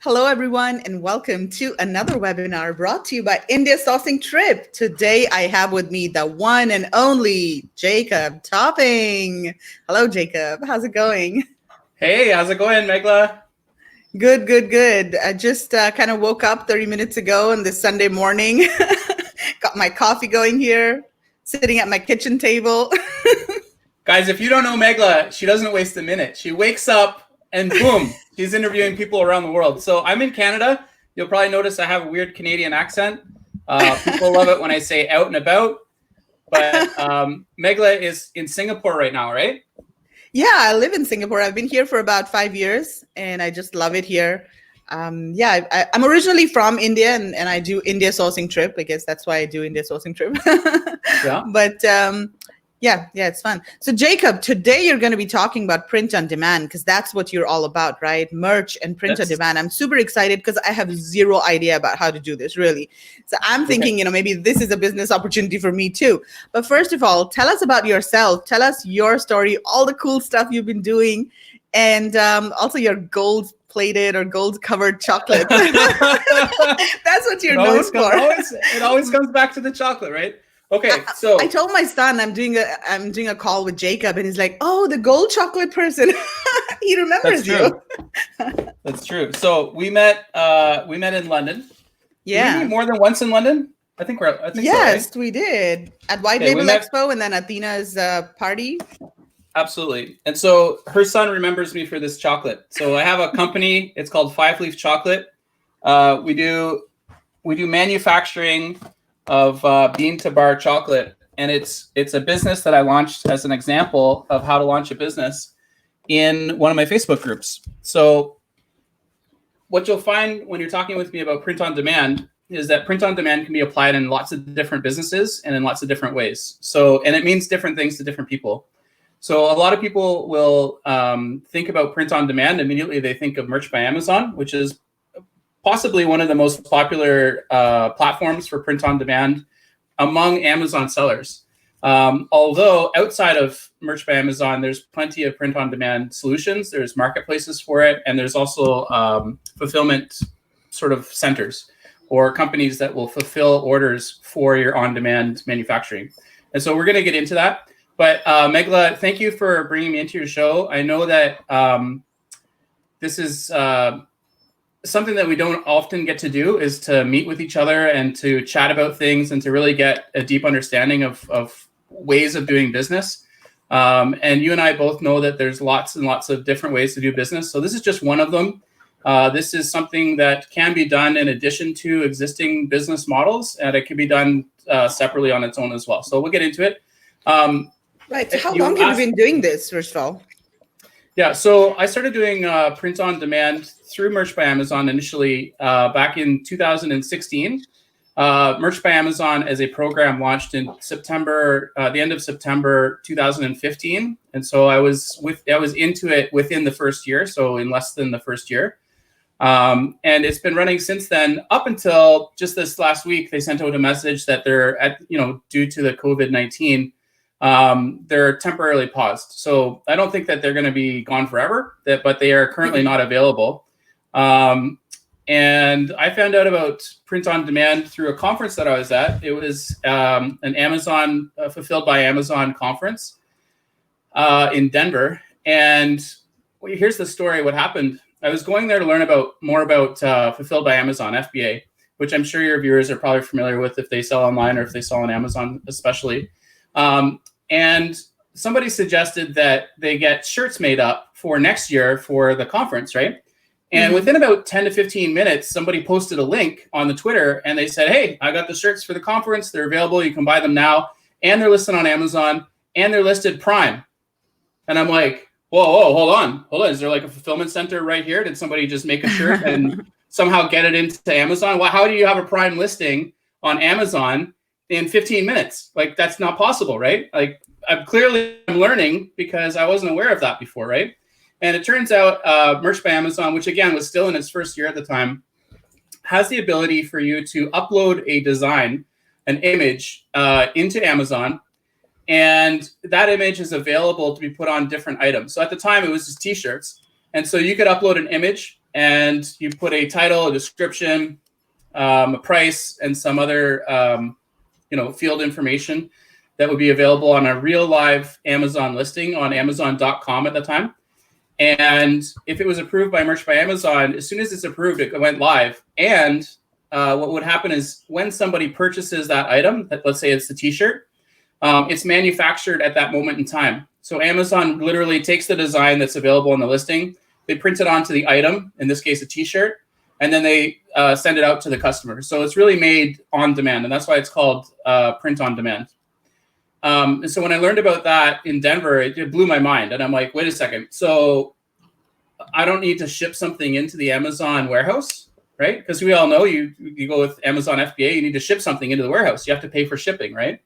Hello, everyone, and welcome to another webinar brought to you by India Sourcing Trip. Today, I have with me the one and only Jacob Topping. Hello, Jacob. How's it going? Hey, how's it going, Megla? Good, good, good. I just kind of woke up 30 minutes ago on this Sunday morning. Got my coffee going here, sitting at my kitchen table. Guys, if you don't know Megla, she doesn't waste a minute. She wakes up and boom, she's interviewing people around the world. So I'm in Canada. You'll probably notice I have a weird Canadian accent. People love it when I say out and about. But Megla is in Singapore right now, right? Yeah, I live in Singapore. I've been here for about 5 years, and I just love it here. I'm originally from India, and I do India Sourcing Trip. I guess that's why I do India Sourcing Trip. Yeah. But yeah, it's fun. So Jacob, today you're going to be talking about print on demand because that's what you're all about, right? Merch and print on demand. I'm super excited because I have zero idea about how to do this, really. So I'm thinking, maybe this is a business opportunity for me too. But first of all, tell us about yourself. Tell us your story, all the cool stuff you've been doing, and also your gold-plated or gold-covered chocolate. That's what you're known for. It always comes back to the chocolate, right? Okay, so I told my son I'm doing a call with Jacob, and he's like, "Oh, the gold chocolate person." He remembers you. That's true. So we met in London. Yeah. Did we meet more than once in London? I think yes, so, right? We did at White Label Expo and then Athena's party. Absolutely. And so her son remembers me for this chocolate. So I have a company. It's called 5 Leaf Chocolate. We do manufacturing of bean to bar chocolate, and it's a business that I launched as an example of how to launch a business in one of my Facebook groups. So what you'll find when you're talking with me about print on demand is that print on demand can be applied in lots of different businesses and in lots of different ways. So, and it means different things to different people. So a lot of people will think about print on demand. Immediately they think of Merch by Amazon, which is possibly one of the most popular platforms for print on demand among Amazon sellers. Although outside of Merch by Amazon, there's plenty of print on demand solutions. There's marketplaces for it, and there's also fulfillment sort of centers or companies that will fulfill orders for your on-demand manufacturing. And so we're going to get into that. But Megla, thank you for bringing me into your show. I know that this is something that we don't often get to do, is to meet with each other and to chat about things and to really get a deep understanding of ways of doing business. And you and I both know that there's lots and lots of different ways to do business. So this is just one of them. This is something that can be done in addition to existing business models, and it can be done separately on its own as well. So we'll get into it. Right. So how long have you been doing this, first of all? Yeah, so I started doing print on demand through Merch by Amazon initially back in 2016. Merch by Amazon as a program launched in September, the end of September 2015, and so I was into it within the first year, so in less than the first year, and it's been running since then up until just this last week. They sent out a message that they're due to the COVID-19. They're temporarily paused. So I don't think that they're going to be gone forever, but they are currently not available. And I found out about print on demand through a conference that I was at. It was an Amazon Fulfilled by Amazon conference in Denver. And here's the story. What happened? I was going there to learn more about Fulfilled by Amazon, FBA, which I'm sure your viewers are probably familiar with if they sell online or if they sell on Amazon especially. And somebody suggested that they get shirts made up for next year for the conference, right? And within about 10 to 15 minutes, somebody posted a link on the Twitter and they said, "Hey, I got the shirts for the conference. They're available. You can buy them now. And they're listed on Amazon and they're listed Prime." And I'm like, whoa, hold on. Is there like a fulfillment center right here? Did somebody just make a shirt and somehow get it into Amazon? Well, how do you have a Prime listing on Amazon in 15 minutes? Like, that's not possible, right? Like, I'm learning because I wasn't aware of that before, right? And it turns out Merch by Amazon, which again was still in its first year at the time, has the ability for you to upload a design, an image into Amazon, and that image is available to be put on different items. So at the time it was just t-shirts. And so you could upload an image and you put a title, a description, a price, and some other field information that would be available on a real live Amazon listing on Amazon.com at the time. And if it was approved by Merch by Amazon, as soon as it's approved, it went live. And what would happen is when somebody purchases that item, let's say it's the t-shirt, it's manufactured at that moment in time. So Amazon literally takes the design that's available in the listing, they print it onto the item, in this case, a t-shirt, and then they send it out to the customer. So it's really made on demand, and that's why it's called print on demand. And so when I learned about that in Denver, it blew my mind. And I'm like, wait a second. So I don't need to ship something into the Amazon warehouse, right? Because we all know you go with Amazon FBA, you need to ship something into the warehouse. You have to pay for shipping, right?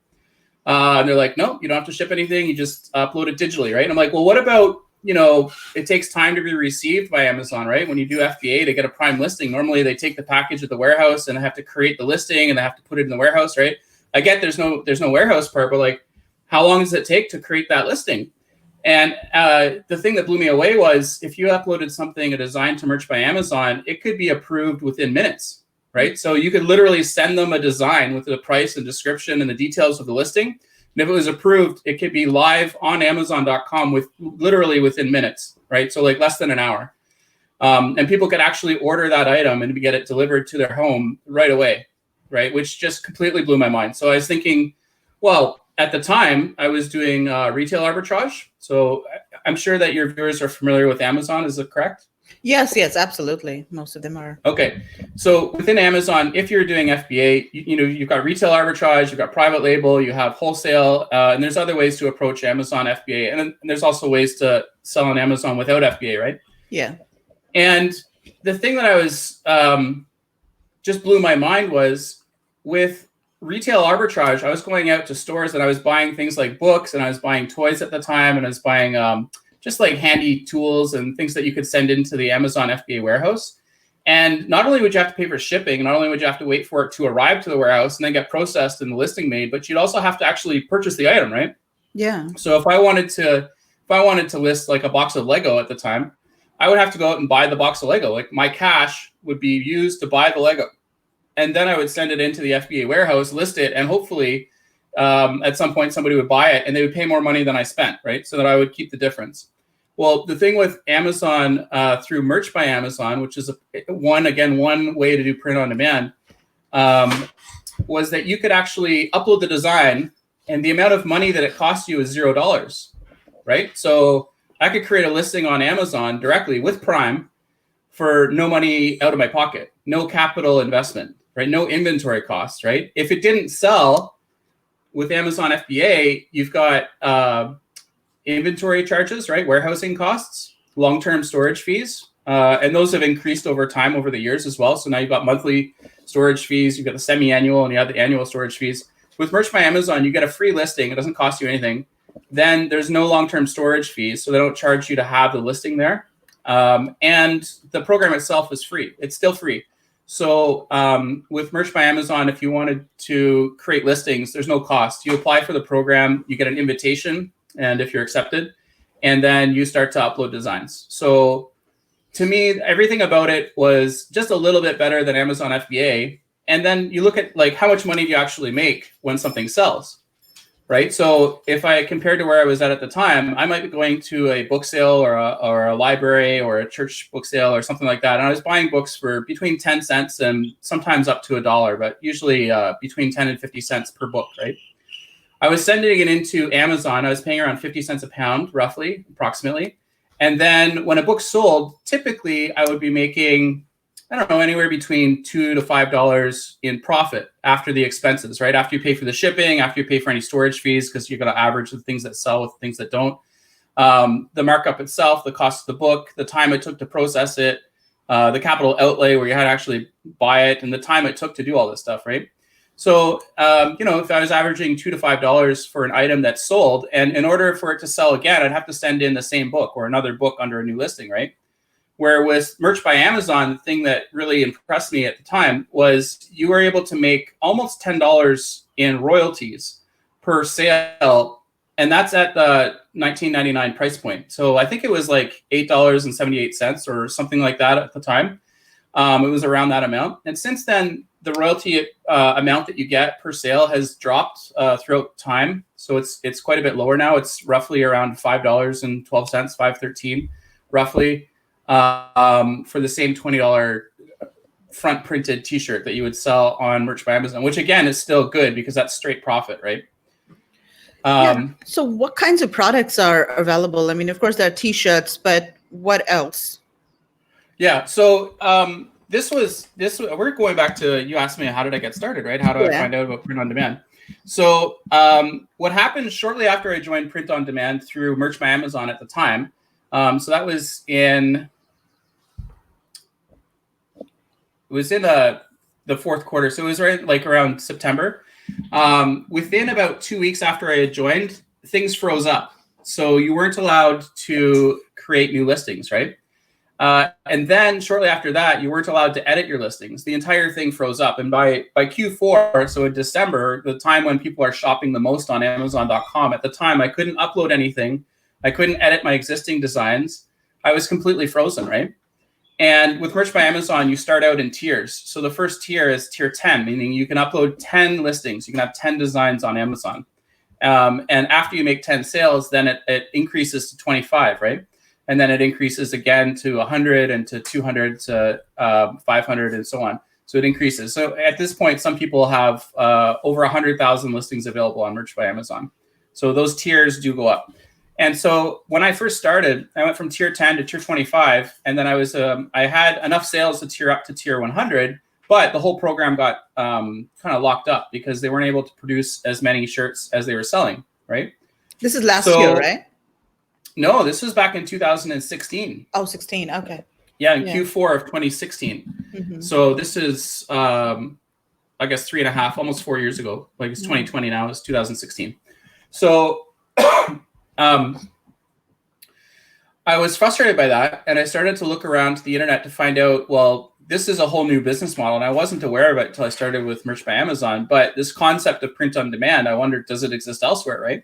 And they're like, no, you don't have to ship anything. You just upload it digitally, right? And I'm like, well, what about, it takes time to be received by Amazon, right? When you do FBA to get a prime listing, normally they take the package at the warehouse and they have to create the listing and they have to put it in the warehouse, right? I get there's no warehouse part, but like, how long does it take to create that listing? And the thing that blew me away was if you uploaded something, a design to Merch by Amazon, it could be approved within minutes, right? So you could literally send them a design with the price and description and the details of the listing. And if it was approved, it could be live on Amazon.com literally within minutes, right? So like less than an hour. And people could actually order that item and get it delivered to their home right away, right? Which just completely blew my mind. So I was thinking, well, at the time, I was doing retail arbitrage. So I'm sure that your viewers are familiar with Amazon. Is it correct? Yes, absolutely. Most of them are. Okay. So within Amazon, if you're doing FBA, you've got retail arbitrage, you've got private label, you have wholesale, and there's other ways to approach Amazon FBA. And then there's also ways to sell on Amazon without FBA, right? Yeah. And the thing that I was just blew my mind was with retail arbitrage, I was going out to stores and I was buying things like books and I was buying toys at the time and I was buying just like handy tools and things that you could send into the Amazon FBA warehouse. And not only would you have to pay for shipping, not only would you have to wait for it to arrive to the warehouse and then get processed and the listing made, but you'd also have to actually purchase the item, right? Yeah. So if I wanted to list like a box of Lego at the time, I would have to go out and buy the box of Lego. Like my cash would be used to buy the Lego. And then I would send it into the FBA warehouse, list it, and hopefully at some point somebody would buy it and they would pay more money than I spent, right? So that I would keep the difference. Well, the thing with Amazon through Merch by Amazon, which is one way to do print on demand, was that you could actually upload the design and the amount of money that it costs you is $0, right? So I could create a listing on Amazon directly with Prime for no money out of my pocket, no capital investment. Right? No inventory costs, right? If it didn't sell with Amazon FBA, you've got inventory charges, right? Warehousing costs, long-term storage fees, and those have increased over time over the years as well. So now you've got monthly storage fees, you've got the semi-annual, and you have the annual storage fees. With Merch by Amazon, you get a free listing. It doesn't cost you anything. Then there's no long-term storage fees, so they don't charge you to have the listing there. And the program itself is free. It's still free. So with Merch by Amazon, if you wanted to create listings, there's no cost. You apply for the program, you get an invitation, and if you're accepted, and then you start to upload designs. So to me, everything about it was just a little bit better than Amazon FBA. And then you look at like how much money do you actually make when something sells, right? So if I compared to where I was at the time, I might be going to a book sale or a library or a church book sale or something like that. And I was buying books for between 10 cents and sometimes up to $1, but usually between 10 and 50 cents per book, right? I was sending it into Amazon. I was paying around 50 cents a pound, roughly, approximately. And then when a book sold, typically I would be making, I don't know, anywhere between $2 to $5 in profit after the expenses, right? After you pay for the shipping, after you pay for any storage fees, because you're going to average the things that sell with things that don't. The markup itself, the cost of the book, the time it took to process it, the capital outlay where you had to actually buy it, and the time it took to do all this stuff, right? So, if I was averaging $2 to $5 for an item that sold, and in order for it to sell again, I'd have to send in the same book or another book under a new listing, right? Where with Merch by Amazon, the thing that really impressed me at the time was you were able to make almost $10 in royalties per sale And that's at the $19.99 price point. So I think it was like $8.78 or something like that at the time. It was around that amount. And since then, the royalty amount that you get per sale has dropped throughout time. So it's quite a bit lower now. It's roughly around $5.12, $5.13, roughly, for the same $20 front printed T-shirt that you would sell on Merch by Amazon, which again is still good because that's straight profit, right? So what kinds of products are available? I mean, of course, there are T-shirts, but what else? Yeah. So we're going back to, you asked me, how did I get started, right? How do I find out about print on demand? So what happened shortly after I joined print on demand through Merch by Amazon at the time. So that was in the fourth quarter. So it was right like around September. Within about 2 weeks after I had joined, things froze up. So you weren't allowed to create new listings, right? And then shortly after that, you weren't allowed to edit your listings. The entire thing froze up. And by Q4, so in December, the time when people are shopping the most on Amazon.com, at the time, I couldn't upload anything. I couldn't edit my existing designs. I was completely frozen, right? And with Merch by Amazon, you start out in tiers. So the first tier is tier 10, meaning you can upload 10 listings. You can have 10 designs on Amazon. And after you make 10 sales, then it increases to 25, right? And then it increases again to 100 and to 200 to 500 and so on. So it increases. So at this point, some people have over 100,000 listings available on Merch by Amazon. So those tiers do go up. And so when I first started, I went from tier 10 to tier 25, and then I had enough sales to tier up to tier 100, but the whole program got kind of locked up because they weren't able to produce as many shirts as they were selling, right? This is last year, right? No, this was back in 2016. Oh, 16, okay. Yeah, in Q4 of 2016. Mm-hmm. So this is, I guess, 3.5, almost 4 years ago. Like it's 2020 now, it's 2016. So I was frustrated by that, and I started to look around the internet to find out, well, this is a whole new business model, and I wasn't aware of it until I started with Merch by Amazon. But this concept of print on demand, I wondered, does it exist elsewhere, right?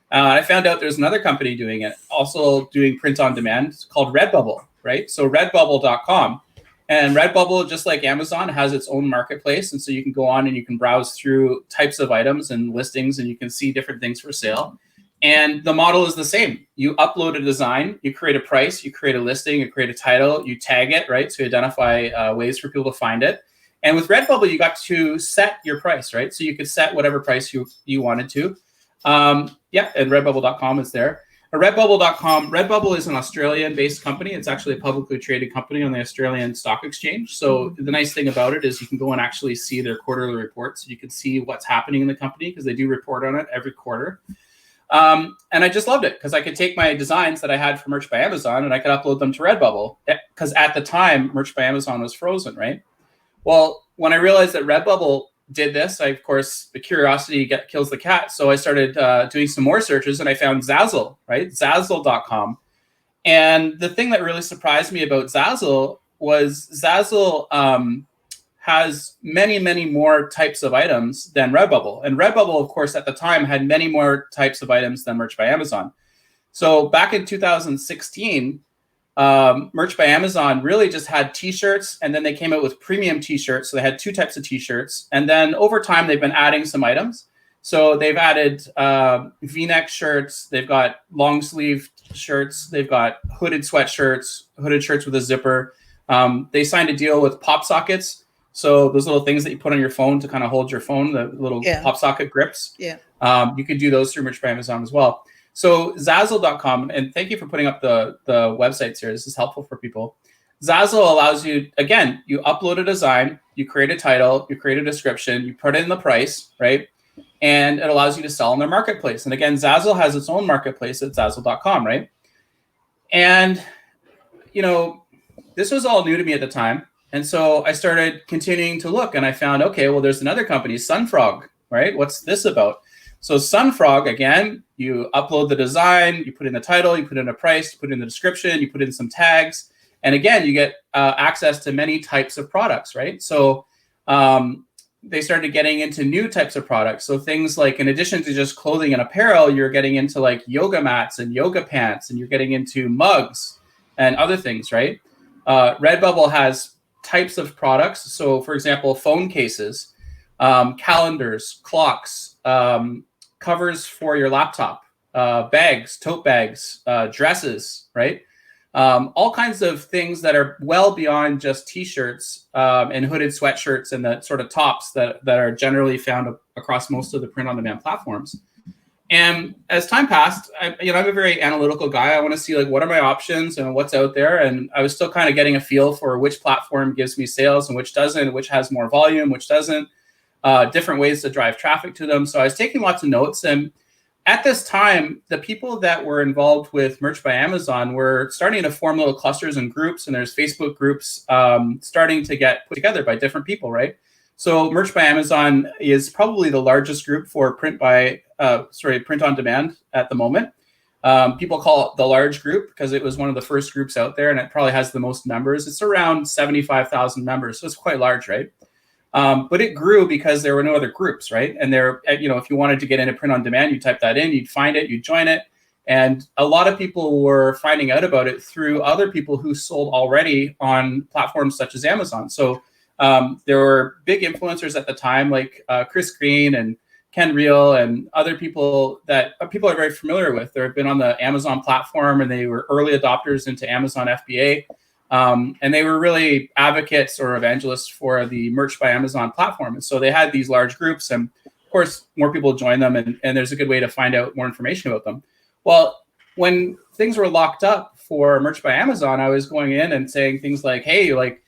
I found out there's another company doing it, also doing print on demand. It's called Redbubble, right? So redbubble.com. And Redbubble, just like Amazon, has its own marketplace. And so you can go on and you can browse through types of items and listings, and you can see different things for sale. And the model is the same. You upload a design, you create a price, you create a listing, you create a title, you tag it, right? So you identify ways for people to find it. And with Redbubble, you got to set your price, right? So you could set whatever price you wanted to. And redbubble.com is there. Redbubble is an Australian-based company. It's actually a publicly traded company on the Australian Stock Exchange. So the nice thing about it is you can go and actually see their quarterly reports. You can see what's happening in the company because they do report on it every quarter. And I just loved it because I could take my designs that I had for Merch by Amazon and I could upload them to Redbubble because at the time, Merch by Amazon was frozen, right? Well, when I realized that Redbubble did this, of course, the curiosity kills the cat. So I started doing some more searches and I found Zazzle, right? Zazzle.com. And the thing that really surprised me about Zazzle was Zazzle has many, many more types of items than Redbubble. And Redbubble, of course, at the time had many more types of items than Merch by Amazon. So back in 2016, Merch by Amazon really just had T-shirts, and then they came out with premium T-shirts. So they had two types of T-shirts. And then over time, they've been adding some items. So they've added V-neck shirts. They've got long sleeve shirts. They've got hooded sweatshirts, hooded shirts with a zipper. They signed a deal with pop sockets. So those little things that you put on your phone to kind of hold your phone, the little pop socket grips. Yeah. You could do those through Merch by Amazon as well. So Zazzle.com, and thank you for putting up the websites here. This is helpful for people. Zazzle allows you, again, you upload a design, you create a title, you create a description, you put in the price, right? And it allows you to sell in their marketplace. And again, Zazzle has its own marketplace at Zazzle.com, right? And, this was all new to me at the time. And so I started continuing to look and I found, okay, well, there's another company, Sunfrog, right? What's this about? So Sunfrog, again, you upload the design, you put in the title, you put in a price, you put in the description, you put in some tags. And again, you get access to many types of products, right? So they started getting into new types of products. So things like, in addition to just clothing and apparel, you're getting into like yoga mats and yoga pants, and you're getting into mugs and other things, right? Redbubble has types of products. So for example, phone cases, calendars, clocks, covers for your laptop, bags, tote bags, dresses, right? All kinds of things that are well beyond just t-shirts and hooded sweatshirts and the sort of tops that are generally found across most of the print-on-demand platforms. And as time passed, I'm a very analytical guy. I want to see like what are my options and what's out there. And I was still kind of getting a feel for which platform gives me sales and which doesn't, which has more volume, which doesn't, different ways to drive traffic to them. So I was taking lots of notes. And at this time, the people that were involved with Merch by Amazon were starting to form little clusters and groups. And there's Facebook groups starting to get put together by different people, right? So Merch by Amazon is probably the largest group for print on demand at the moment. People call it the large group because it was one of the first groups out there, and it probably has the most members. It's around 75,000 members, so it's quite large, right? But it grew because there were no other groups, right? And there, if you wanted to get into print on demand, you type that in, you'd find it, you'd join it. And a lot of people were finding out about it through other people who sold already on platforms such as Amazon. So there were big influencers at the time, like Chris Green and Ken Reel and other people that people are very familiar with. They've been on the Amazon platform, and they were early adopters into Amazon FBA. And they were really advocates or evangelists for the Merch by Amazon platform. And so they had these large groups, and of course, more people join them, and there's a good way to find out more information about them. Well, when things were locked up for Merch by Amazon, I was going in and saying things like, hey, like,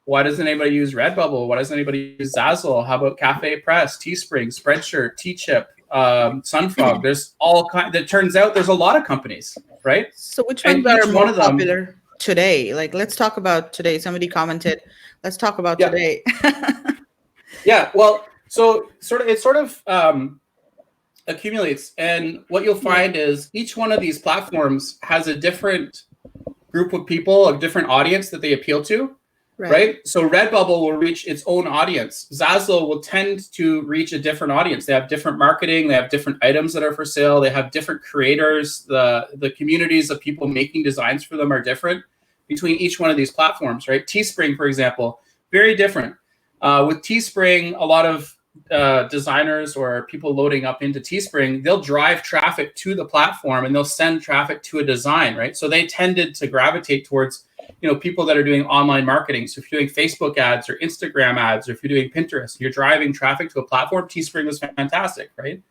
why doesn't anybody use Redbubble? Why doesn't anybody use Zazzle? How about Cafe Press, Teespring, Spreadshirt, T-Chip, Sunfrog? There's all kinds. It turns out there's a lot of companies, right? So which ones are more popular today? Like, let's talk about today. Somebody commented, let's talk about today. Yeah, well, so it sort of accumulates. And what you'll find is each one of these platforms has a different group of people, a different audience that they appeal to. Right. So Redbubble will reach its own audience. Zazzle will tend to reach a different audience. They have different marketing. They have different items that are for sale. They have different creators. The communities of people making designs for them are different between each one of these platforms, right? Teespring, for example, very different. With Teespring, a lot of designers or people loading up into Teespring, they'll drive traffic to the platform and they'll send traffic to a design, right? So they tended to gravitate towards people that are doing online marketing. So if you're doing Facebook ads or Instagram ads, or if you're doing Pinterest, you're driving traffic to a platform, Teespring was fantastic, right?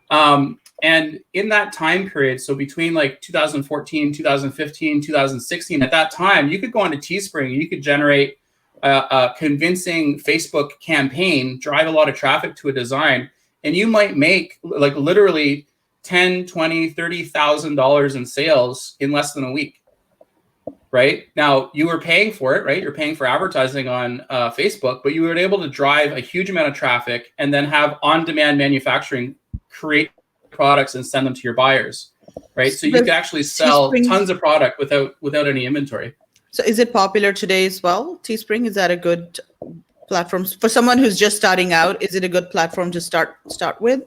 And in that time period, so between like 2014, 2015, 2016, at that time, you could go onto Teespring and you could generate a convincing Facebook campaign, drive a lot of traffic to a design, and you might make like literally $10,000, $20,000, $30,000 in sales in less than a week. Right now, you were paying for it, right? You're paying for advertising on Facebook, but you were able to drive a huge amount of traffic and then have on-demand manufacturing create products and send them to your buyers, right? So you could actually sell tons of product without any inventory. So is it popular today as well? Teespring, is that a good platform for someone who's just starting out? Is it a good platform to start with?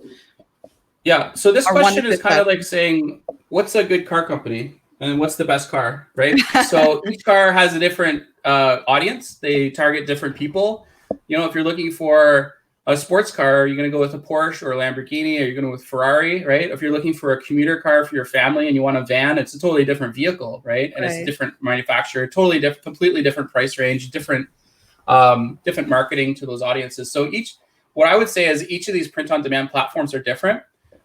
Yeah. So this question is kind of like saying, what's a good car company? And what's the best car, right? So each car has a different audience. They target different people. If you're looking for a sports car, you're going to go with a Porsche or a Lamborghini, or you're going to go with Ferrari, right? If you're looking for a commuter car for your family and you want a van, it's a totally different vehicle, right? And it's a different manufacturer, totally different, completely different price range, different marketing to those audiences. So what I would say is each of these print-on-demand platforms are different.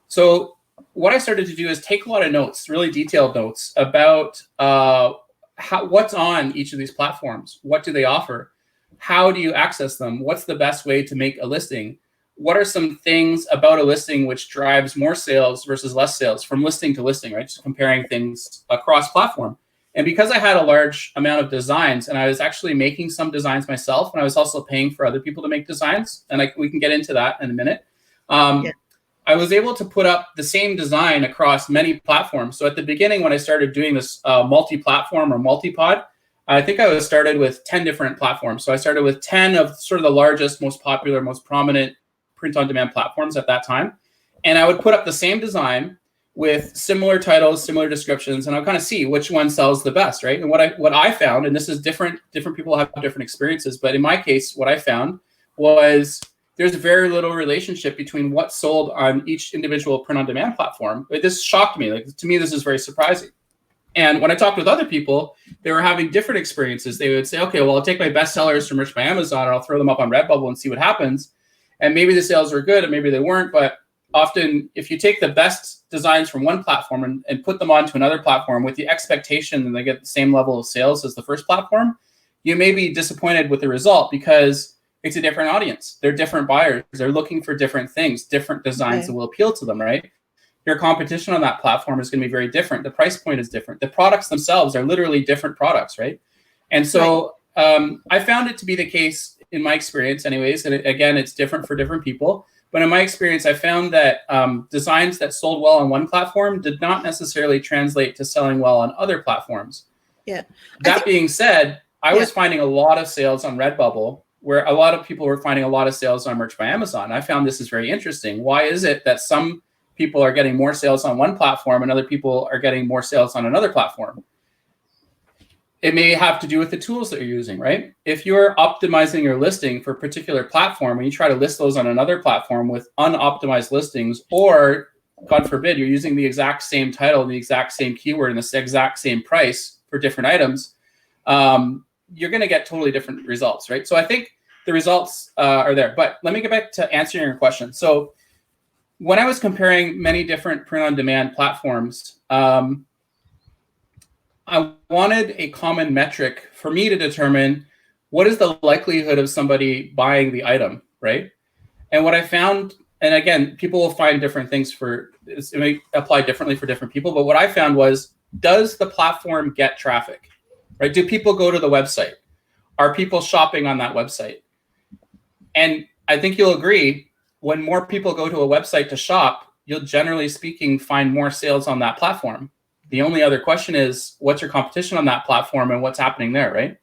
So what I started to do is take a lot of notes, really detailed notes about what's on each of these platforms. What do they offer? How do you access them? What's the best way to make a listing? What are some things about a listing which drives more sales versus less sales from listing to listing, right? Just comparing things across platform. And because I had a large amount of designs, and I was actually making some designs myself, and I was also paying for other people to make designs, and we can get into that in a minute. I was able to put up the same design across many platforms. So at the beginning, when I started doing this multi-platform or multi-pod, I think I was started with 10 different platforms. So I started with 10 of sort of the largest, most popular, most prominent print-on-demand platforms at that time. And I would put up the same design with similar titles, similar descriptions, and I'll kind of see which one sells the best, right? And what I found, and this is different people have different experiences, but in my case, what I found was there's very little relationship between what sold on each individual print-on-demand platform. This shocked me. Like, to me, this is very surprising. And when I talked with other people, they were having different experiences. They would say, okay, well, I'll take my best sellers from Merch by Amazon and I'll throw them up on Redbubble and see what happens. And maybe the sales were good and maybe they weren't. But often, if you take the best designs from one platform and put them onto another platform with the expectation that they get the same level of sales as the first platform, you may be disappointed with the result because it's a different audience. They're different buyers. They're looking for different things, different designs that will appeal to them, right? Your competition on that platform is going to be very different. The price point is different. The products themselves are literally different products, right? And so I found it to be the case in my experience anyways. And again, it's different for different people. But in my experience, I found that designs that sold well on one platform did not necessarily translate to selling well on other platforms. Yeah. That being said, I was finding a lot of sales on Redbubble, where a lot of people were finding a lot of sales on Merch by Amazon. I found this is very interesting. Why is it that some people are getting more sales on one platform and other people are getting more sales on another platform? It may have to do with the tools that you're using, right? If you're optimizing your listing for a particular platform and you try to list those on another platform with unoptimized listings, or God forbid, you're using the exact same title, the exact same keyword, and the exact same price for different items, you're going to get totally different results, right? So I think the results are there. But let me get back to answering your question. So when I was comparing many different print-on-demand platforms, I wanted a common metric for me to determine what is the likelihood of somebody buying the item, right? And what I found, and again, people will find different things it may apply differently for different people, but what I found was, does the platform get traffic, right? Do people go to the website? Are people shopping on that website? And I think you'll agree, when more people go to a website to shop, you'll generally speaking find more sales on that platform. The only other question is, what's your competition on that platform and what's happening there, right?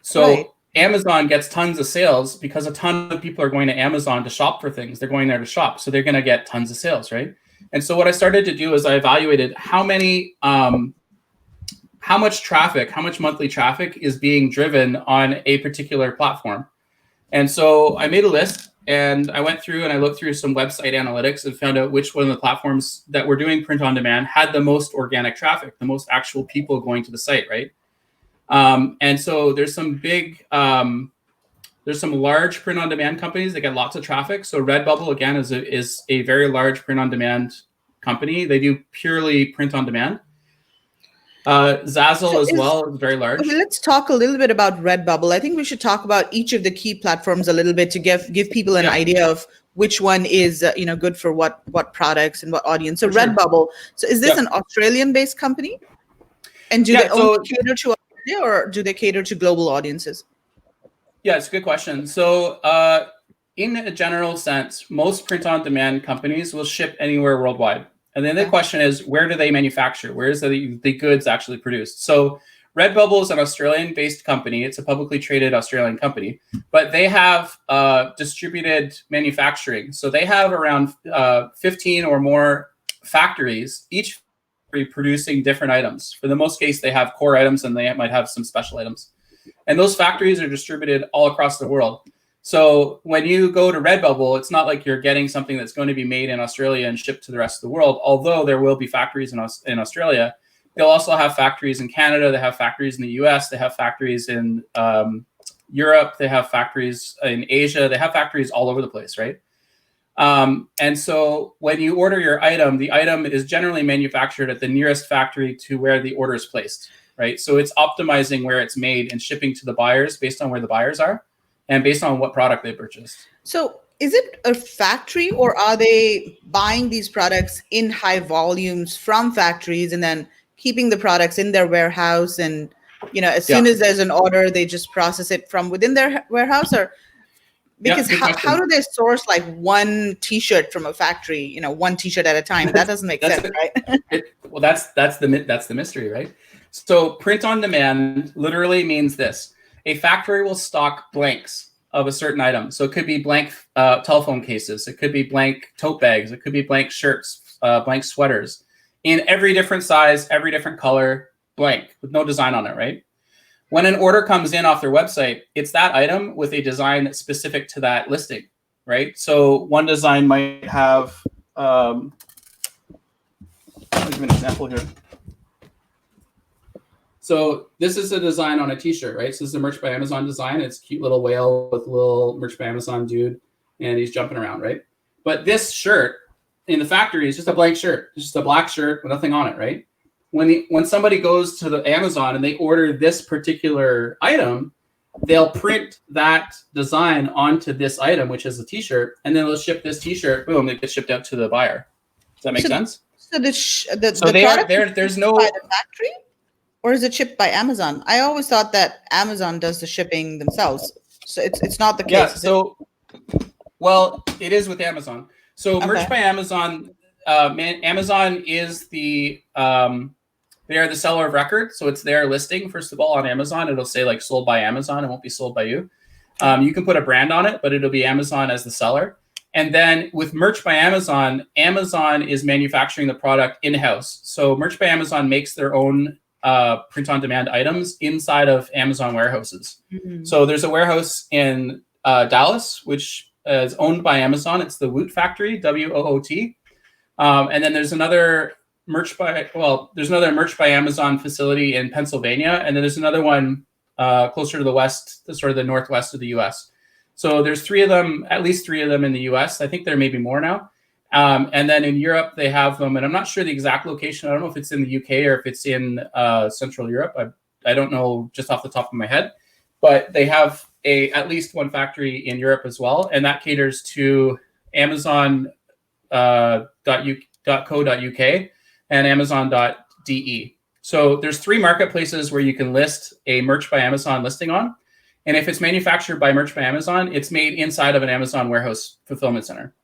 So Amazon gets tons of sales because a ton of people are going to Amazon to shop for things. They're going there to shop. So they're going to get tons of sales, right? And so what I started to do is I evaluated how much traffic, how much monthly traffic is being driven on a particular platform. And so I made a list and I went through and I looked through some website analytics and found out which one of the platforms that were doing print on demand had the most organic traffic, the most actual people going to the site, right? And so there's some large print on demand companies that get lots of traffic. So Redbubble, again, is a very large print on demand company. They do purely print on demand. Zazzle as well is very large. Okay, let's talk a little bit about Redbubble. I think we should talk about each of the key platforms a little bit to give people an idea of which one is good for what products and what audience. So Redbubble. So is this an Australian-based company? And do they only cater to Australia, or do they cater to global audiences? Yeah, it's a good question. So in a general sense, most print-on-demand companies will ship anywhere worldwide. And then the question is, where do they manufacture? Where is the goods actually produced? So Redbubble is an Australian-based company. It's a publicly traded Australian company, but they have distributed manufacturing. So they have around 15 or more factories, each factory producing different items. For the most case, they have core items and they might have some special items. And those factories are distributed all across the world. So when you go to Redbubble, it's not like you're getting something that's going to be made in Australia and shipped to the rest of the world, although there will be factories in Australia. They'll also have factories in Canada. They have factories in the US. They have factories in Europe. They have factories in Asia. They have factories all over the place, right? And so when you order your item, the item is generally manufactured at the nearest factory to where the order is placed, right? So it's optimizing where it's made and shipping to the buyers based on where the buyers are and based on what product they purchased. So is it a factory, or are they buying these products in high volumes from factories and then keeping the products in their warehouse, and as soon as there's an order, they just process it from within their warehouse? Or Because good question. how do they source like one T-shirt from a factory? One T-shirt at a time. That doesn't make sense, right? Well, that's the mystery, right? So print on demand literally means this: a factory will stock blanks of a certain item. So it could be blank telephone cases, it could be blank tote bags, it could be blank shirts, blank sweaters, in every different size, every different color, blank with no design on it, right? When an order comes in off their website, it's that item with a design that's specific to that listing, right? So one design might have, I'll give an example here. So this is a design on a T-shirt, right? So this is a Merch by Amazon design. It's a cute little whale with a little Merch by Amazon dude, and he's jumping around, right? But this shirt in the factory is just a blank shirt. It's just a black shirt with nothing on it, right? When somebody goes to the Amazon and they order this particular item, they'll print that design onto this item, which is a T-shirt, and then they'll ship this T-shirt. Boom! It gets shipped out to the buyer. Does that make sense? So the product there's no by the factory, or is it shipped by Amazon? I always thought that Amazon does the shipping themselves. So it's not the case. Yeah. So well, it is with Amazon. So Okay. Merch by Amazon, Amazon is they are the seller of record. So it's their listing, first of all, on Amazon. It'll say like sold by Amazon. It won't be sold by you. You can put a brand on it, but it'll be Amazon as the seller. And then with Merch by Amazon, Amazon is manufacturing the product in-house. So Merch by Amazon makes their own print-on-demand items inside of Amazon warehouses. Mm-hmm. So there's a warehouse in Dallas, which is owned by Amazon. It's the Woot Factory, W-O-O-T. And then there's another Merch by Amazon facility in Pennsylvania, and then there's another one closer to the west, sort of the northwest of the U.S. So there's three of them, at least three of them in the U.S. I think there may be more now. And then in Europe, they have them, and I'm not sure the exact location. I don't know if it's in the U.K. or if it's in Central Europe. I don't know just off the top of my head, but they have at least one factory in Europe as well, and that caters to Amazon.co.uk and Amazon.de. So there's three marketplaces where you can list a Merch by Amazon listing on. And if it's manufactured by Merch by Amazon, it's made inside of an Amazon warehouse fulfillment center.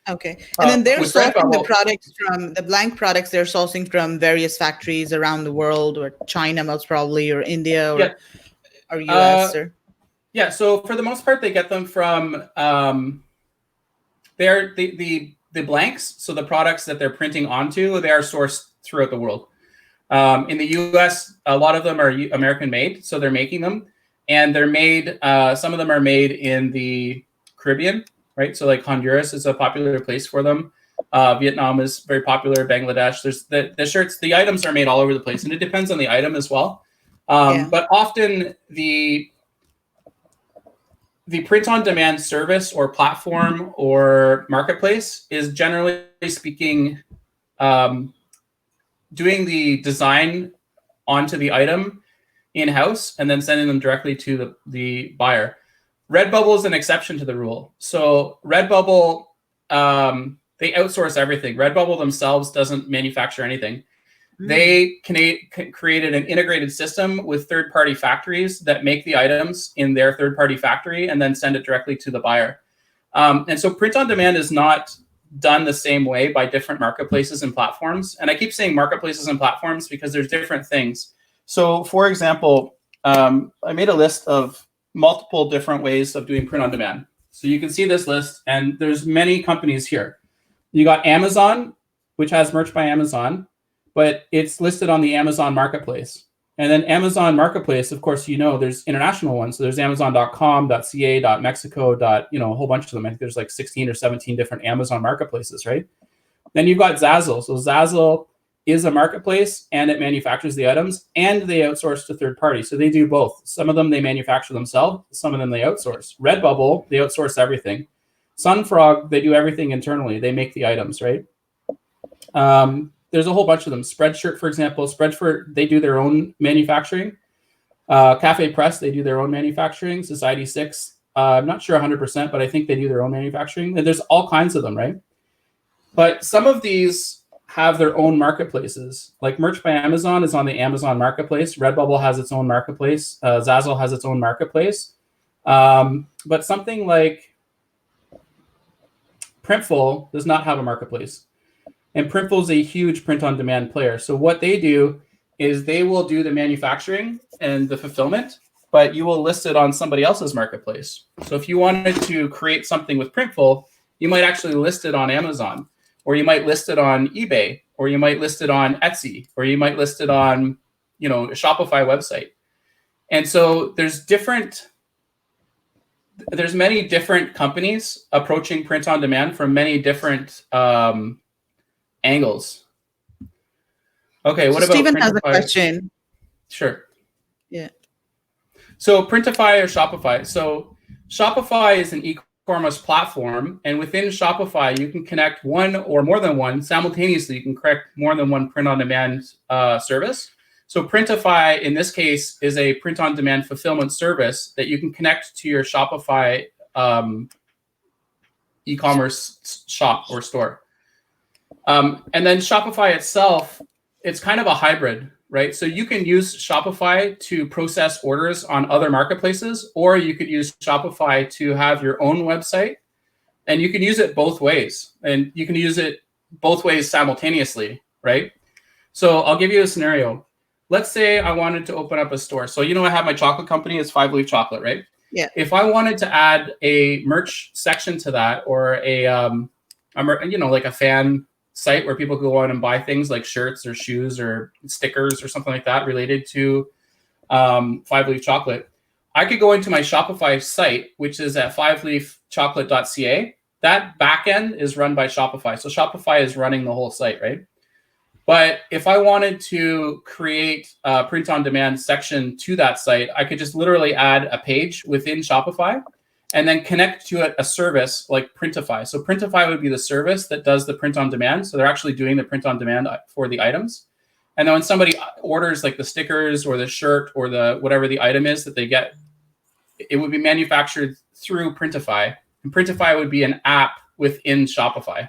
Okay. And then they're sourcing the products from the blank products. They're sourcing from various factories around the world, or China most probably, or India, or US. Yeah. So for the most part, they get them from they're the blanks. So the products that they're printing onto, they are sourced throughout the world. In the US, a lot of them are American made. So they're making them. And they're made, some of them are made in the Caribbean, right? So like Honduras is a popular place for them. Vietnam is very popular. Bangladesh. There's the shirts, the items are made all over the place, and it depends on the item as well. But often the print-on-demand service or platform or marketplace is generally speaking doing the design onto the item in-house and then sending them directly to the buyer. Redbubble is an exception to the rule. So Redbubble, they outsource everything. Redbubble themselves doesn't manufacture anything. They created an integrated system with third-party factories that make the items in their third-party factory and then send it directly to the buyer. And so print-on-demand is not done the same way by different marketplaces and platforms. And I keep saying marketplaces and platforms because there's different things. So, for example, I made a list of multiple different ways of doing print-on-demand. So you can see this list, and there's many companies here. You got Amazon, which has Merch by Amazon, but it's listed on the Amazon Marketplace. And then Amazon Marketplace, of course, there's international ones. So there's Amazon.com, .ca, .mexico, a whole bunch of them. I think there's like 16 or 17 different Amazon marketplaces, right? Then you've got Zazzle. So Zazzle is a marketplace, and it manufactures the items, and they outsource to third parties. So they do both. Some of them they manufacture themselves. Some of them they outsource. Redbubble, they outsource everything. Sunfrog, they do everything internally. They make the items, right? There's a whole bunch of them. Spreadshirt, for example. Spreadshirt, they do their own manufacturing. Cafe Press, they do their own manufacturing. Society 6, I'm not sure 100%, but I think they do their own manufacturing. And there's all kinds of them, right? But some of these have their own marketplaces. Like Merch by Amazon is on the Amazon Marketplace. Redbubble has its own marketplace. Zazzle has its own marketplace. But something like Printful does not have a marketplace. And Printful is a huge print-on-demand player. So what they do is they will do the manufacturing and the fulfillment, but you will list it on somebody else's marketplace. So if you wanted to create something with Printful, you might actually list it on Amazon, or you might list it on eBay, or you might list it on Etsy, or you might list it on, a Shopify website. And so there's many different companies approaching print on demand from many different angles. Okay, what about Stephen has a Printify? question. Sure. Yeah. So Printify or Shopify. So Shopify is an e-commerce platform, and within Shopify, you can connect one or more than one simultaneously. You can connect more than one print-on-demand service. So Printify, in this case, is a print-on-demand fulfillment service that you can connect to your Shopify e-commerce shop or store. And then Shopify itself, it's kind of a hybrid, right? So you can use Shopify to process orders on other marketplaces, or you could use Shopify to have your own website, and you can use it both ways, and you can use it both ways simultaneously, right? So I'll give you a scenario. Let's say I wanted to open up a store. So I have my chocolate company, it's 5 Leaf Chocolate, right? Yeah. If I wanted to add a merch section to that, or like a fan site where people go on and buy things like shirts or shoes or stickers or something like that related to 5 Leaf Chocolate, I could go into my Shopify site, which is at 5leafchocolate.ca. That backend is run by Shopify. So Shopify is running the whole site, right? But if I wanted to create a print-on-demand section to that site, I could just literally add a page within Shopify and then connect to it a service like Printify. So Printify would be the service that does the print-on-demand. So they're actually doing the print-on-demand for the items. And then when somebody orders like the stickers or the shirt or the whatever the item is that they get, it would be manufactured through Printify. And Printify would be an app within Shopify.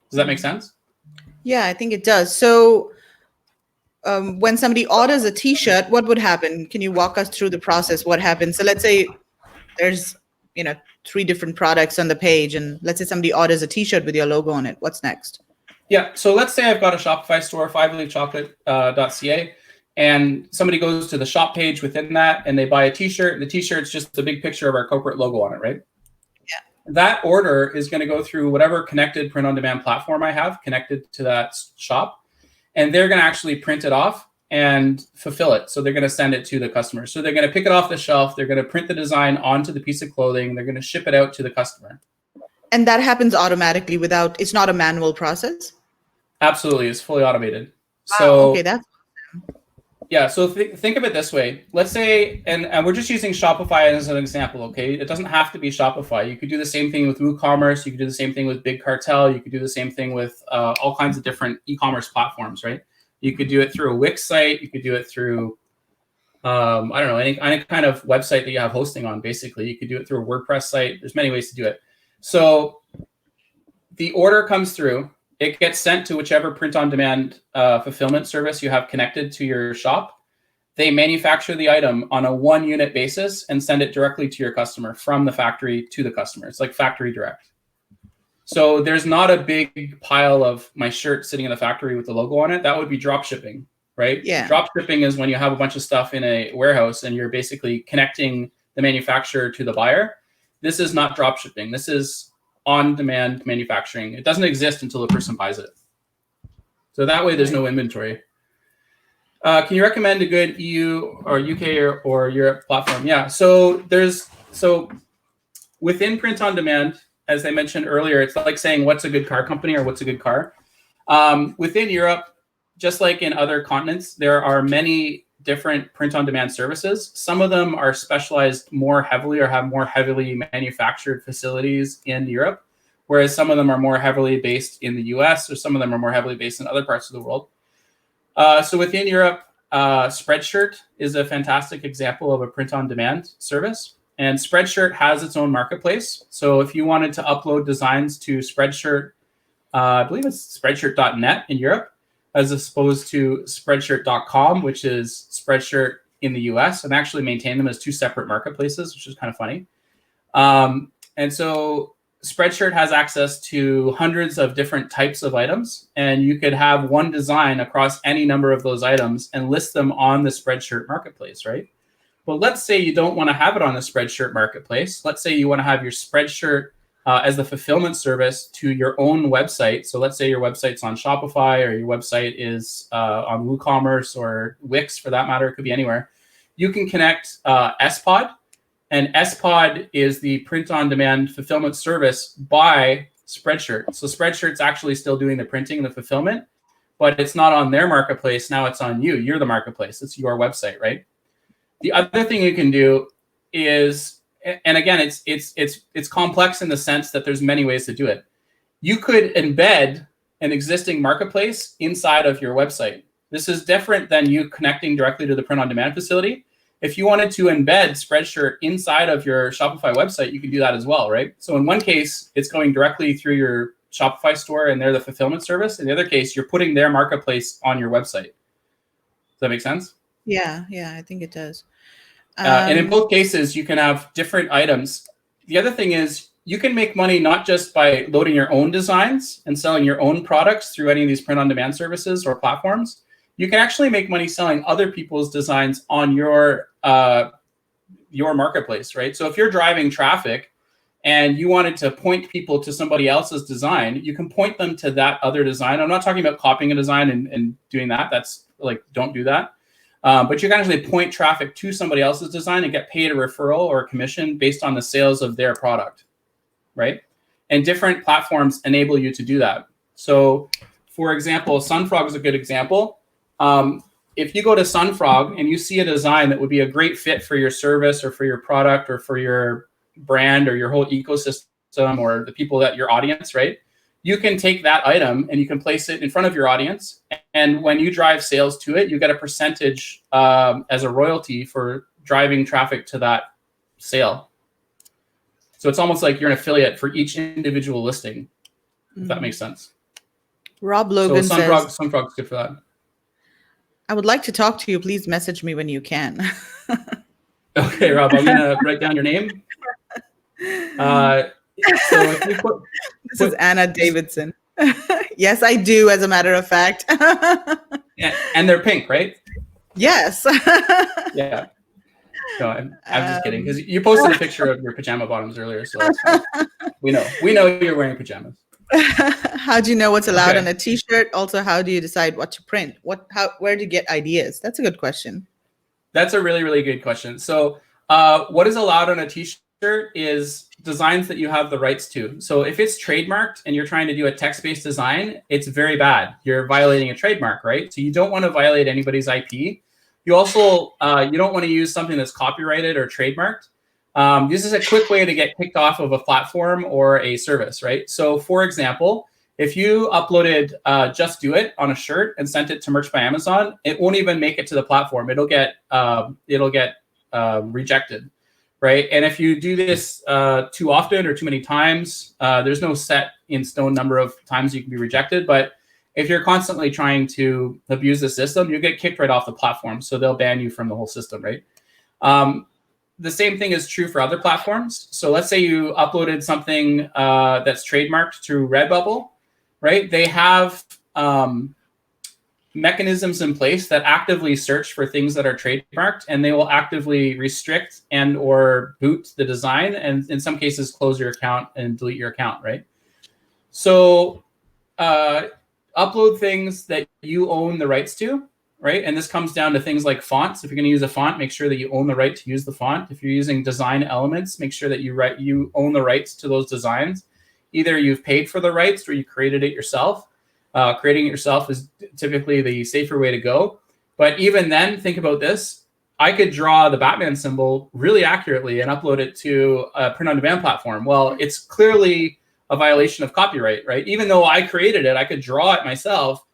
Does that make sense? Yeah, I think it does. So when somebody orders a T-shirt, what would happen? Can you walk us through the process? What happens? So let's say there's 3 different products on the page, and let's say somebody orders a T-shirt with your logo on it. What's next? Yeah, so let's say I've got a Shopify store, 5leafchocolate.ca, and somebody goes to the shop page within that, and they buy a T-shirt. The T-shirt's just a big picture of our corporate logo on it, right? That order is going to go through whatever connected print-on-demand platform I have connected to that shop, and they're going to actually print it off and fulfill it. So they're going to send it to the customer. So they're going to pick it off the shelf. They're going to print the design onto the piece of clothing. They're going to ship it out to the customer. And that happens automatically it's not a manual process? Absolutely. It's fully automated. Wow, So okay, that's yeah. So think of it this way. Let's say, and we're just using Shopify as an example, okay? It doesn't have to be Shopify. You could do the same thing with WooCommerce. You could do the same thing with Big Cartel. You could do the same thing with all kinds of different e-commerce platforms, right? You could do it through a Wix site. You could do it through, any kind of website that you have hosting on, basically. You could do it through a WordPress site. There's many ways to do it. So the order comes through. It gets sent to whichever print-on-demand fulfillment service you have connected to your shop. They manufacture the item on a 1-unit basis and send it directly to your customer from the factory to the customer. It's like factory direct. So there's not a big pile of my shirt sitting in the factory with the logo on it. That would be drop shipping, right? Yeah. Drop shipping is when you have a bunch of stuff in a warehouse and you're basically connecting the manufacturer to the buyer. This is not drop shipping. This is on-demand manufacturing. It doesn't exist until the person buys it. So that way there's no inventory. Can you recommend a good EU or UK or Europe platform? Yeah, so within print on demand, as I mentioned earlier, it's like saying what's a good car company or what's a good car. Within Europe, just like in other continents, there are many different print on demand services. Some of them are specialized more heavily or have more heavily manufactured facilities in Europe, whereas some of them are more heavily based in the US, or some of them are more heavily based in other parts of the world. So within Europe, Spreadshirt is a fantastic example of a print on demand service. And Spreadshirt has its own marketplace. So if you wanted to upload designs to Spreadshirt, I believe it's spreadshirt.net in Europe, as opposed to spreadshirt.com, which is Spreadshirt in the US, and actually maintain them as 2 separate marketplaces, which is kind of funny. And so Spreadshirt has access to hundreds of different types of items, and you could have one design across any number of those items and list them on the Spreadshirt marketplace, right? But let's say you don't want to have it on the Spreadshirt marketplace. Let's say you want to have your Spreadshirt as the fulfillment service to your own website. So let's say your website's on Shopify, or your website is on WooCommerce or Wix, for that matter. It could be anywhere. You can connect SPod. And SPod is the print-on-demand fulfillment service by Spreadshirt. So Spreadshirt's actually still doing the printing and the fulfillment, but it's not on their marketplace. Now it's on you. You're the marketplace. It's your website, right? The other thing you can do is, and again, it's complex in the sense that there's many ways to do it. You could embed an existing marketplace inside of your website. This is different than you connecting directly to the print-on-demand facility. If you wanted to embed Spreadshirt inside of your Shopify website, you can do that as well, right? So in one case, it's going directly through your Shopify store and they're the fulfillment service. In the other case, you're putting their marketplace on your website. Does that make sense? Yeah, I think it does. And in both cases, you can have different items. The other thing is you can make money not just by loading your own designs and selling your own products through any of these print-on-demand services or platforms. You can actually make money selling other people's designs on your marketplace, right? So if you're driving traffic and you wanted to point people to somebody else's design, you can point them to that other design. I'm not talking about copying a design and doing that. That's like, don't do that. But you can actually point traffic to somebody else's design and get paid a referral or a commission based on the sales of their product, right? And different platforms enable you to do that. So for example, Sunfrog is a good example. If you go to Sunfrog and you see a design that would be a great fit for your service or for your product or for your brand or your whole ecosystem or the people that your audience, right? You can take that item and you can place it in front of your audience. And when you drive sales to it, you get a percentage as a royalty for driving traffic to that sale. So it's almost like you're an affiliate for each individual listing, if that makes sense. Rob Logan so says, Sunfrog's good for that. I would like to talk to you. Please message me when you can. Okay, Rob, I'm going to write down your name. So if you this is Anna Davidson. Yes, I do, as a matter of fact. Yeah, and they're pink, right? Yes. Yeah. No, I'm just kidding, because you posted a picture of your pajama bottoms earlier, so that's fine. We know you're wearing pajamas. How do you know what's allowed on a T-shirt? Also, how do you decide what to print? Where do you get ideas? That's a good question. That's a really, really good question. So what is allowed on a T-shirt is designs that you have the rights to. So if it's trademarked and you're trying to do a text-based design, it's very bad. You're violating a trademark, right? So you don't want to violate anybody's IP. You also, you don't want to use something that's copyrighted or trademarked. This is a quick way to get kicked off of a platform or a service, right? So for example, if you uploaded Just Do It on a shirt and sent it to Merch by Amazon, it won't even make it to the platform. It'll get rejected, right? And if you do this too often or too many times, there's no set in stone number of times you can be rejected. But if you're constantly trying to abuse the system, you get kicked right off the platform. So they'll ban you from the whole system, right? The same thing is true for other platforms. So let's say you uploaded something that's trademarked through Redbubble, right? They have mechanisms in place that actively search for things that are trademarked, and they will actively restrict and or boot the design, and in some cases close your account and delete your account, right? So upload things that you own the rights to, right? And this comes down to things like fonts. If you're going to use a font, make sure that you own the right to use the font. If you're using design elements, make sure that you own the rights to those designs. Either you've paid for the rights or you created it yourself. Creating it yourself is typically the safer way to go. But even then, think about this. I could draw the Batman symbol really accurately and upload it to a print-on-demand platform. Well, it's clearly a violation of copyright, right? Even though I created it, I could draw it myself.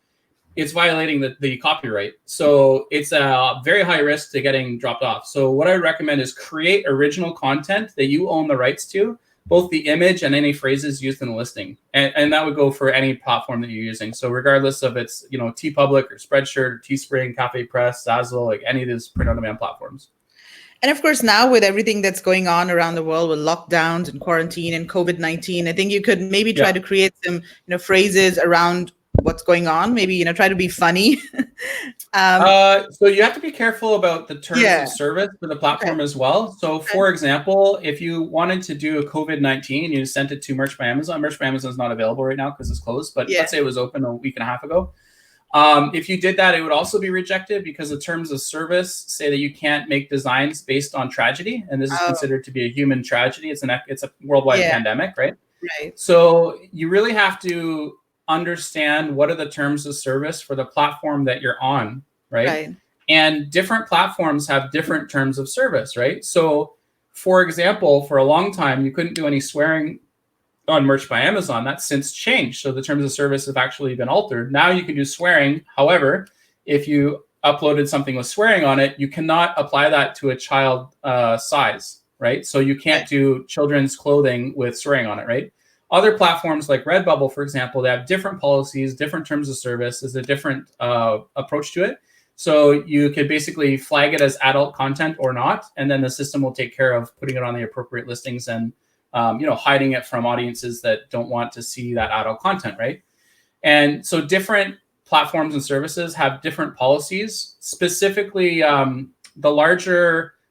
It's violating the copyright. So it's a very high risk to getting dropped off. So what I recommend is create original content that you own the rights to, both the image and any phrases used in the listing. And that would go for any platform that you're using. So regardless of it's, TeePublic or Spreadshirt or Teespring, Cafe Press, Zazzle, like any of these print-on-demand platforms. And of course, now with everything that's going on around the world with lockdowns and quarantine and COVID-19, I think you could maybe try to create some, phrases around what's going on. Maybe, try to be funny. So you have to be careful about the terms of service for the platform as well. So for example, if you wanted to do a COVID-19, you sent it to Merch by Amazon. Merch by Amazon is not available right now because it's closed, but let's say it was open a week and a half ago. If you did that, it would also be rejected because the terms of service say that you can't make designs based on tragedy. And this is considered to be a human tragedy. It's a worldwide pandemic, right? Right. So you really have to understand what are the terms of service for the platform that you're on, right? And different platforms have different terms of service, right? So for example, for a long time, you couldn't do any swearing on Merch by Amazon. That's since changed. So the terms of service have actually been altered. Now you can do swearing. However, if you uploaded something with swearing on it, you cannot apply that to a child size, right? So you can't do children's clothing with swearing on it, right? Other platforms like Redbubble, for example, they have different policies, different terms of service. There's a different approach to it. So you could basically flag it as adult content or not, and then the system will take care of putting it on the appropriate listings and hiding it from audiences that don't want to see that adult content, right? And so different platforms and services have different policies. Specifically, the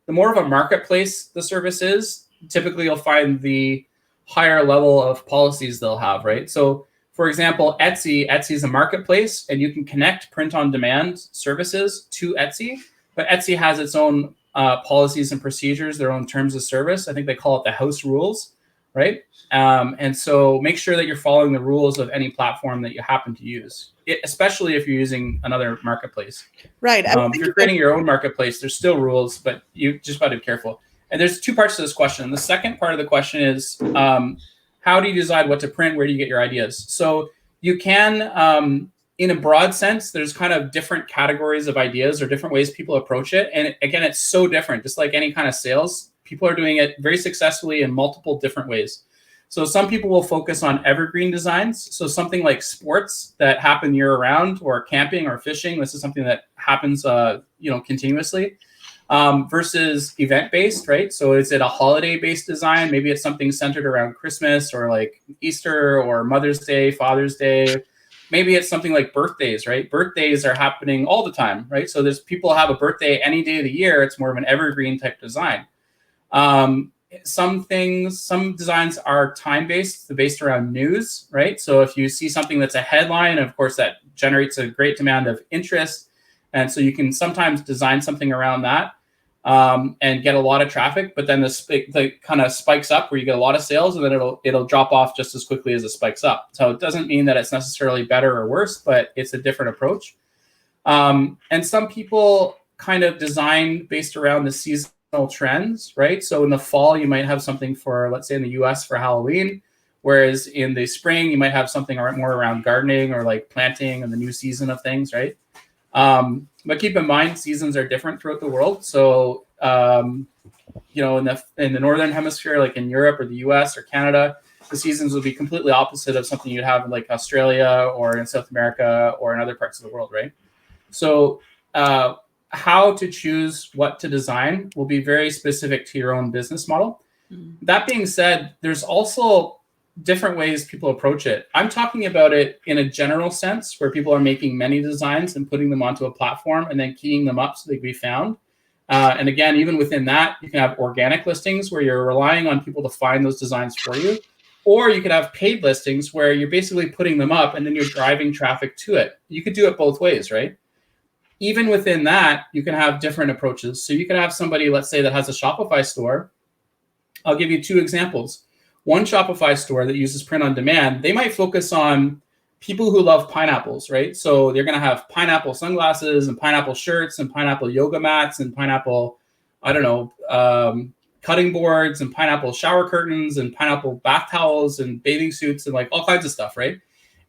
more of a marketplace the service is, typically you'll find the higher level of policies they'll have, right? So for example, Etsy is a marketplace and you can connect print-on-demand services to Etsy, but Etsy has its own policies and procedures, their own terms of service. I think they call it the house rules, right? And so make sure that you're following the rules of any platform that you happen to use, especially if you're using another marketplace. Right. If you're creating your own marketplace, there's still rules, but you just got to be careful. And there's two parts to this question. The second part of the question is, how do you decide what to print? Where do you get your ideas? So you can, in a broad sense, there's kind of different categories of ideas or different ways people approach it. And again, it's so different, just like any kind of sales. People are doing it very successfully in multiple different ways. So some people will focus on evergreen designs. So something like sports that happen year round, or camping or fishing. This is something that happens, continuously. Versus event-based, right? So is it a holiday-based design? Maybe it's something centered around Christmas or like Easter or Mother's Day, Father's Day. Maybe it's something like birthdays, right? Birthdays are happening all the time, right? So there's people have a birthday any day of the year. It's more of an evergreen type design. Some designs are time-based, based around news, right? So if you see something that's a headline, of course, that generates a great demand of interest. And so you can sometimes design something around that and get a lot of traffic, but then the kind of spikes up where you get a lot of sales, and then it'll drop off just as quickly as it spikes up. So it doesn't mean that it's necessarily better or worse, but it's a different approach. And some people kind of design based around the seasonal trends, right? So in the fall, you might have something for, let's say in the US for Halloween, whereas in the spring, you might have something more around gardening or like planting and the new season of things, right? But keep in mind, seasons are different throughout the world. So, in the Northern Hemisphere, like in Europe or the US or Canada, the seasons will be completely opposite of something you'd have in like Australia or in South America or in other parts of the world, right? So, how to choose what to design will be very specific to your own business model. That being said, there's also different ways people approach it. I'm talking about it in a general sense, where people are making many designs and putting them onto a platform and then keying them up so they can be found. And again, even within that, you can have organic listings where you're relying on people to find those designs for you. Or you could have paid listings where you're basically putting them up and then you're driving traffic to it. You could do it both ways, right? Even within that, you can have different approaches. So you can have somebody, let's say, that has a Shopify store. I'll give you two examples. One Shopify store that uses print on demand, they might focus on people who love pineapples, right? So they're going to have pineapple sunglasses and pineapple shirts and pineapple yoga mats and pineapple, cutting boards and pineapple shower curtains and pineapple bath towels and bathing suits and like all kinds of stuff, right?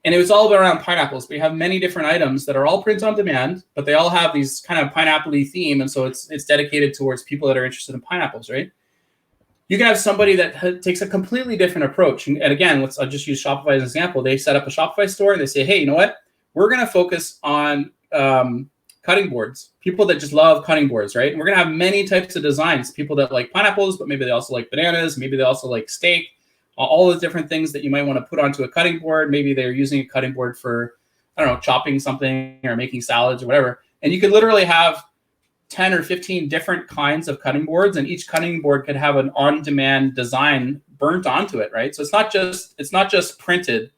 And it was all around pineapples. We have many different items that are all print on demand, but they all have these kind of pineapple-y theme. And so it's dedicated towards people that are interested in pineapples, right? You can have somebody that takes a completely different approach. And again, I'll just use Shopify as an example. They set up a Shopify store and they say, hey, you know what? We're going to focus on cutting boards, people that just love cutting boards, right? And we're going to have many types of designs, people that like pineapples, but maybe they also like bananas. Maybe they also like steak, all the different things that you might want to put onto a cutting board. Maybe they're using a cutting board for, I don't know, chopping something or making salads or whatever. And you could literally have 10 or 15 different kinds of cutting boards, and each cutting board could have an on-demand design burnt onto it, right? So it's not just printed.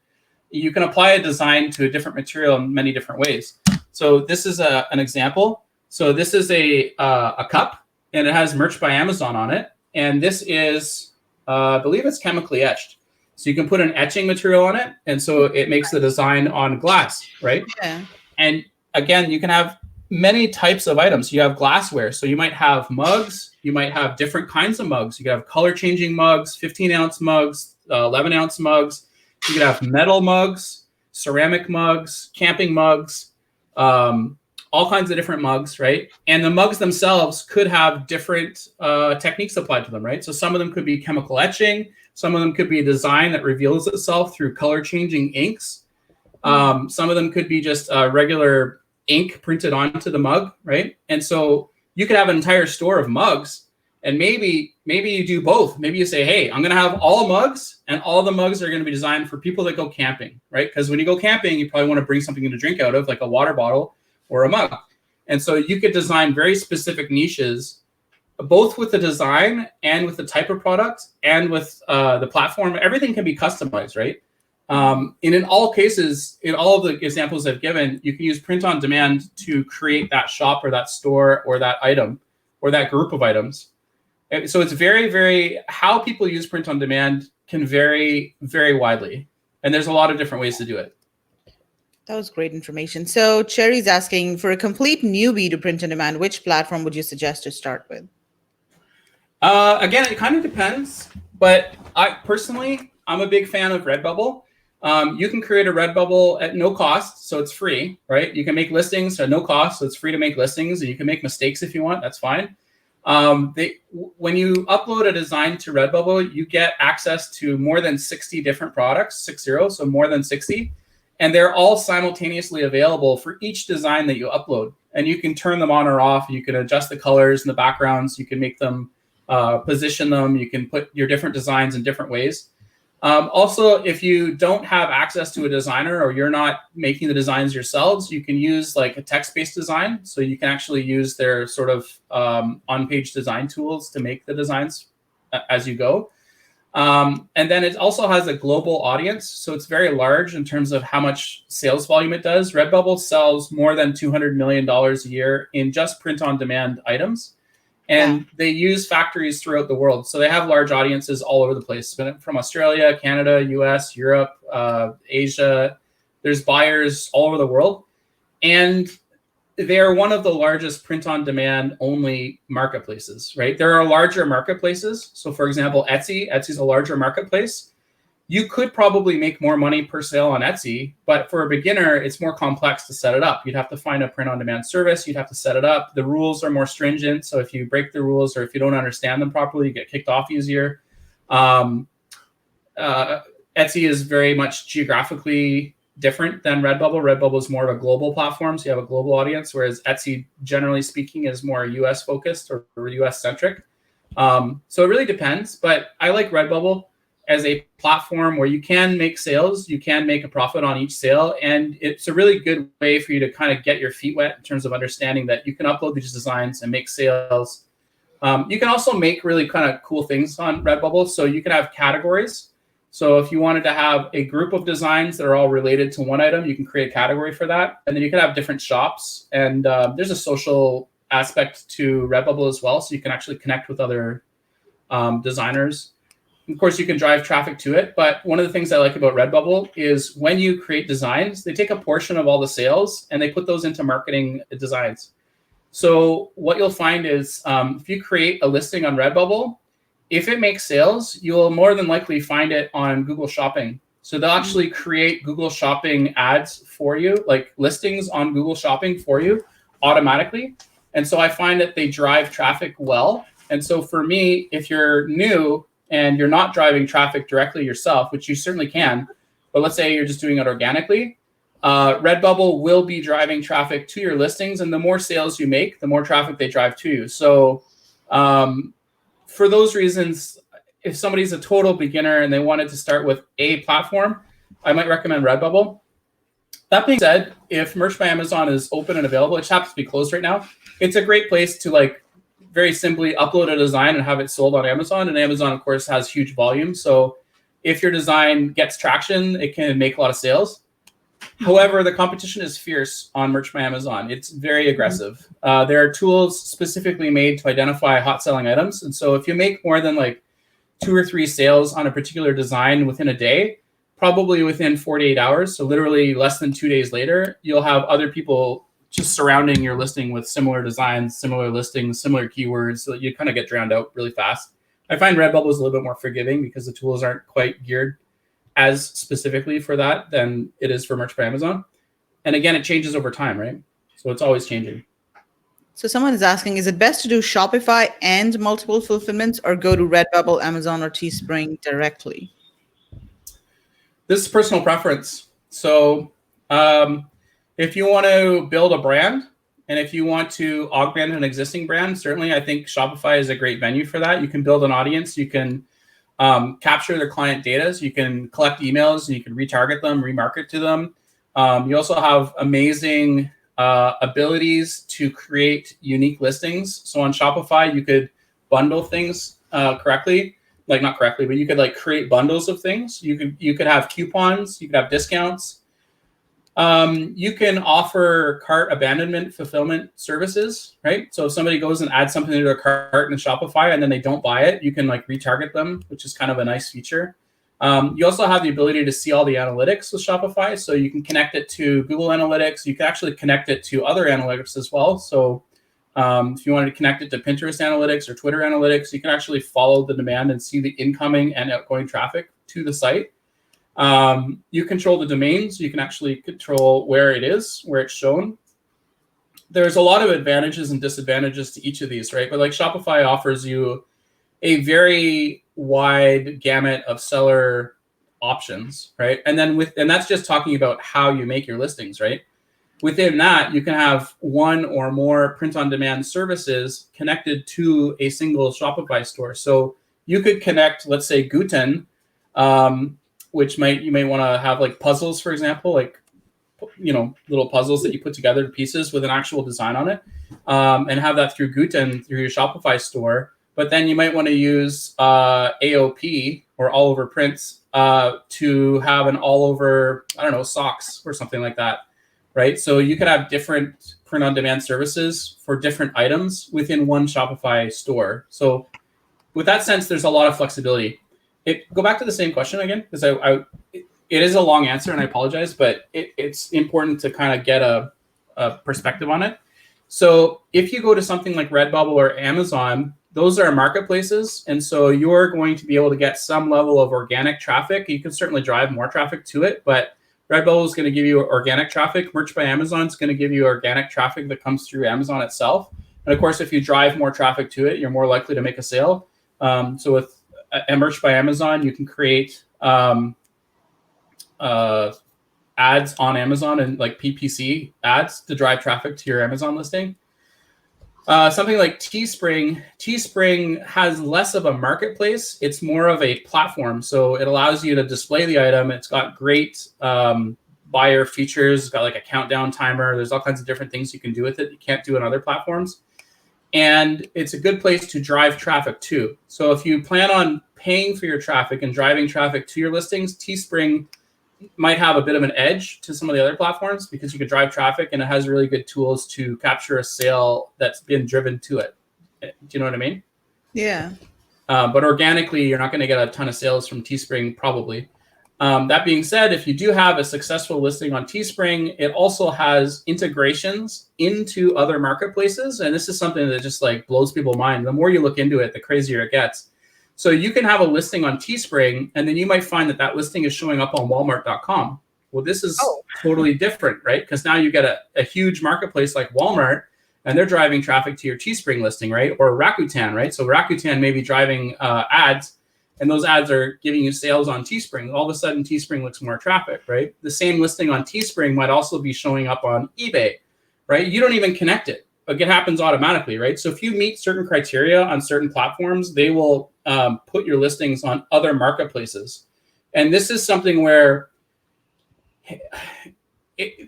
You can apply a design to a different material in many different ways. So this is an example. So this is a cup, and it has Merch by Amazon on it. And this is, I believe it's chemically etched. So you can put an etching material on it, and so it makes the design on glass, right? Yeah. And again, you can have many types of items. You have glassware. So you might have mugs. You might have different kinds of mugs. You could have color-changing mugs, 15-ounce mugs, 11-ounce mugs. You could have metal mugs, ceramic mugs, camping mugs, all kinds of different mugs, right? And the mugs themselves could have different techniques applied to them, right? So some of them could be chemical etching. Some of them could be a design that reveals itself through color-changing inks. Some of them could be just regular ink printed onto the mug, right? And so you could have an entire store of mugs, and maybe you do both. Maybe you say, hey, I'm going to have all mugs, and all the mugs are going to be designed for people that go camping, right? Because when you go camping, you probably want to bring something to drink out of, like a water bottle or a mug. And so you could design very specific niches, both with the design and with the type of product and with the platform. Everything can be customized, right? And in all cases, in all of the examples I've given, you can use print on demand to create that shop or that store or that item or that group of items. And so it's very, very, how people use print on demand can vary very widely. And there's a lot of different ways to do it. That was great information. So Cherry's asking, for a complete newbie to print on demand, which platform would you suggest to start with? Again, it kind of depends. But I'm a big fan of Redbubble. You can create a Redbubble at no cost, so it's free, right? You can make listings at no cost, so it's free to make listings, and you can make mistakes if you want. That's fine. When you upload a design to Redbubble, you get access to more than 60 different products, 60, so more than 60, and they're all simultaneously available for each design that you upload. And you can turn them on or off. You can adjust the colors and the backgrounds. You can make them, position them. You can put your different designs in different ways. Also, if you don't have access to a designer or you're not making the designs yourselves, you can use like a text-based design. So you can actually use their sort of on-page design tools to make the designs as you go. And then it also has a global audience. So it's very large in terms of how much sales volume it does. Redbubble sells more than $200 million a year in just print-on-demand items. And they use factories throughout the world. So they have large audiences all over the place, from Australia, Canada, US, Europe, Asia. There's buyers all over the world. And they are one of the largest print-on-demand only marketplaces, right? There are larger marketplaces. So for example, Etsy's a larger marketplace. You could probably make more money per sale on Etsy, but for a beginner, it's more complex to set it up. You'd have to find a print-on-demand service. You'd have to set it up. The rules are more stringent. So if you break the rules or if you don't understand them properly, you get kicked off easier. Etsy is very much geographically different than Redbubble. Redbubble is more of a global platform, so you have a global audience, whereas Etsy, generally speaking, is more US focused or US centric. So it really depends, but I like Redbubble as a platform where you can make sales, you can make a profit on each sale, and it's a really good way for you to kind of get your feet wet in terms of understanding that you can upload these designs and make sales. You can also make really kind of cool things on Redbubble. So you can have categories. So if you wanted to have a group of designs that are all related to one item, you can create a category for that. And then you can have different shops. And there's a social aspect to Redbubble as well. So you can actually connect with other designers. Of course, you can drive traffic to it. But one of the things I like about Redbubble is when you create designs, they take a portion of all the sales and they put those into marketing designs. So what you'll find is if you create a listing on Redbubble, if it makes sales, you'll more than likely find it on Google Shopping. So they'll actually create Google Shopping ads for you, like listings on Google Shopping for you automatically. And so I find that they drive traffic well. And so for me, if you're new and you're not driving traffic directly yourself, which you certainly can, but let's say you're just doing it organically, Redbubble will be driving traffic to your listings, and the more sales you make, the more traffic they drive to you. So for those reasons, if somebody's a total beginner and they wanted to start with a platform, I might recommend Redbubble. That being said, if Merch by Amazon is open and available, it happens to be closed right now, it's a great place to like very simply upload a design and have it sold on Amazon. And Amazon, of course, has huge volume. So if your design gets traction, it can make a lot of sales. However, the competition is fierce on Merch by Amazon. It's very aggressive. There are tools specifically made to identify hot selling items. And so if you make more than like 2 or 3 sales on a particular design within a day, probably within 48 hours, so literally less than 2 days later, you'll have other people just surrounding your listing with similar designs, similar listings, similar keywords, so that you kind of get drowned out really fast. I find Redbubble is a little bit more forgiving because the tools aren't quite geared as specifically for that than it is for Merch by Amazon. And again, it changes over time, right? So it's always changing. So someone is asking, is it best to do Shopify and multiple fulfillments or go to Redbubble, Amazon, or Teespring directly? This is personal preference. So if you want to build a brand and if you want to augment an existing brand, certainly I think Shopify is a great venue for that. You can build an audience. You can capture their client data. So you can collect emails and you can retarget them, remarket to them. You also have amazing abilities to create unique listings. So on Shopify, you could bundle things correctly. Like not correctly, but you could like create bundles of things. You could have coupons, you could have discounts. You can offer cart abandonment fulfillment services, right? So if somebody goes and adds something to their cart in Shopify and then they don't buy it, you can like retarget them, which is kind of a nice feature. You also have the ability to see all the analytics with Shopify. So you can connect it to Google Analytics. You can actually connect it to other analytics as well. So if you wanted to connect it to Pinterest Analytics or Twitter Analytics, you can actually follow the demand and see the incoming and outgoing traffic to the site. You control the domains. You can actually control where it is, where it's shown. There's a lot of advantages and disadvantages to each of these, right? But like Shopify offers you a very wide gamut of seller options, right? And then and that's just talking about how you make your listings, right? Within that, you can have one or more print-on-demand services connected to a single Shopify store. So you could connect, let's say, Guten, which you may want to have like puzzles, for example, like little puzzles that you put together to pieces with an actual design on it, and have that through Guten through your Shopify store. But then you might want to use AOP or all over prints to have an all over, I don't know, socks or something like that. Right. So you could have different print on demand services for different items within one Shopify store. So with that sense, there's a lot of flexibility. Go back to the same question again, because it is a long answer and I apologize, but it's important to kind of get a perspective on it. So if you go to something like Redbubble or Amazon, those are marketplaces. And so you're going to be able to get some level of organic traffic. You can certainly drive more traffic to it, but Redbubble is going to give you organic traffic. Merch by Amazon is going to give you organic traffic that comes through Amazon itself. And of course, if you drive more traffic to it, you're more likely to make a sale. So with a Merch by Amazon, you can create ads on Amazon and like PPC ads to drive traffic to your Amazon listing. Something like Teespring has less of a marketplace. It's more of a platform. So it allows you to display the item. It's got great buyer features. It's got like a countdown timer. There's all kinds of different things you can do with it you can't do in other platforms. And it's a good place to drive traffic too. So if you plan on paying for your traffic and driving traffic to your listings, Teespring might have a bit of an edge to some of the other platforms because you can drive traffic and it has really good tools to capture a sale that's been driven to it. Do you know what I mean? Yeah. But organically, you're not going to get a ton of sales from Teespring probably. That being said, if you do have a successful listing on Teespring, it also has integrations into other marketplaces. And this is something that just like blows people's mind. The more you look into it, the crazier it gets. So you can have a listing on Teespring, and then you might find that listing is showing up on Walmart.com. Well, this is totally different, right? Because now you get a huge marketplace like Walmart, and they're driving traffic to your Teespring listing, right? Or Rakuten, right? So Rakuten may be driving ads, and those ads are giving you sales on Teespring, all of a sudden Teespring looks more traffic, right? The same listing on Teespring might also be showing up on eBay, right? You don't even connect it. Like, it happens automatically, right? So if you meet certain criteria on certain platforms, they will put your listings on other marketplaces. And this is something where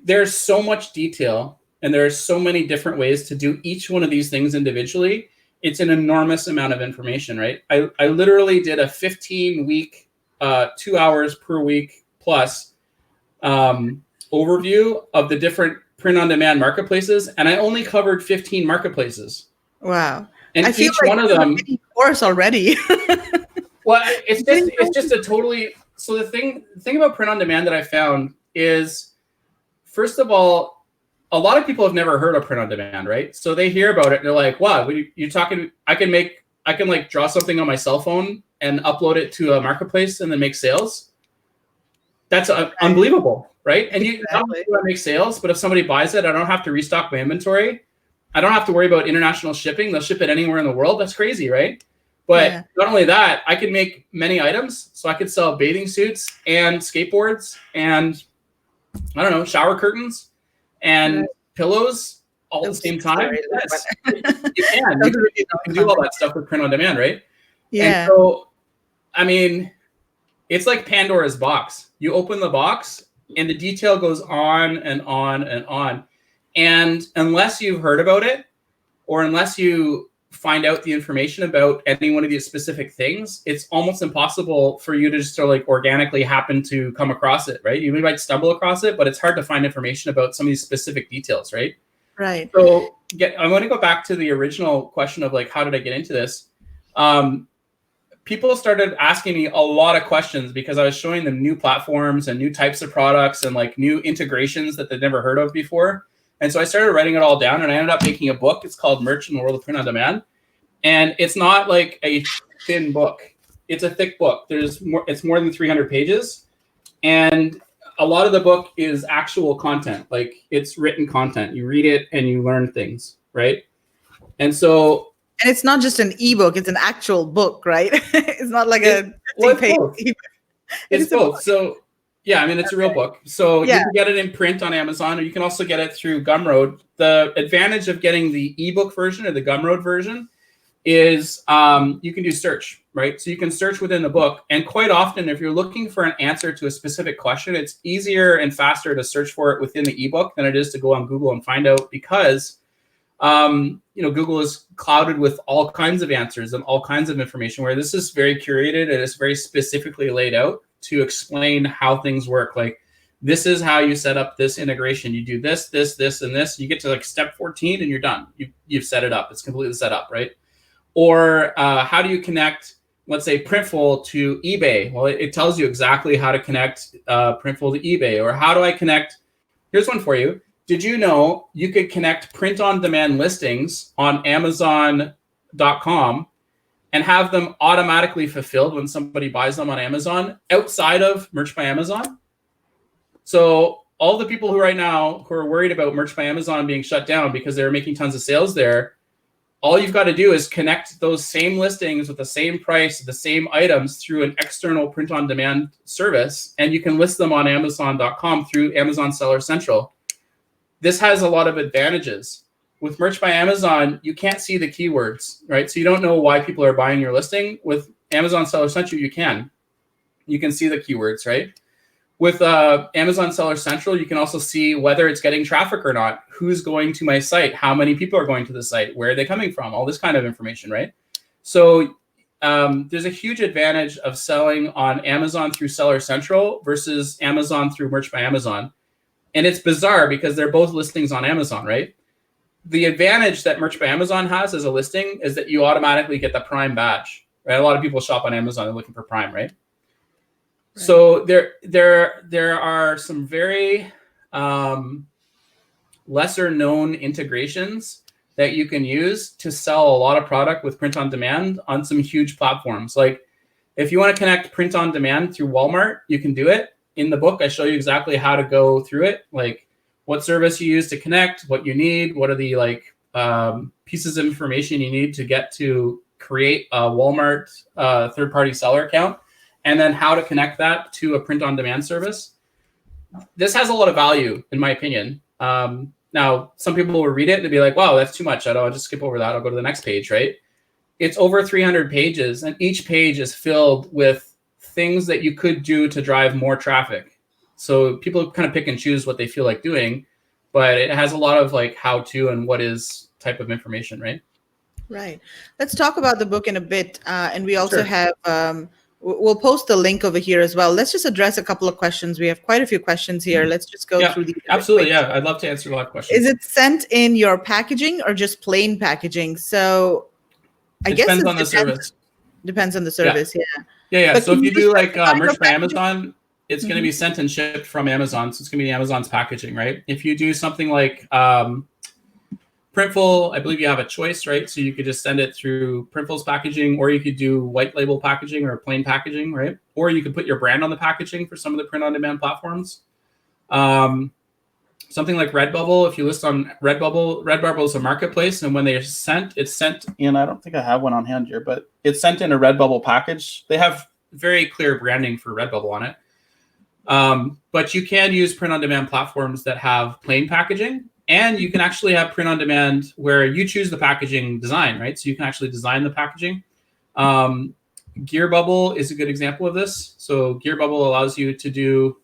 there's so much detail and there are so many different ways to do each one of these things individually. It's an enormous amount of information, right? I literally did a 15-week, 2 hours per week plus overview of the different print-on-demand marketplaces, and I only covered 15 marketplaces. Wow. And I feel each like one of them, a course already. well, it's just a totally. So the thing about print-on-demand that I found is, first of all, a lot of people have never heard of print-on-demand, right? So they hear about it and they're like, "Wow, you're talking? I can like draw something on my cell phone and upload it to a marketplace and then make sales. That's unbelievable." Right? And you not only do I make sales, but if somebody buys it, I don't have to restock my inventory. I don't have to worry about international shipping. They'll ship it anywhere in the world. That's crazy, right? But not only that, I can make many items. So I could sell bathing suits and skateboards and, I don't know, shower curtains and pillows all at the same time. Yes, you can. You can do all that stuff with print on demand, right? Yeah. And so, I mean, it's like Pandora's box. You open the box and the detail goes on and on and on. And unless you've heard about it, or unless you find out the information about any one of these specific things, it's almost impossible for you to just sort of like organically happen to come across it, right? You might stumble across it, but it's hard to find information about some of these specific details, right? Right. So I want to go back to the original question of like, how did I get into this? People started asking me a lot of questions because I was showing them new platforms and new types of products and like new integrations that they'd never heard of before. And so I started writing it all down, and I ended up making a book. It's called Merch in the World of Print on Demand. And it's not like a thin book. It's a thick book. It's more than 300 pages. And a lot of the book is actual content. Like, it's written content. You read it and you learn things, right? And so... And it's not just an ebook, it's an actual book, right? It's not like it's both. It's both. So... yeah, I mean, it's a real book. So you can get it in print on Amazon, or you can also get it through Gumroad. The advantage of getting the ebook version or the Gumroad version is you can do search, right? So you can search within the book. And quite often, if you're looking for an answer to a specific question, it's easier and faster to search for it within the ebook than it is to go on Google and find out, because Google is clouded with all kinds of answers and all kinds of information, where this is very curated and it's very specifically laid out to explain how things work. Like, this is how you set up this integration. You do this, this, this, and this. You get to like step 14 and you're done. You've set it up. It's completely set up, right? Or how do you connect, let's say, Printful to eBay? Well, it tells you exactly how to connect Printful to eBay. Or how do I connect? Here's one for you. Did you know you could connect print-on-demand listings on Amazon.com and have them automatically fulfilled when somebody buys them on Amazon outside of Merch by Amazon? So all the people who right now who are worried about Merch by Amazon being shut down because they're making tons of sales there, all you've got to do is connect those same listings with the same price, the same items through an external print-on-demand service, and you can list them on Amazon.com through Amazon Seller Central. This has a lot of advantages. With Merch by Amazon, you can't see the keywords, right? So you don't know why people are buying your listing. With Amazon Seller Central, you can. You can see the keywords, right? With Amazon Seller Central, you can also see whether it's getting traffic or not, who's going to my site, how many people are going to the site, where are they coming from, all this kind of information, right? So there's a huge advantage of selling on Amazon through Seller Central versus Amazon through Merch by Amazon. And it's bizarre because they're both listings on Amazon, right? The advantage that Merch by Amazon has as a listing is that you automatically get the Prime badge, right? A lot of people shop on Amazon, they're looking for Prime, right? So there are some very lesser known integrations that you can use to sell a lot of product with print on demand on some huge platforms. Like, if you want to connect print on demand through Walmart, you can do it. In the book, I show you exactly how to go through it, like what service you use to connect, what you need, what are the pieces of information you need to get to create a Walmart third-party seller account, and then how to connect that to a print-on-demand service. This has a lot of value, in my opinion. Now, some people will read it and be like, wow, that's too much. I'll just skip over that. I'll go to the next page, right? It's over 300 pages, and each page is filled with things that you could do to drive more traffic. So people kind of pick and choose what they feel like doing, but it has a lot of like how to and what is type of information, right? Right. Let's talk about the book in a bit. And we also Sure. have, we'll post the link over here as well. Let's just address a couple of questions. We have quite a few questions here. Let's just go through these. Absolutely. Yeah. I'd love to answer a lot of questions. Is it sent in your packaging or just plain packaging? So I guess it depends on the service. Depends on the service. Yeah. Yeah. But So if you do like merch for packaging? Amazon, it's going to be sent and shipped from Amazon. So it's going to be Amazon's packaging, right? If you do something like Printful, I believe you have a choice, right? So you could just send it through Printful's packaging, or you could do white label packaging or plain packaging, right? Or you could put your brand on the packaging for some of the print-on-demand platforms. Something like Redbubble, if you list on Redbubble, Redbubble is a marketplace, and when they're sent, it's sent in, I don't think I have one on hand here, but it's sent in a Redbubble package. They have very clear branding for Redbubble on it. But you can use print-on-demand platforms that have plain packaging, and you can actually have print-on-demand where you choose the packaging design, right? So you can actually design the packaging. Gearbubble is a good example of this. So Gearbubble allows you to do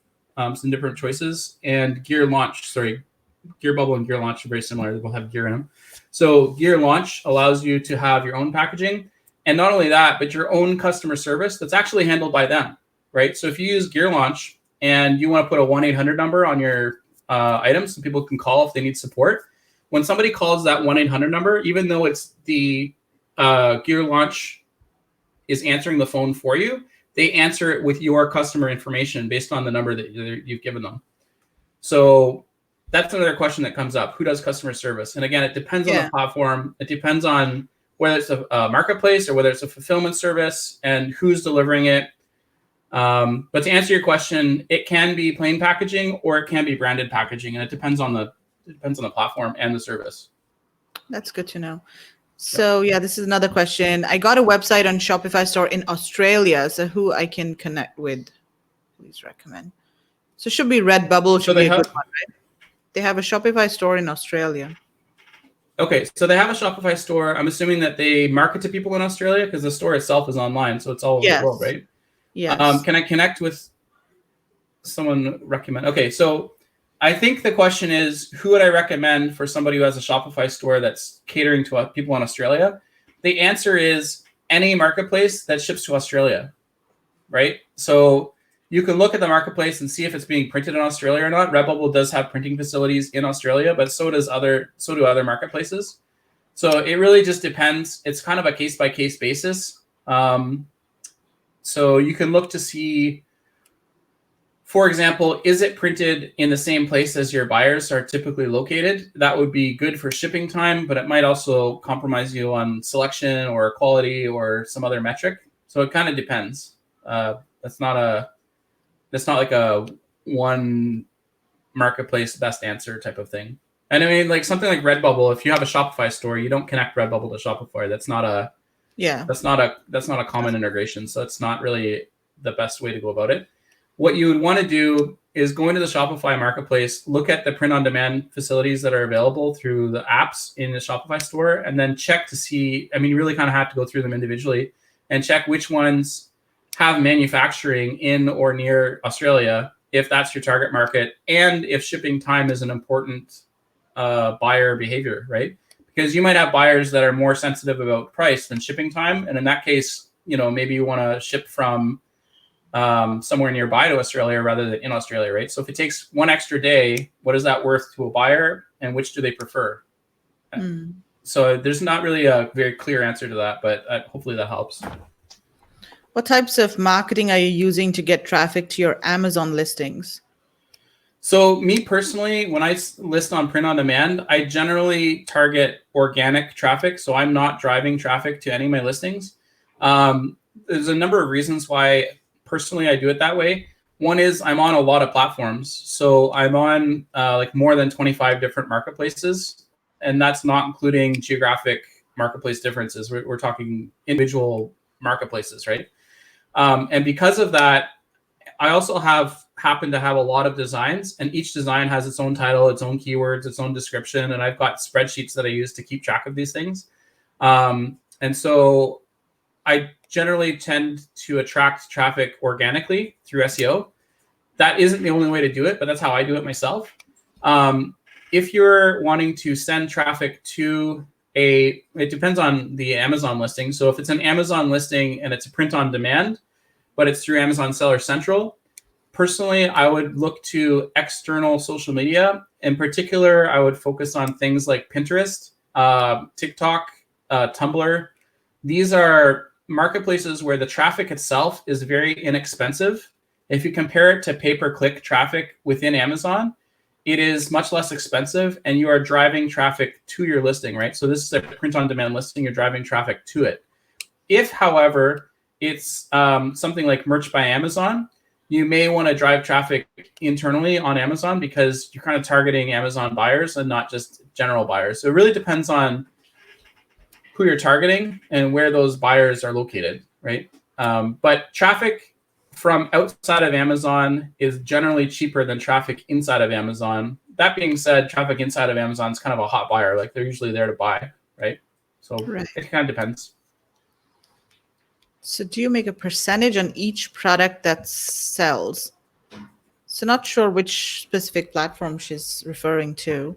some different choices, and Gearbubble and Gear Launch are very similar. They both have gear in them. So Gear Launch allows you to have your own packaging, and not only that, but your own customer service that's actually handled by them, right? So if you use Gear Launch and you want to put a 1-800 number on your items so people can call if they need support, when somebody calls that 1-800 number, even though it's the Gear Launch is answering the phone for you, they answer it with your customer information based on the number that you've given them. So that's another question that comes up. Who does customer service? And again, it depends on the platform. It depends on whether it's a marketplace or whether it's a fulfillment service and who's delivering it. But to answer your question, it can be plain packaging or it can be branded packaging, and it depends on the platform and the service. That's good to know. So yeah, this is another question. I got a website on Shopify store in Australia. So who I can connect with? Please recommend. So it should be Redbubble. Should be a good one, right? They have a Shopify store in Australia. Okay, so they have a Shopify store. I'm assuming that they market to people in Australia because the store itself is online, so it's all over the world, right? Yes. Can I connect with someone recommend? Okay, so I think the question is, who would I recommend for somebody who has a Shopify store that's catering to people in Australia? The answer is any marketplace that ships to Australia, right? So you can look at the marketplace and see if it's being printed in Australia or not. Redbubble does have printing facilities in Australia, but so do other marketplaces. So it really just depends. It's kind of a case-by-case basis. So you can look to see, for example, is it printed in the same place as your buyers are typically located? That would be good for shipping time, but it might also compromise you on selection or quality or some other metric. So it kind of depends. That's not like a one marketplace best answer type of thing. And I mean, like something like Redbubble, if you have a Shopify store, you don't connect Redbubble to Shopify. That's not a common integration. So it's not really the best way to go about it. What you would want to do is go into the Shopify marketplace, look at the print-on-demand facilities that are available through the apps in the Shopify store, and then check to see, I mean, you really kind of have to go through them individually and check which ones have manufacturing in or near Australia, if that's your target market, and if shipping time is an important buyer behavior, right? Because you might have buyers that are more sensitive about price than shipping time. And in that case, maybe you want to ship from somewhere nearby to Australia rather than in Australia, right? So if it takes one extra day, what is that worth to a buyer, and which do they prefer? So there's not really a very clear answer to that, but hopefully that helps. What types of marketing are you using to get traffic to your Amazon listings? So me personally, when I list on print on demand, I generally target organic traffic. So I'm not driving traffic to any of my listings. There's a number of reasons why personally I do it that way. One is I'm on a lot of platforms. So I'm on like more than 25 different marketplaces, and that's not including geographic marketplace differences. We're talking individual marketplaces, right? And because of that, I also happen to have a lot of designs, and each design has its own title, its own keywords, its own description, and I've got spreadsheets that I use to keep track of these things. And so I generally tend to attract traffic organically through SEO. That isn't the only way to do it, but that's how I do it myself. If you're wanting to send traffic to it depends on the Amazon listing. So if it's an Amazon listing and it's a print on demand, but it's through Amazon Seller Central, personally, I would look to external social media. In particular, I would focus on things like Pinterest, TikTok, Tumblr. These are marketplaces where the traffic itself is very inexpensive. If you compare it to pay-per-click traffic within Amazon, it is much less expensive, and you are driving traffic to your listing, right? So this is a print-on-demand listing. You're driving traffic to it. If, however, it's something like Merch by Amazon, you may want to drive traffic internally on Amazon because you're kind of targeting Amazon buyers and not just general buyers. So it really depends on who you're targeting and where those buyers are located, right? But traffic from outside of Amazon is generally cheaper than traffic inside of Amazon. That being said, traffic inside of Amazon is kind of a hot buyer. Like they're usually there to buy, right? So It kind of depends. So do you make a percentage on each product that sells? So not sure which specific platform she's referring to.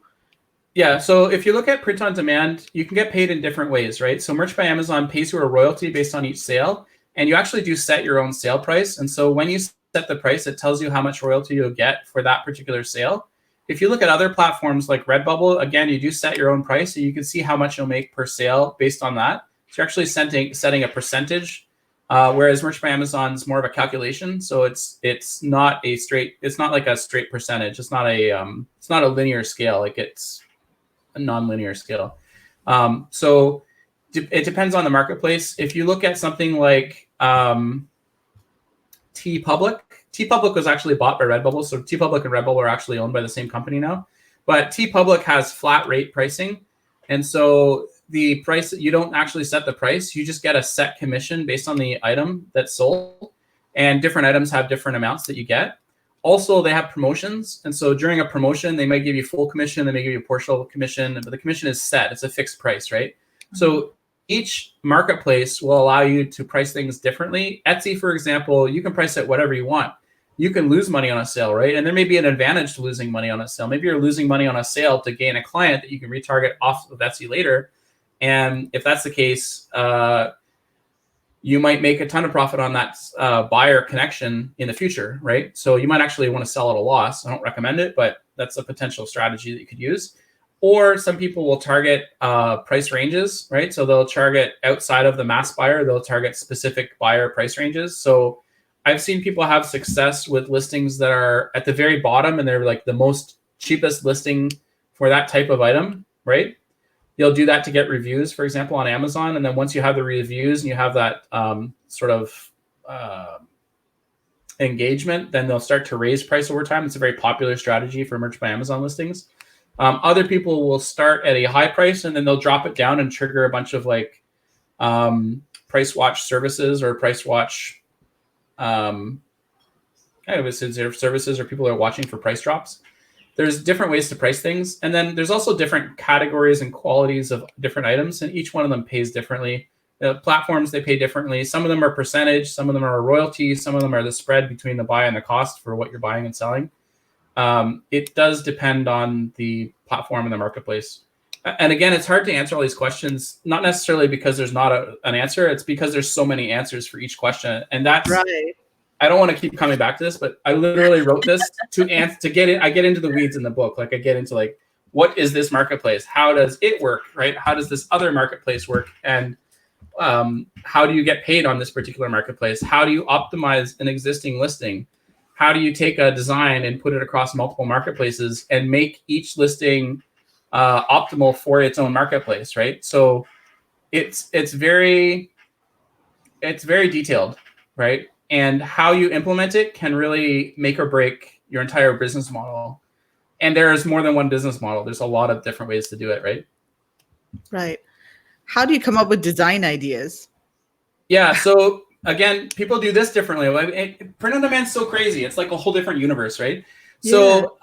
Yeah, so if you look at print on demand, you can get paid in different ways, right? So Merch by Amazon pays you a royalty based on each sale, and you actually do set your own sale price. And so when you set the price, it tells you how much royalty you'll get for that particular sale. If you look at other platforms like Redbubble, again, you do set your own price, so you can see how much you'll make per sale based on that. So you're actually setting a percentage, whereas Merch by Amazon is more of a calculation. So it's not like a straight percentage. It's not a linear scale. Like it's a non-linear scale. So it depends on the marketplace. If you look at something like TeePublic was actually bought by Redbubble. So TeePublic and Redbubble are actually owned by the same company now. But TeePublic has flat rate pricing. And so the price, you don't actually set the price. You just get a set commission based on the item that's sold. And different items have different amounts that you get. Also, they have promotions. And so during a promotion, they might give you full commission. They may give you a partial commission, but the commission is set. It's a fixed price, right? Mm-hmm. So each marketplace will allow you to price things differently. Etsy, for example, you can price it whatever you want. You can lose money on a sale, right? And there may be an advantage to losing money on a sale. Maybe you're losing money on a sale to gain a client that you can retarget off of Etsy later. And if that's the case, you might make a ton of profit on that buyer connection in the future, right? So you might actually want to sell at a loss. I don't recommend it, but that's a potential strategy that you could use. Or some people will target price ranges, right? So they'll target outside of the mass buyer, they'll target specific buyer price ranges. So I've seen people have success with listings that are at the very bottom and they're like the most cheapest listing for that type of item, right? You'll do that to get reviews, for example, on Amazon. And then once you have the reviews and you have that sort of engagement, then they'll start to raise price over time. It's a very popular strategy for Merch by Amazon listings. Other people will start at a high price and then they'll drop it down and trigger a bunch of like price watch services or price watch services or people are watching for price drops. There's different ways to price things. And then there's also different categories and qualities of different items, and each one of them pays differently. The platforms, they pay differently. Some of them are percentage, some of them are a royalty, some of them are the spread between the buy and the cost for what you're buying and selling. It does depend on the platform and the marketplace. And again, it's hard to answer all these questions, not necessarily because there's not an answer. It's because there's so many answers for each question. And that's right. I don't want to keep coming back to this, but I literally wrote this to get it. I get into the weeds in the book. Like I get into like, what is this marketplace? How does it work, right? How does this other marketplace work? And how do you get paid on this particular marketplace? How do you optimize an existing listing? How do you take a design and put it across multiple marketplaces and make each listing optimal for its own marketplace, right? So it's very detailed, right? And how you implement it can really make or break your entire business model. And there's more than one business model. There's a lot of different ways to do it, right? Right. how do you come up with design ideas? Yeah. So again, people do this differently. Print on demand is so crazy. It's like a whole different universe, right? So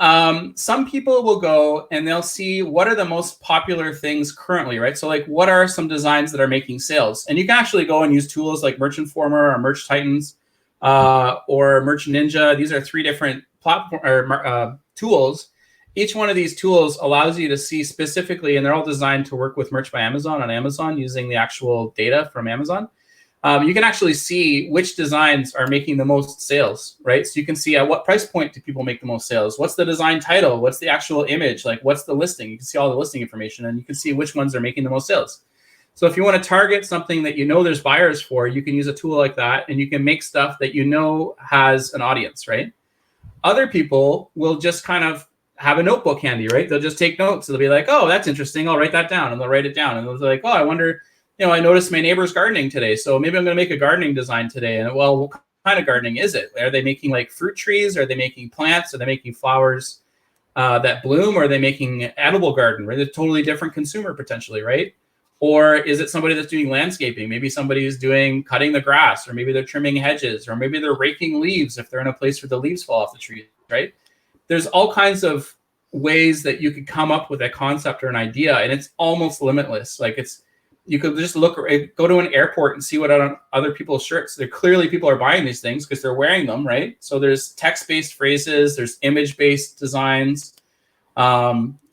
some people will go and they'll see what are the most popular things currently, right? So like what are some designs that are making sales? And you can actually go and use tools like Merch Informer or Merch Titans or Merch Ninja. These are 3 different platform or tools. Each one of these tools allows you to see specifically, and they're all designed to work with Merch by Amazon on Amazon using the actual data from Amazon. You can actually see which designs are making the most sales, right? So you can see at what price point do people make the most sales? What's the design title? What's the actual image? Like what's the listing? You can see all the listing information and you can see which ones are making the most sales. So if you want to target something that you know there's buyers for, you can use a tool like that and you can make stuff that you know has an audience, right? Other people will just kind of have a notebook handy, right? They'll just take notes. So they'll be like, oh, that's interesting. I'll write that down. And they'll write it down. And they'll be like, oh, I wonder, I noticed my neighbor's gardening today. So maybe I'm going to make a gardening design today. And well, what kind of gardening is it? Are they making like fruit trees? Are they making plants? Are they making flowers that bloom? Or are they making an edible garden? Right? They're totally different consumer potentially, right? Or is it somebody that's doing landscaping? Maybe somebody is doing cutting the grass, or maybe they're trimming hedges, or maybe they're raking leaves if they're in a place where the leaves fall off the trees, right? There's all kinds of ways that you could come up with a concept or an idea, and it's almost limitless. Like you could just go to an airport and see what on other people's shirts. There clearly people are buying these things because they're wearing them, right? So there's text-based phrases, there's image-based designs.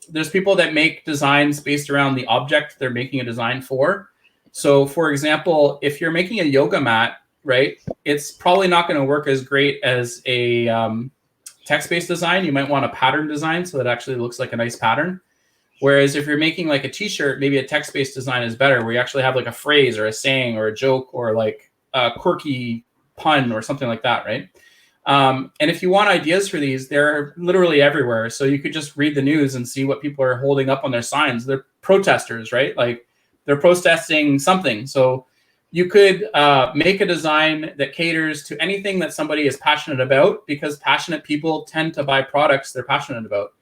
There's people that make designs based around the object they're making a design for. So for example, if you're making a yoga mat, right, it's probably not going to work as great as a text-based design. You might want a pattern design so that actually looks like a nice pattern. Whereas if you're making like a t-shirt, maybe a text-based design is better, where you actually have like a phrase or a saying or a joke or like a quirky pun or something like that, right? And if you want ideas for these, they're literally everywhere. So you could just read the news and see what people are holding up on their signs. They're protesters, right? Like they're protesting something. So you could make a design that caters to anything that somebody is passionate about, because passionate people tend to buy products they're passionate about.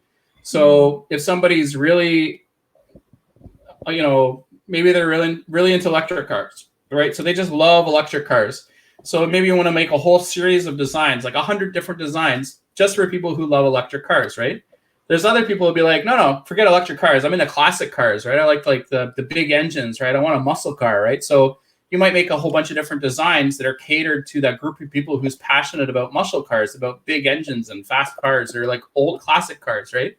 So if somebody's really, maybe they're really into electric cars, right? So they just love electric cars. So maybe you want to make a whole series of designs, like 100 different designs just for people who love electric cars, right? There's other people who'll be like, no, forget electric cars. I'm into classic cars, right? I like the big engines, right? I want a muscle car, right? So you might make a whole bunch of different designs that are catered to that group of people who's passionate about muscle cars, about big engines and fast cars, or like old classic cars, right?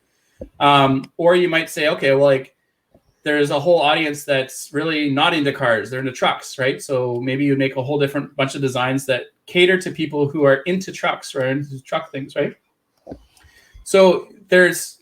Or you might say, okay, well, like there's a whole audience that's really not into cars, they're into trucks, right? So maybe you make a whole different bunch of designs that cater to people who are into trucks or into truck things, right? So it's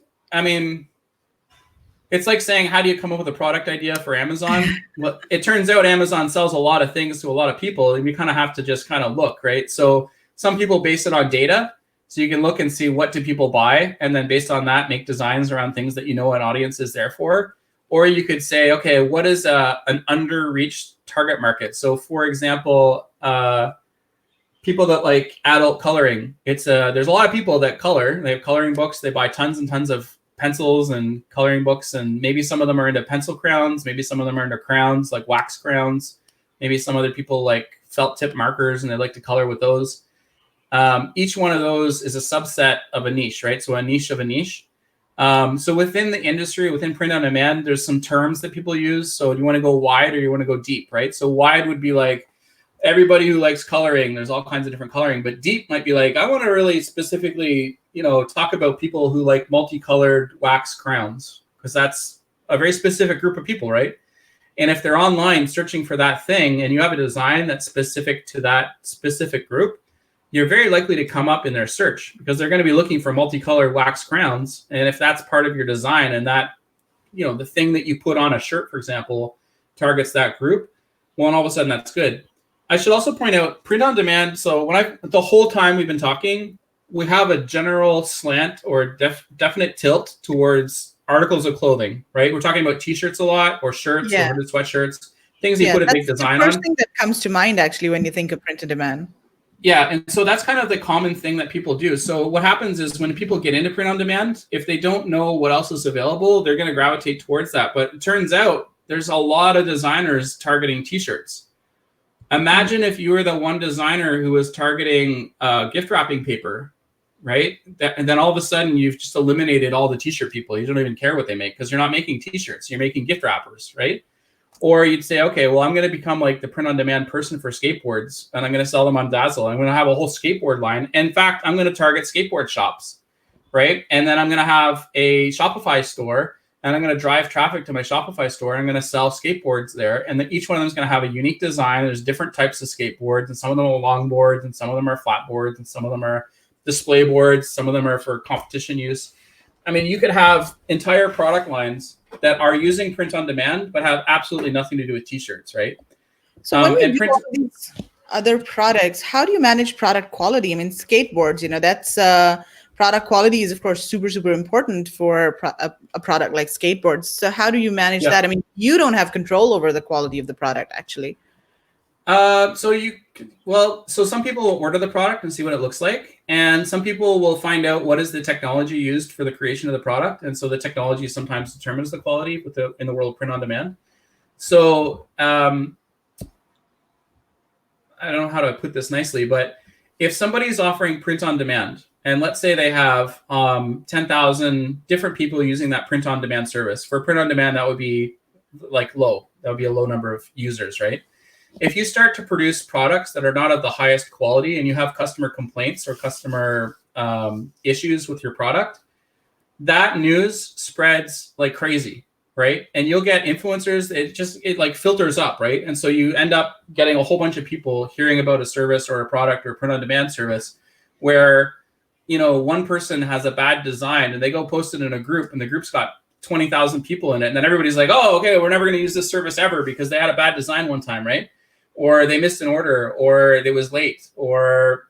like saying, how do you come up with a product idea for Amazon? Well, it turns out Amazon sells a lot of things to a lot of people, and you kind of have to just kind of look, right? So some people base it on data. So you can look and see what do people buy, and then based on that, make designs around things that you know an audience is there for. Or you could say, okay, what is an under-reached target market? So for example, people that like adult coloring. There's a lot of people that color. They have coloring books. They buy tons and tons of pencils and coloring books, and maybe some of them are into pencil crowns. Maybe some of them are into crowns, like wax crowns. Maybe some other people like felt tip markers, and they like to color with those. Each one of those is a subset of a niche, right? So a niche of a niche. So within the industry, within print on demand, there's some terms that people use. So do you want to go wide or you want to go deep, right? So wide would be like everybody who likes coloring. There's all kinds of different coloring, but deep might be like, I want to really specifically, talk about people who like multicolored wax crowns, because that's a very specific group of people, right? And if they're online searching for that thing and you have a design that's specific to that specific group, you're very likely to come up in their search, because they're going to be looking for multicolored wax crowns. And if that's part of your design, and that, the thing that you put on a shirt, for example, targets that group, well, and all of a sudden that's good. I should also point out print on demand. So the whole time we've been talking, we have a general slant or definite tilt towards articles of clothing, right? We're talking about t-shirts a lot, or shirts, or hooded sweatshirts, things you put a big design on. That's the first thing that comes to mind, actually, when you think of print on demand. Yeah, and so that's kind of the common thing that people do. So what happens is when people get into print on demand, if they don't know what else is available, they're going to gravitate towards that. But it turns out there's a lot of designers targeting t-shirts. Imagine if you were the one designer who was targeting gift wrapping paper, right? And then all of a sudden you've just eliminated all the t-shirt people. You don't even care what they make because you're not making t-shirts. You're making gift wrappers, right? Or you'd say, okay, well, I'm going to become like the print-on-demand person for skateboards, and I'm going to sell them on Dazzle. I'm going to have a whole skateboard line. In fact, I'm going to target skateboard shops, right? And then I'm going to have a Shopify store, and I'm going to drive traffic to my Shopify store. And I'm going to sell skateboards there. And then each one of them is going to have a unique design. There's different types of skateboards, and some of them are longboards, and some of them are flat boards, and some of them are display boards. Some of them are for competition use. I mean, you could have entire product lines that are using print on demand, but have absolutely nothing to do with t-shirts, right? So when you do all these other products, how do you manage product quality? I mean, skateboards, you know, that's product quality is, of course, super, super important for a product like skateboards. So how do you manage that? I mean, you don't have control over the quality of the product, actually. So some people will order the product and see what it looks like. And some people will find out what is the technology used for the creation of the product. And so the technology sometimes determines the quality in the world of print on demand. So I don't know how to put this nicely, but if somebody's offering print on demand, and let's say they have 10,000 different people using that print on demand service. For print on demand, that would be like low. That would be a low number of users, right? If you start to produce products that are not of the highest quality and you have customer complaints or customer issues with your product, that news spreads like crazy, right? And you'll get influencers, it like filters up, right? And so you end up getting a whole bunch of people hearing about a service or a product or a print on demand service where, you know, one person has a bad design and they go post it in a group and the group's got 20,000 people in it. And then everybody's like, oh, okay, we're never going to use this service ever because they had a bad design one time, right? Or they missed an order, or it was late, or,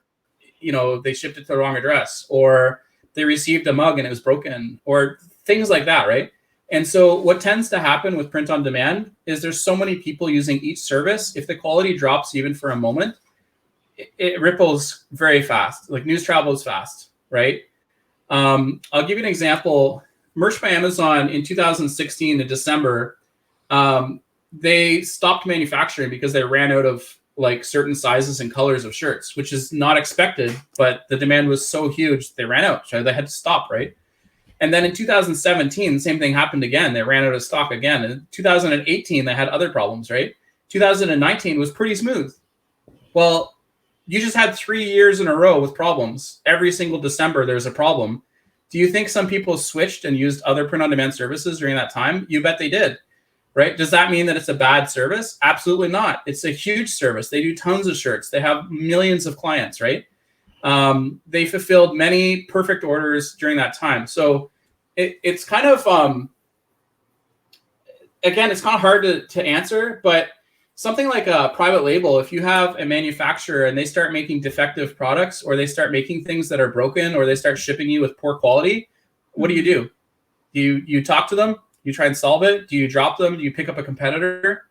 you know, they shipped it to the wrong address, or they received a mug and it was broken, or things like that, right? And so what tends to happen with print on demand is there's so many people using each service. If the quality drops even for a moment, it ripples very fast. Like news travels fast, right? I'll give you an example. Merch by Amazon in 2016 in December, they stopped manufacturing because they ran out of like certain sizes and colors of shirts, which is not expected, but the demand was so huge they ran out, so they had to stop, right? And then in 2017, the same thing happened again. They ran out of stock again. In 2018, they had other problems, right? 2019 was pretty smooth. Well, you just had 3 years in a row with problems. Every single December, there's a problem. Do you think some people switched and used other print-on-demand services during that time? You bet they did, right? Does that mean that it's a bad service? Absolutely not. It's a huge service. They do tons of shirts. They have millions of clients, right? They fulfilled many perfect orders during that time. So it's kind of, again, it's kind of hard to answer, but something like a private label, if you have a manufacturer and they start making defective products or they start making things that are broken or they start shipping you with poor quality, what do? You talk to them? You try and solve it? Do you drop them? Do you pick up a competitor?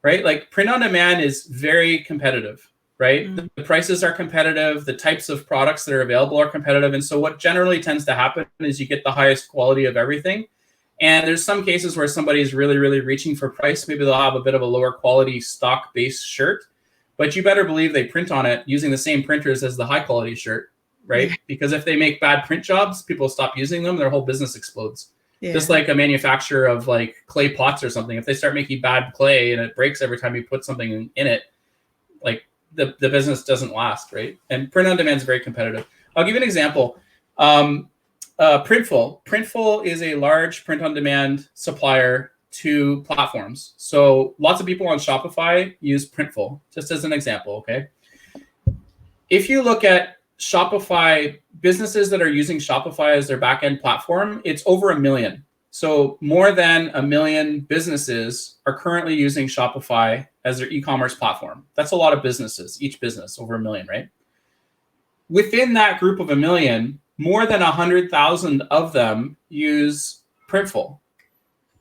Right? Like print on demand is very competitive, right? Mm-hmm. The prices are competitive. The types of products that are available are competitive. And so what generally tends to happen is you get the highest quality of everything. And there's some cases where somebody's really, really reaching for price. Maybe they'll have a bit of a lower quality stock-based shirt, but you better believe they print on it using the same printers as the high quality shirt, right? Because if they make bad print jobs, people stop using them, their whole business explodes. Yeah. Just like a manufacturer of like clay pots or something. If they start making bad clay and it breaks every time you put something in it, like the business doesn't last, right? And print on demand is very competitive. I'll give you an example. Printful. Printful is a large print-on-demand supplier to platforms. So lots of people on Shopify use Printful, just as an example, okay? If you look at Shopify, businesses that are using Shopify as their back-end platform, it's over 1 million. So more than 1 million businesses are currently using Shopify as their e-commerce platform. That's a lot of businesses, each business, over 1 million, right? Within that group of 1 million, more than 100,000 of them use Printful.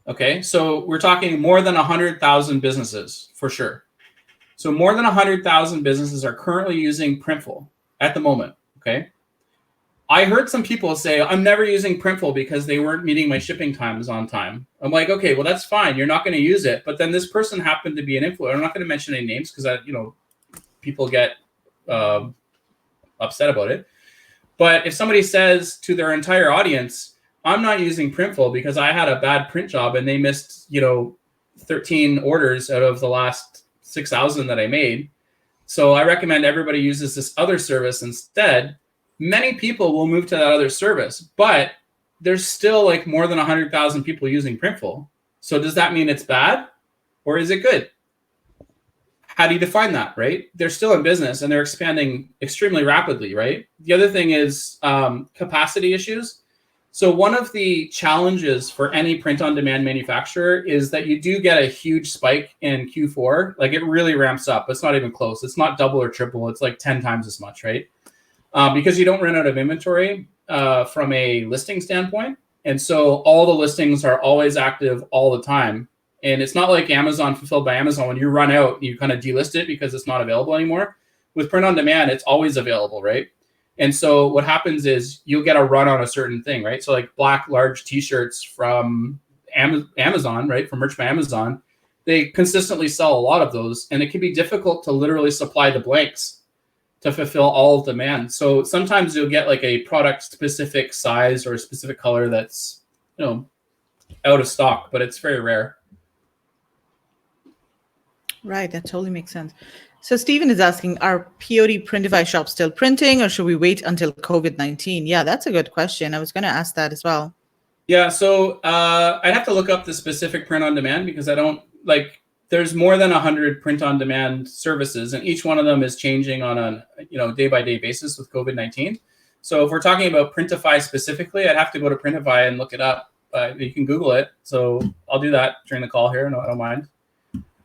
Okay, so we're talking more than 100,000 businesses for sure. So more than 100,000 businesses are currently using Printful at the moment. Okay, I heard some people say, I'm never using Printful because they weren't meeting my shipping times on time. I'm like, okay, well, that's fine. You're not going to use it. But then this person happened to be an influencer. I'm not going to mention any names because, people get upset about it. But if somebody says to their entire audience, I'm not using Printful because I had a bad print job and they missed, 13 orders out of the last 6,000 that I made. So I recommend everybody uses this other service instead. Many people will move to that other service, but there's still like more than 100,000 people using Printful. So does that mean it's bad or is it good? How do you define that, right? They're still in business and they're expanding extremely rapidly, right? The other thing is capacity issues. So one of the challenges for any print-on-demand manufacturer is that you do get a huge spike in Q4. Like it really ramps up. It's not even close. It's not double or triple. It's like 10 times as much, right? Because you don't run out of inventory from a listing standpoint. And so all the listings are always active all the time. And it's not like Amazon Fulfilled by Amazon. When you run out, you kind of delist it because it's not available anymore. With print on demand, it's always available, right? And so what happens is you'll get a run on a certain thing, right? So like black large t-shirts from Amazon, right? From Merch by Amazon, they consistently sell a lot of those. And it can be difficult to literally supply the blanks to fulfill all of demand. So sometimes you'll get like a product specific size or a specific color that's, out of stock, but it's very rare. Right, that totally makes sense. So Stephen is asking, are POD Printify shops still printing or should we wait until COVID-19? Yeah, that's a good question. I was going to ask that as well. Yeah, so I'd have to look up the specific print on demand because I don't there's more than 100 print on demand services and each one of them is changing on a day by day basis with COVID-19. So if we're talking about Printify specifically, I'd have to go to Printify and look it up. You can Google it. So I'll do that during the call here. No, I don't mind.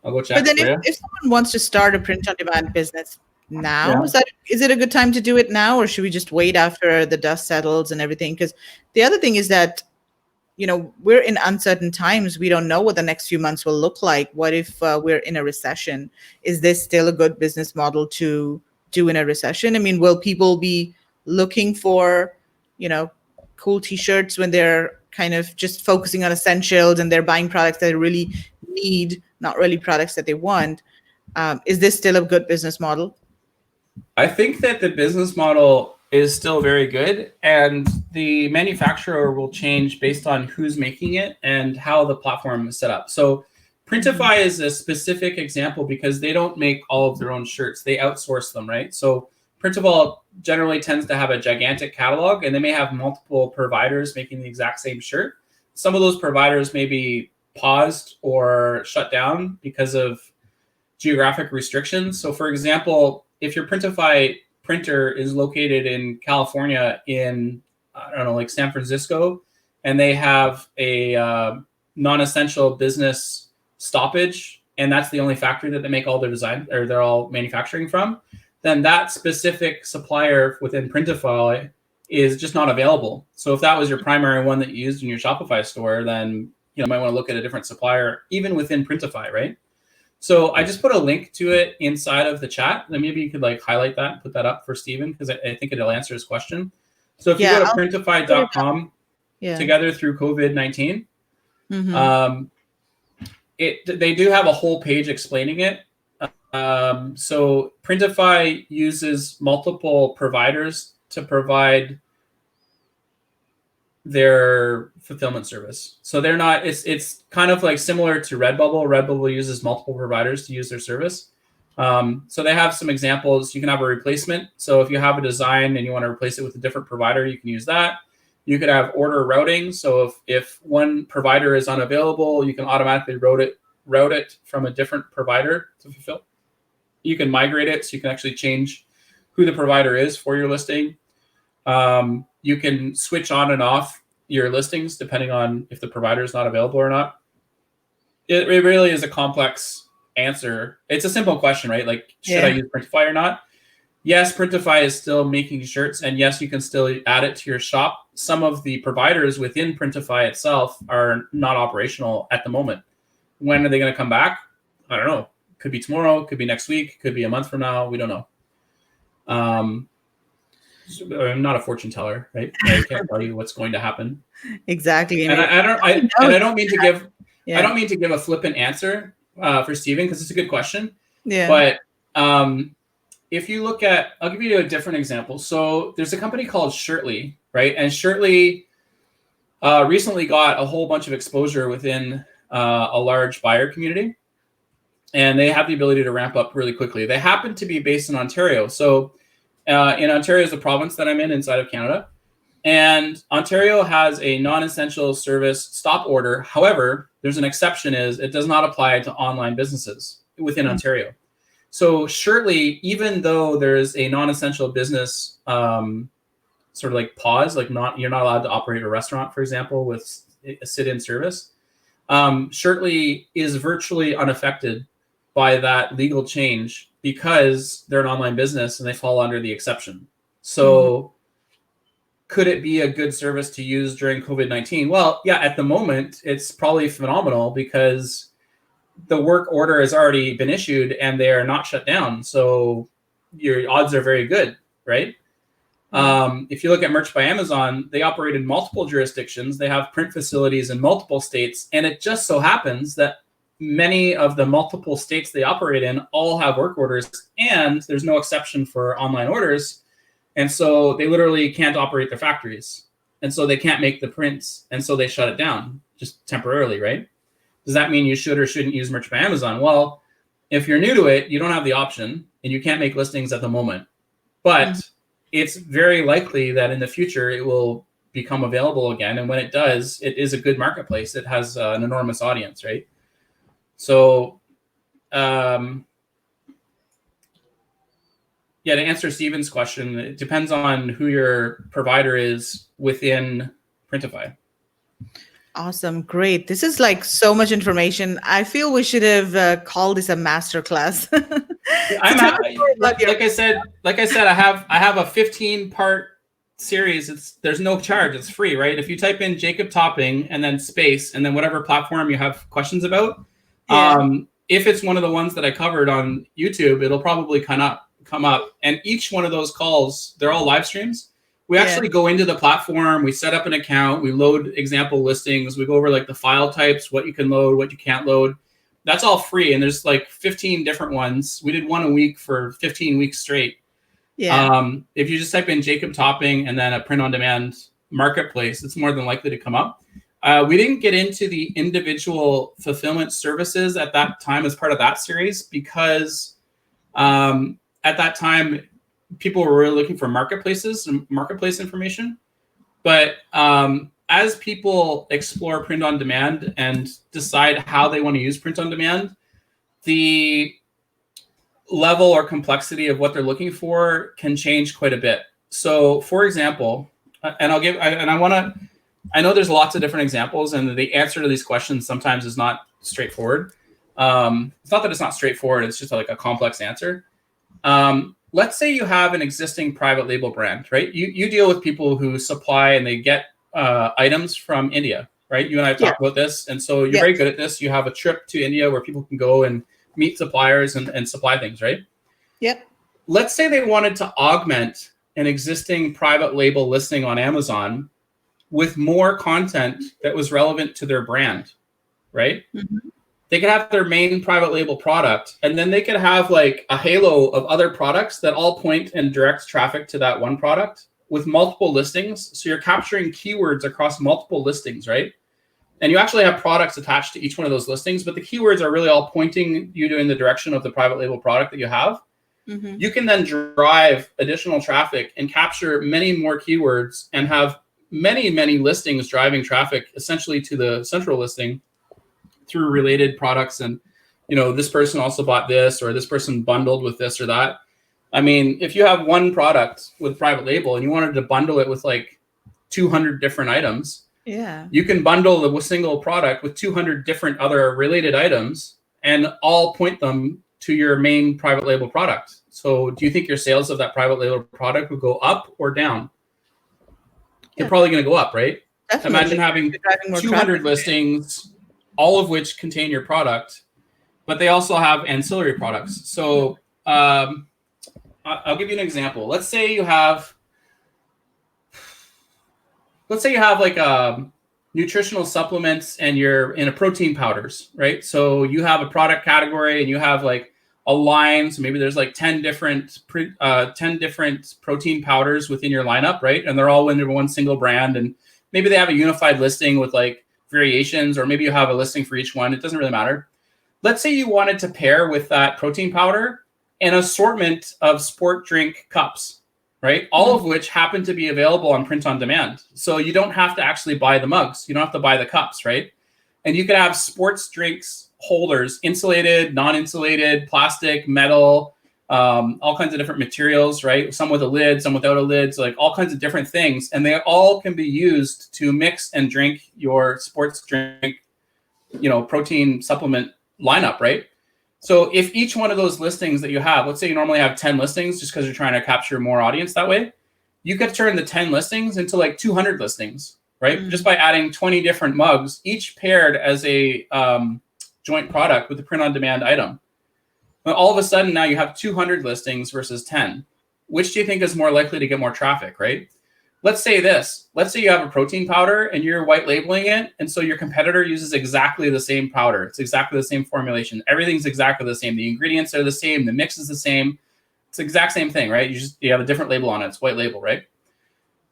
I'll go check. But then if someone wants to start a print-on-demand business now, is it a good time to do it now, or should we just wait after the dust settles and everything? Because the other thing is that, we're in uncertain times. We don't know what the next few months will look like. What if we're in a recession? Is this still a good business model to do in a recession? I mean, will people be looking for, cool T-shirts when they're kind of just focusing on essentials and they're buying products that they really need, not really products that they want? Is this still a good business model? I think that the business model is still very good and the manufacturer will change based on who's making it and how the platform is set up. So Printify is a specific example because they don't make all of their own shirts. They outsource them, right? So Printable generally tends to have a gigantic catalog and they may have multiple providers making the exact same shirt. Some of those providers may be paused or shut down because of geographic restrictions. So for example, if your Printify printer is located in California in, like San Francisco, and they have a non-essential business stoppage, and that's the only factory that they make all their design or they're all manufacturing from, then that specific supplier within Printify is just not available. So if that was your primary one that you used in your Shopify store, then you might want to look at a different supplier, even within Printify, right? So I just put a link to it inside of the chat. Then maybe you could highlight that and put that up for Stephen, because I think it'll answer his question. So if you go to printify.com together through COVID-19, they do have a whole page explaining it. So Printify uses multiple providers to provide their fulfillment service. So they're not, it's kind of like similar to Redbubble. Redbubble uses multiple providers to use their service. So they have some examples. You can have a replacement. So if you have a design and you want to replace it with a different provider, you can use that. You could have order routing. So if one provider is unavailable, you can automatically route it from a different provider to fulfill. You can migrate it, so you can actually change who the provider is for your listing. You can switch on and off your listings depending on if the provider is not available or not. It really is a complex answer. It's a simple question, right? Should I use Printify or not? Yes, Printify is still making shirts, and yes, you can still add it to your shop. Some of the providers within Printify itself are not operational at the moment. When are they going to come back? I don't know. Could be tomorrow, could be next week, could be a month from now. We don't know. I'm not a fortune teller, right? I can't tell you what's going to happen. Exactly. And I don't mean to give Yeah. I don't mean to give a flippant answer for Stephen, because it's a good question. Yeah. But if you look at, I'll give you a different example. So there's a company called Shirtly, right? And Shirtly recently got a whole bunch of exposure within a large buyer community, and they have the ability to ramp up really quickly. They happen to be based in Ontario. So in Ontario is the province that I'm in inside of Canada. And Ontario has a non-essential service stop order. However, there's an exception, is it does not apply to online businesses within Ontario. So Shirtly, even though there's a non-essential business sort of like pause, like you're not allowed to operate a restaurant, for example, with a sit-in service, Shirtly is virtually unaffected by that legal change because they're an online business and they fall under the exception. So could it be a good service to use during COVID-19? Well, yeah, at the moment, it's probably phenomenal because the work order has already been issued and they are not shut down. So your odds are very good, right? If you look at Merch by Amazon, they operate in multiple jurisdictions. They have print facilities in multiple states. And it just so happens that many of the multiple states they operate in all have work orders, and there's no exception for online orders. And so they literally can't operate their factories. And so they can't make the prints. And so they shut it down just temporarily, right? Does that mean you should or shouldn't use Merch by Amazon? Well, if you're new to it, you don't have the option and you can't make listings at the moment. But it's very likely that in the future it will become available again. And when it does, it is a good marketplace. It has an enormous audience, right? So, yeah, to answer Stephen's question, it depends on who your provider is within Printify. Awesome. Great. This is like so much information. I feel we should have called this a masterclass. Like I said, I have a 15-part series. There's no charge. It's free, right? If you type in Jacob Topping and then space and then whatever platform you have questions about, if it's one of the ones that I covered on YouTube, it'll probably come up. And each one of those calls, they're all live streams. We actually go into the platform, we set up an account, we load example listings, we go over like the file types, what you can load, what you can't load. That's all free. And there's like 15 different ones. We did one a week for 15 weeks straight. If you just type in Jacob Topping and then a print on demand marketplace, it's more than likely to come up. We didn't get into the individual fulfillment services at that time as part of that series because at that time, people were really looking for marketplaces and marketplace information. But as people explore print on demand and decide how they want to use print on demand, the level or complexity of what they're looking for can change quite a bit. So, for example, I know there's lots of different examples, and the answer to these questions sometimes is not straightforward. It's not that it's not straightforward; it's just like a complex answer. Let's say you have an existing private label brand, right? You deal with people who supply and they get items from India, right? You and I have talked about this. And so you're very good at this. You have a trip to India where people can go and meet suppliers and supply things, right? Yep. Let's say they wanted to augment an existing private label listing on Amazon with more content that was relevant to their brand, right? They could have their main private label product, and then they could have like a halo of other products that all point and direct traffic to that one product with multiple listings. So you're capturing keywords across multiple listings, right? And you actually have products attached to each one of those listings, but the keywords are really all pointing you in the direction of the private label product that you have. You can then drive additional traffic and capture many more keywords and have many, many listings driving traffic essentially to the central listing through related products. And, this person also bought this, or this person bundled with this or that. I mean, if you have one product with private label and you wanted to bundle it with like 200 different items, you can bundle the single product with 200 different other related items and all point them to your main private label product. So do you think your sales of that private label product would go up or down? They're probably going to go up, right? Definitely. Imagine having 200 listings, all of which contain your product, but they also have ancillary products. So I'll give you an example. Let's say you have let's say you have like nutritional supplements and you're in a protein powders, right? So you have a product category and you have like a line. So maybe there's like 10 different protein powders within your lineup, right? And they're all under one single brand. And maybe they have a unified listing with like variations, or maybe you have a listing for each one. It doesn't really matter. Let's say you wanted to pair with that protein powder an assortment of sport drink cups, right? All of which happen to be available on print on demand. So you don't have to actually buy the mugs. You don't have to buy the cups, right? And you can have sports drinks holders, insulated, non-insulated, plastic, metal, all kinds of different materials, right? Some with a lid, some without a lid, so like all kinds of different things. And they all can be used to mix and drink your sports drink, protein supplement lineup, right? So if each one of those listings that you have, let's say you normally have 10 listings just because you're trying to capture more audience that way, you could turn the 10 listings into like 200 listings, right? Just by adding 20 different mugs, each paired as a joint product with the print-on-demand item. But all of a sudden now you have 200 listings versus 10. Which do you think is more likely to get more traffic, right? Let's say you have a protein powder and you're white labeling it. And so your competitor uses exactly the same powder. It's exactly the same formulation. Everything's exactly the same. The ingredients are the same. The mix is the same. It's the exact same thing, right? You have a different label on it. It's white label, right?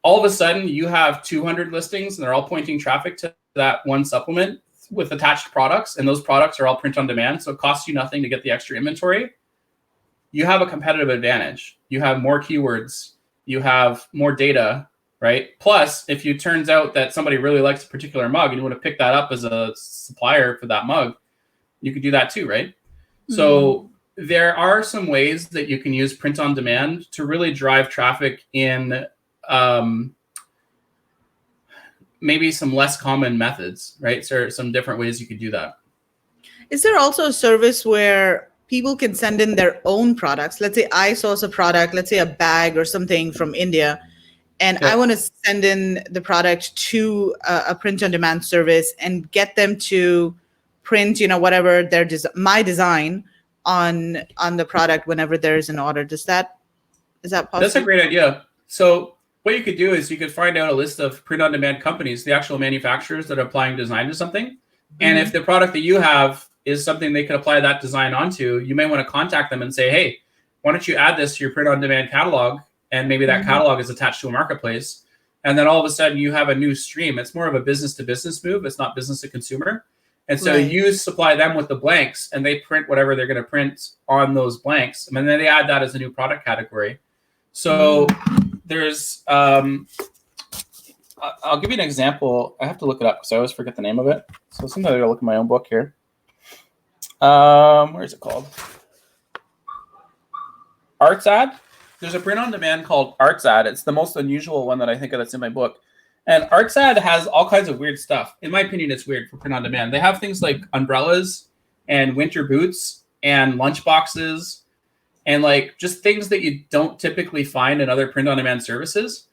All of a sudden you have 200 listings and they're all pointing traffic to that one supplement with attached products. And those products are all print on demand. So it costs you nothing to get the extra inventory. You have a competitive advantage. You have more keywords. You have more data. Right. Plus, if it turns out that somebody really likes a particular mug and you want to pick that up as a supplier for that mug, you could do that too. Right. So there are some ways that you can use print on demand to really drive traffic in maybe some less common methods. Right. So some different ways you could do that. Is there also a service where people can send in their own products? Let's say I source a product, let's say a bag or something from India, and I want to send in the product to a print-on-demand service and get them to print, whatever my design on the product whenever there is an order. Is that possible? That's a great idea. So what you could do is you could find out a list of print-on-demand companies, the actual manufacturers that are applying design to something. And if the product that you have is something they could apply that design onto, you may want to contact them and say, hey, why don't you add this to your print-on-demand catalog? And maybe that catalog is attached to a marketplace. And then all of a sudden you have a new stream. It's more of a business to business move. It's not business to consumer. And so you supply them with the blanks and they print whatever they're going to print on those blanks. And then they add that as a new product category. So there's, I'll give you an example. I have to look it up because I always forget the name of it. So sometimes I gotta look at my own book here. Where is it called? ArtsAd. There's a print on demand called ArtsAd. It's the most unusual one that I think of that's in my book. And ArtsAd has all kinds of weird stuff. In my opinion, it's weird for print on demand. They have things like umbrellas and winter boots and lunch boxes and like just things that you don't typically find in other print on demand services.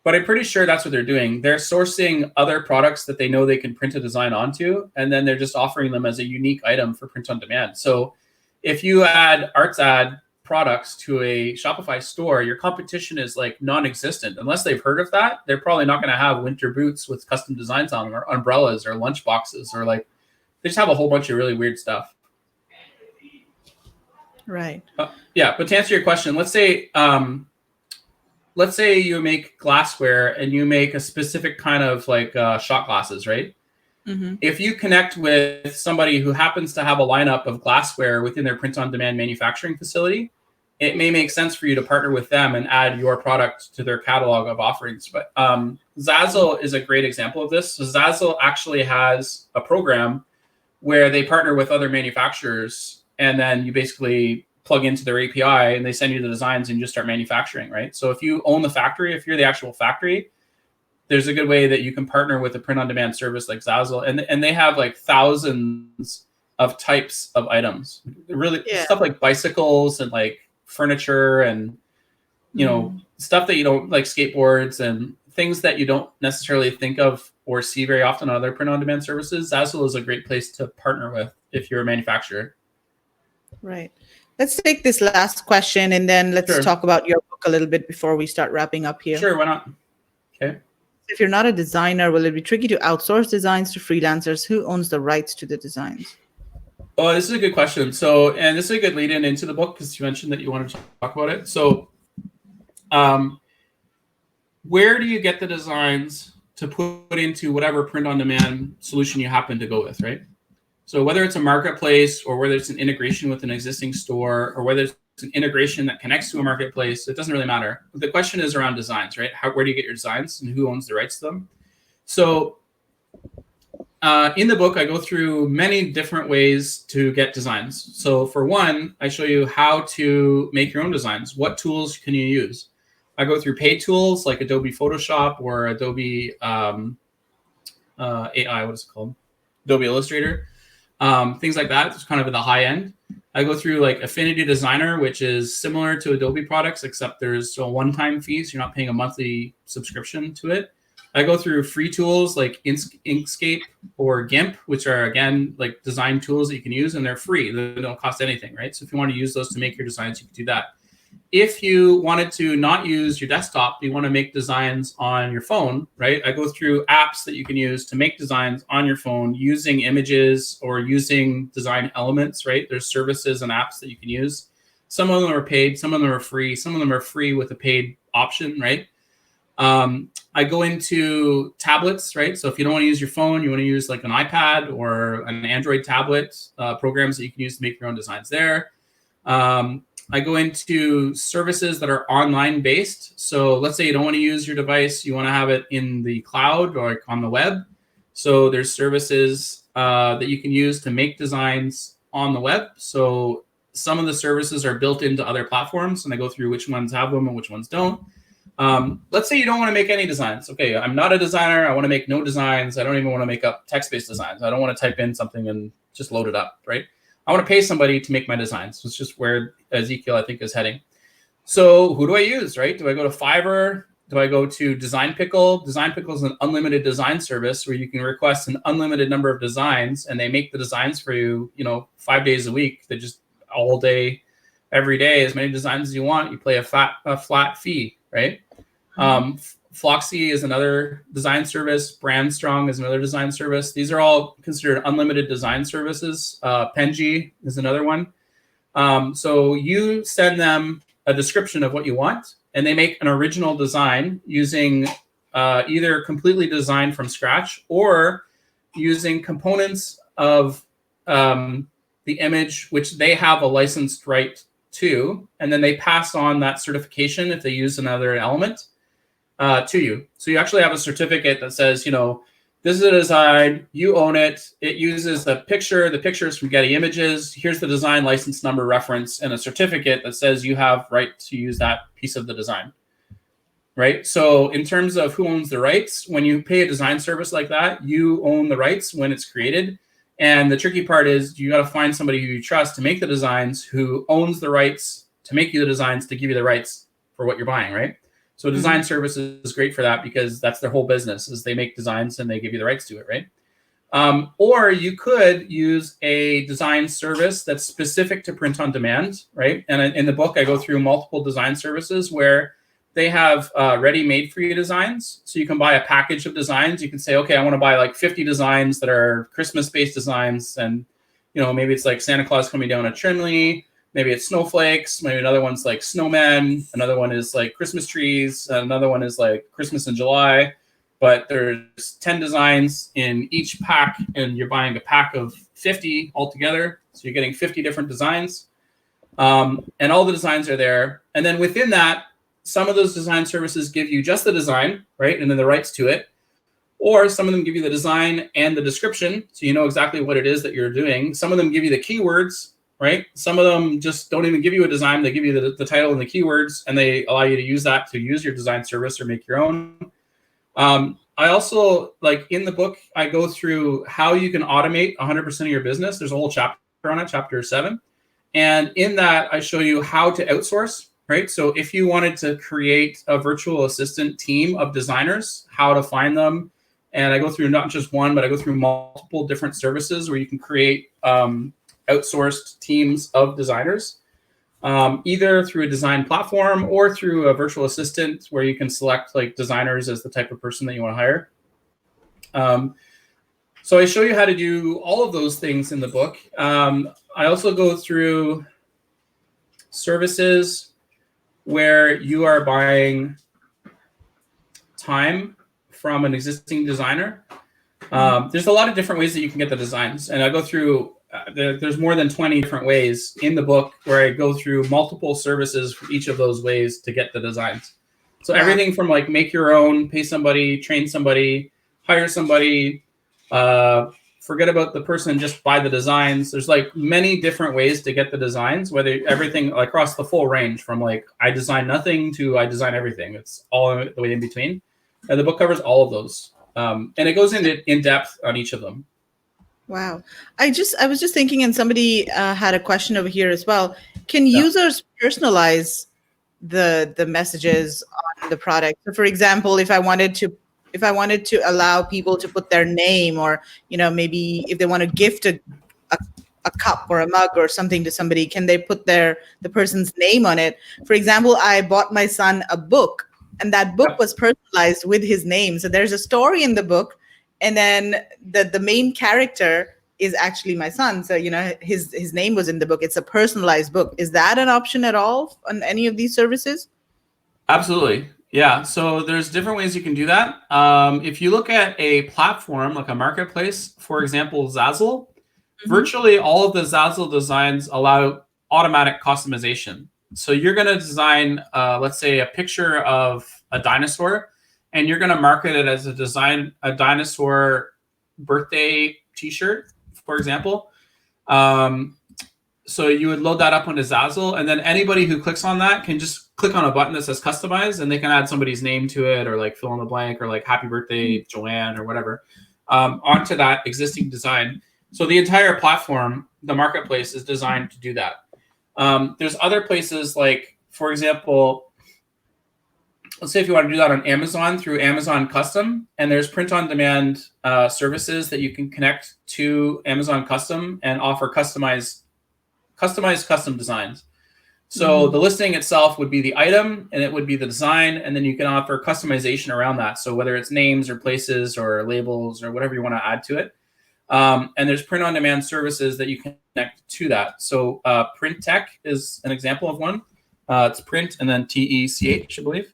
But I'm pretty sure that's what they're doing. They're sourcing other products that they know they can print a design onto, and then they're just offering them as a unique item for print on demand. So if you add ArtsAd products to a Shopify store, your competition is like non-existent. Unless they've heard of that, they're probably not going to have winter boots with custom designs on them, or umbrellas or lunch boxes, or like they just have a whole bunch of really weird stuff. Right. Yeah, but to answer your question, let's say you make glassware and you make a specific kind of like shot glasses, right? If you connect with somebody who happens to have a lineup of glassware within their print-on-demand manufacturing facility, it may make sense for you to partner with them and add your product to their catalog of offerings. But Zazzle is a great example of this. So Zazzle actually has a program where they partner with other manufacturers, and then you basically plug into their API and they send you the designs and you just start manufacturing, right? So if you own the factory, if you're the actual factory, there's a good way that you can partner with a print-on-demand service like Zazzle, and they have like thousands of types of items. Really, stuff like bicycles and like furniture and stuff that you don't like, skateboards and things that you don't necessarily think of or see very often on other print-on-demand services. Zazzle is a great place to partner with if you're a manufacturer. Right. Let's take this last question and then let's talk about your book a little bit before we start wrapping up here. Sure, why not? Okay. if you're not a designer, will it be tricky to outsource designs to freelancers? Who owns the rights to the designs? Oh, this is a good question. So, and this is a good lead in into the book because you mentioned that you wanted to talk about it. So, where do you get the designs to put into whatever print-on-demand solution you happen to go with, right? So whether it's a marketplace or whether it's an integration with an existing store or whether it's an integration that connects to a marketplace, it doesn't really matter. The question is around designs, right? Where do you get your designs and who owns the rights to them? So in the book, I go through many different ways to get designs. So for one, I show you how to make your own designs. What tools can you use? I go through paid tools like Adobe Photoshop or Adobe AI, what is it called? Adobe Illustrator. Things like that. It's kind of at the high end. I go through like Affinity Designer, which is similar to Adobe products, except there's a one-time fee, so you're not paying a monthly subscription to it. I go through free tools like Inkscape or GIMP, which are, again, like design tools that you can use, and they're free. They don't cost anything, right? So if you want to use those to make your designs, you can do that. If you wanted to not use your desktop, you want to make designs on your phone, right? I go through apps that you can use to make designs on your phone using images or using design elements, right? There's services and apps that you can use. Some of them are paid, some of them are free, some of them are free with a paid option, right? I go into tablets, right? So if you don't want to use your phone, you want to use like an iPad or an Android tablet, programs that you can use to make your own designs there. I go into services that are online based. So let's say you don't want to use your device, you want to have it in the cloud or like on the web. So there's services that you can use to make designs on the web. So some of the services are built into other platforms, and I go through which ones have them and which ones don't. Let's say you don't want to make any designs. Okay, I'm not a designer. I want to make no designs. I don't even want to make up text-based designs. I don't want to type in something and just load it up, right? I want to pay somebody to make my designs. It's just where Ezekiel, I think, is heading. So who do I use, right? Do I go to Fiverr? Do I go to Design Pickle? Design Pickle is an unlimited design service where you can request an unlimited number of designs, and they make the designs for you, 5 days a week. They just all day, every day, as many designs as you want. You pay a flat fee, right? Floxy is another design service. Brandstrong is another design service. These are all considered unlimited design services. Penji is another one. So you send them a description of what you want, and they make an original design using either completely designed from scratch or using components of the image, which they have a licensed right to, and then they pass on that certification if they use another element to you. So you actually have a certificate that says, this is a design, you own it. It uses the picture. The picture is from Getty Images. Here's the design license number reference and a certificate that says you have right to use that piece of the design, right? So in terms of who owns the rights, when you pay a design service like that, you own the rights when it's created. And the tricky part is you got to find somebody who you trust to make the designs, who owns the rights to make you the designs, to give you the rights for what you're buying, right? So design service is great for that because that's their whole business, is they make designs and they give you the rights to it, right? Or you could use a design service that's specific to print on demand, right? And in the book, I go through multiple design services where they have ready-made for you designs. So you can buy a package of designs. You can say, okay, I want to buy like 50 designs that are Christmas-based designs. And, maybe it's like Santa Claus coming down a chimney. Maybe it's snowflakes. Maybe another one's like snowmen. Another one is like Christmas trees. Another one is like Christmas in July. But there's 10 designs in each pack, and you're buying a pack of 50 altogether. So you're getting 50 different designs. And all the designs are there. And then within that, some of those design services give you just the design, right? And then the rights to it. Or some of them give you the design and the description, so you know exactly what it is that you're doing. Some of them give you the keywords, right? Some of them just don't even give you a design. They give you the title and the keywords, and they allow you to use that to use your design service or make your own. I also, like in the book, I go through how you can automate 100% of your business. There's a whole chapter on it, chapter 7. And in that, I show you how to outsource, right? So if you wanted to create a virtual assistant team of designers, how to find them. And I go through not just one, but I go through multiple different services where you can create outsourced teams of designers. either through a design platform or through a virtual assistant where you can select like designers as the type of person that you want to hire. So I show you how to do all of those things in the book. I also go through services where you are buying time from an existing designer. There's a lot of different ways that you can get the designs, and I go through. There's more than 20 different ways in the book where I go through multiple services for each of those ways to get the designs. So everything from like make your own, pay somebody, train somebody, hire somebody, forget about the person, just buy the designs. There's like many different ways to get the designs, whether everything across the full range from like I design nothing to I design everything. It's all the way in between. And the book covers all of those. And it goes into in depth on each of them. Wow. I was just thinking, and somebody had a question over here as well. Can users personalize the messages on the product? So for example, if I wanted to allow people to put their name, or maybe if they want to gift a cup or a mug or something to somebody, can they put the person's name on it? For example, I bought my son a book, and that book was personalized with his name. So there's a story in the book, and then the main character is actually my son. So, his name was in the book. It's a personalized book. Is that an option at all on any of these services? Absolutely. Yeah. So there's different ways you can do that. If you look at a platform like a marketplace, for example, Zazzle, virtually all of the Zazzle designs allow automatic customization. So you're going to design, let's say, a picture of a dinosaur, and you're going to market it as a dinosaur birthday T-shirt, for example. So you would load that up onto Zazzle, and then anybody who clicks on that can just click on a button that says customize, and they can add somebody's name to it, or like fill in the blank, or like happy birthday Joanne or whatever, onto that existing design. So the entire platform, the marketplace, is designed to do that. There's other places like, for example, let's say if you want to do that on Amazon through Amazon Custom, and there's print-on-demand services that you can connect to Amazon Custom and offer customized custom designs. So the listing itself would be the item, and it would be the design, and then you can offer customization around that. So whether it's names or places or labels or whatever you want to add to it. And there's print-on-demand services that you can connect to that. So Print Tech is an example of one. It's print and then TECH, I believe.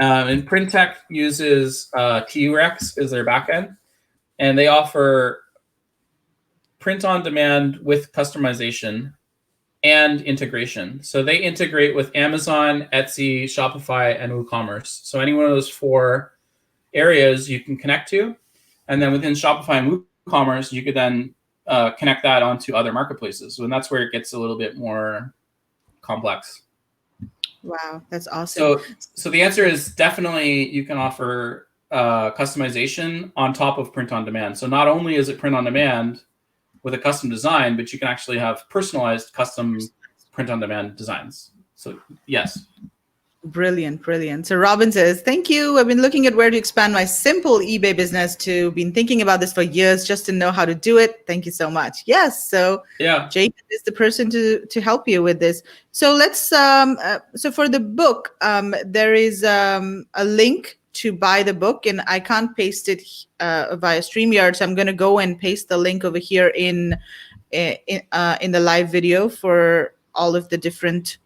And Print Tech uses T-Rex as their backend, and they offer print-on-demand with customization and integration. So they integrate with Amazon, Etsy, Shopify, and WooCommerce. So any one of those 4 areas you can connect to, and then within Shopify and WooCommerce, you could then connect that onto other marketplaces. And that's where it gets a little bit more complex. Wow, that's awesome. So the answer is definitely you can offer customization on top of print on demand. So not only is it print on demand with a custom design, but you can actually have personalized custom print on demand designs. So yes. Brilliant, brilliant. So Robin says, thank you. I've been looking at where to expand my simple eBay business to. Been thinking about this for years just to know how to do it. Thank you so much. Yes. So yeah, Jacob is the person to help you with this. So let's, so for the book, there is a link to buy the book, and I can't paste it via StreamYard. So I'm going to go and paste the link over here in the live video for all of the different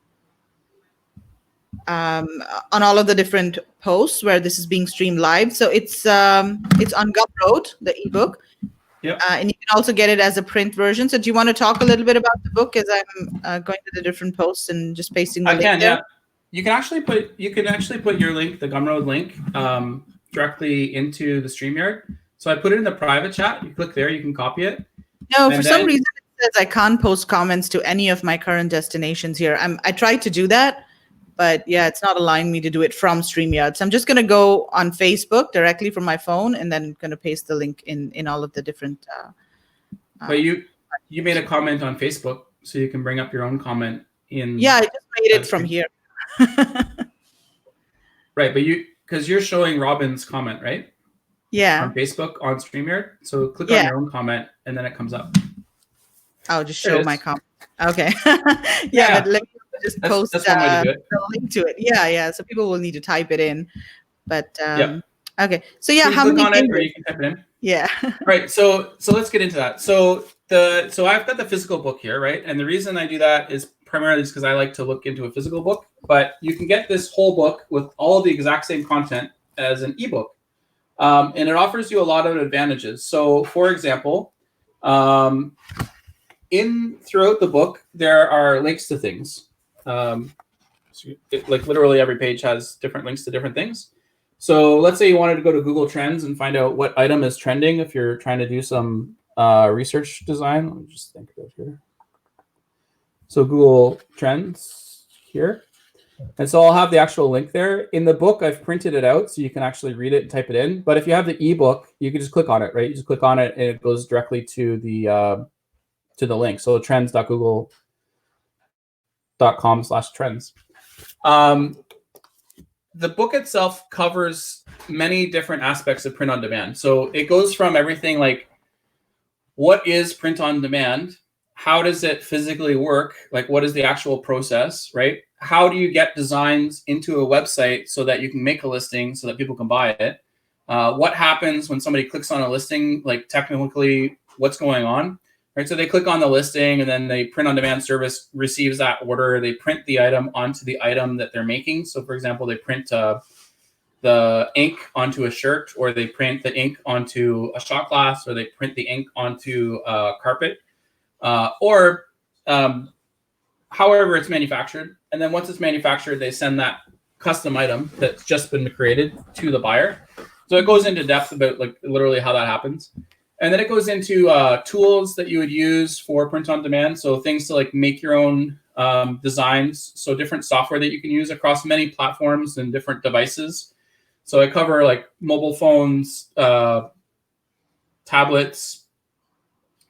on all of the different posts where this is being streamed live. So it's on Gumroad, the ebook. Yeah. And you can also get it as a print version. So do you want to talk a little bit about the book as I'm going to the different posts and just pasting the link there? Yeah. You can actually put your link, the Gumroad link, directly into the StreamYard. So I put it in the private chat. You click there, you can copy it. No, for some reason it says I can't post comments to any of my current destinations here. I tried to do that, but yeah, it's not allowing me to do it from StreamYard. So I'm just going to go on Facebook directly from my phone, and then going to paste the link in all of the different. But you made a comment on Facebook, so you can bring up your own comment in. Yeah, I just made it from here. Right, but because you're showing Robin's comment, right? Yeah. On Facebook on StreamYard. So click on your own comment, and then it comes up. I'll just show my comment. Okay. Yeah. But just That's post one way to do it. the link to it. Yeah. So people will need to type it in. But Yeah. okay. So yeah, So you how click many on it, things? or you can type it in. Yeah. Right. So let's get into that. So I've got the physical book here, right? And the reason I do that is primarily just because I like to look into a physical book. But you can get this whole book with all the exact same content as an ebook, and it offers you a lot of advantages. So, for example, throughout the book there are links to things. Like literally every page has different links to different things. So let's say you wanted to go to Google Trends and find out what item is trending if you're trying to do some research design. Let me just think about here. So Google Trends here. And so I'll have the actual link there. In the book, I've printed it out so you can actually read it and type it in. But if you have the ebook, you can just click on it, right? You just click on it and it goes directly to the link. So trends.google.com/trends. The book itself covers many different aspects of print on demand. So it goes from everything like, what is print on demand? How does it physically work? Like, what is the actual process, right? How do you get designs into a website so that you can make a listing so that people can buy it? What happens when somebody clicks on a listing? Like, technically, what's going on? Right, so they click on the listing and then the print on demand service receives that order. They print the item onto the item that they're making. So for example, they print the ink onto a shirt, or they print the ink onto a shot glass, or they print the ink onto a carpet, or however it's manufactured. And then once it's manufactured, they send that custom item that's just been created to the buyer. So it goes into depth about like literally how that happens. And then it goes into tools that you would use for print on demand. So things to like make your own designs. So different software that you can use across many platforms and different devices. So I cover like mobile phones, tablets,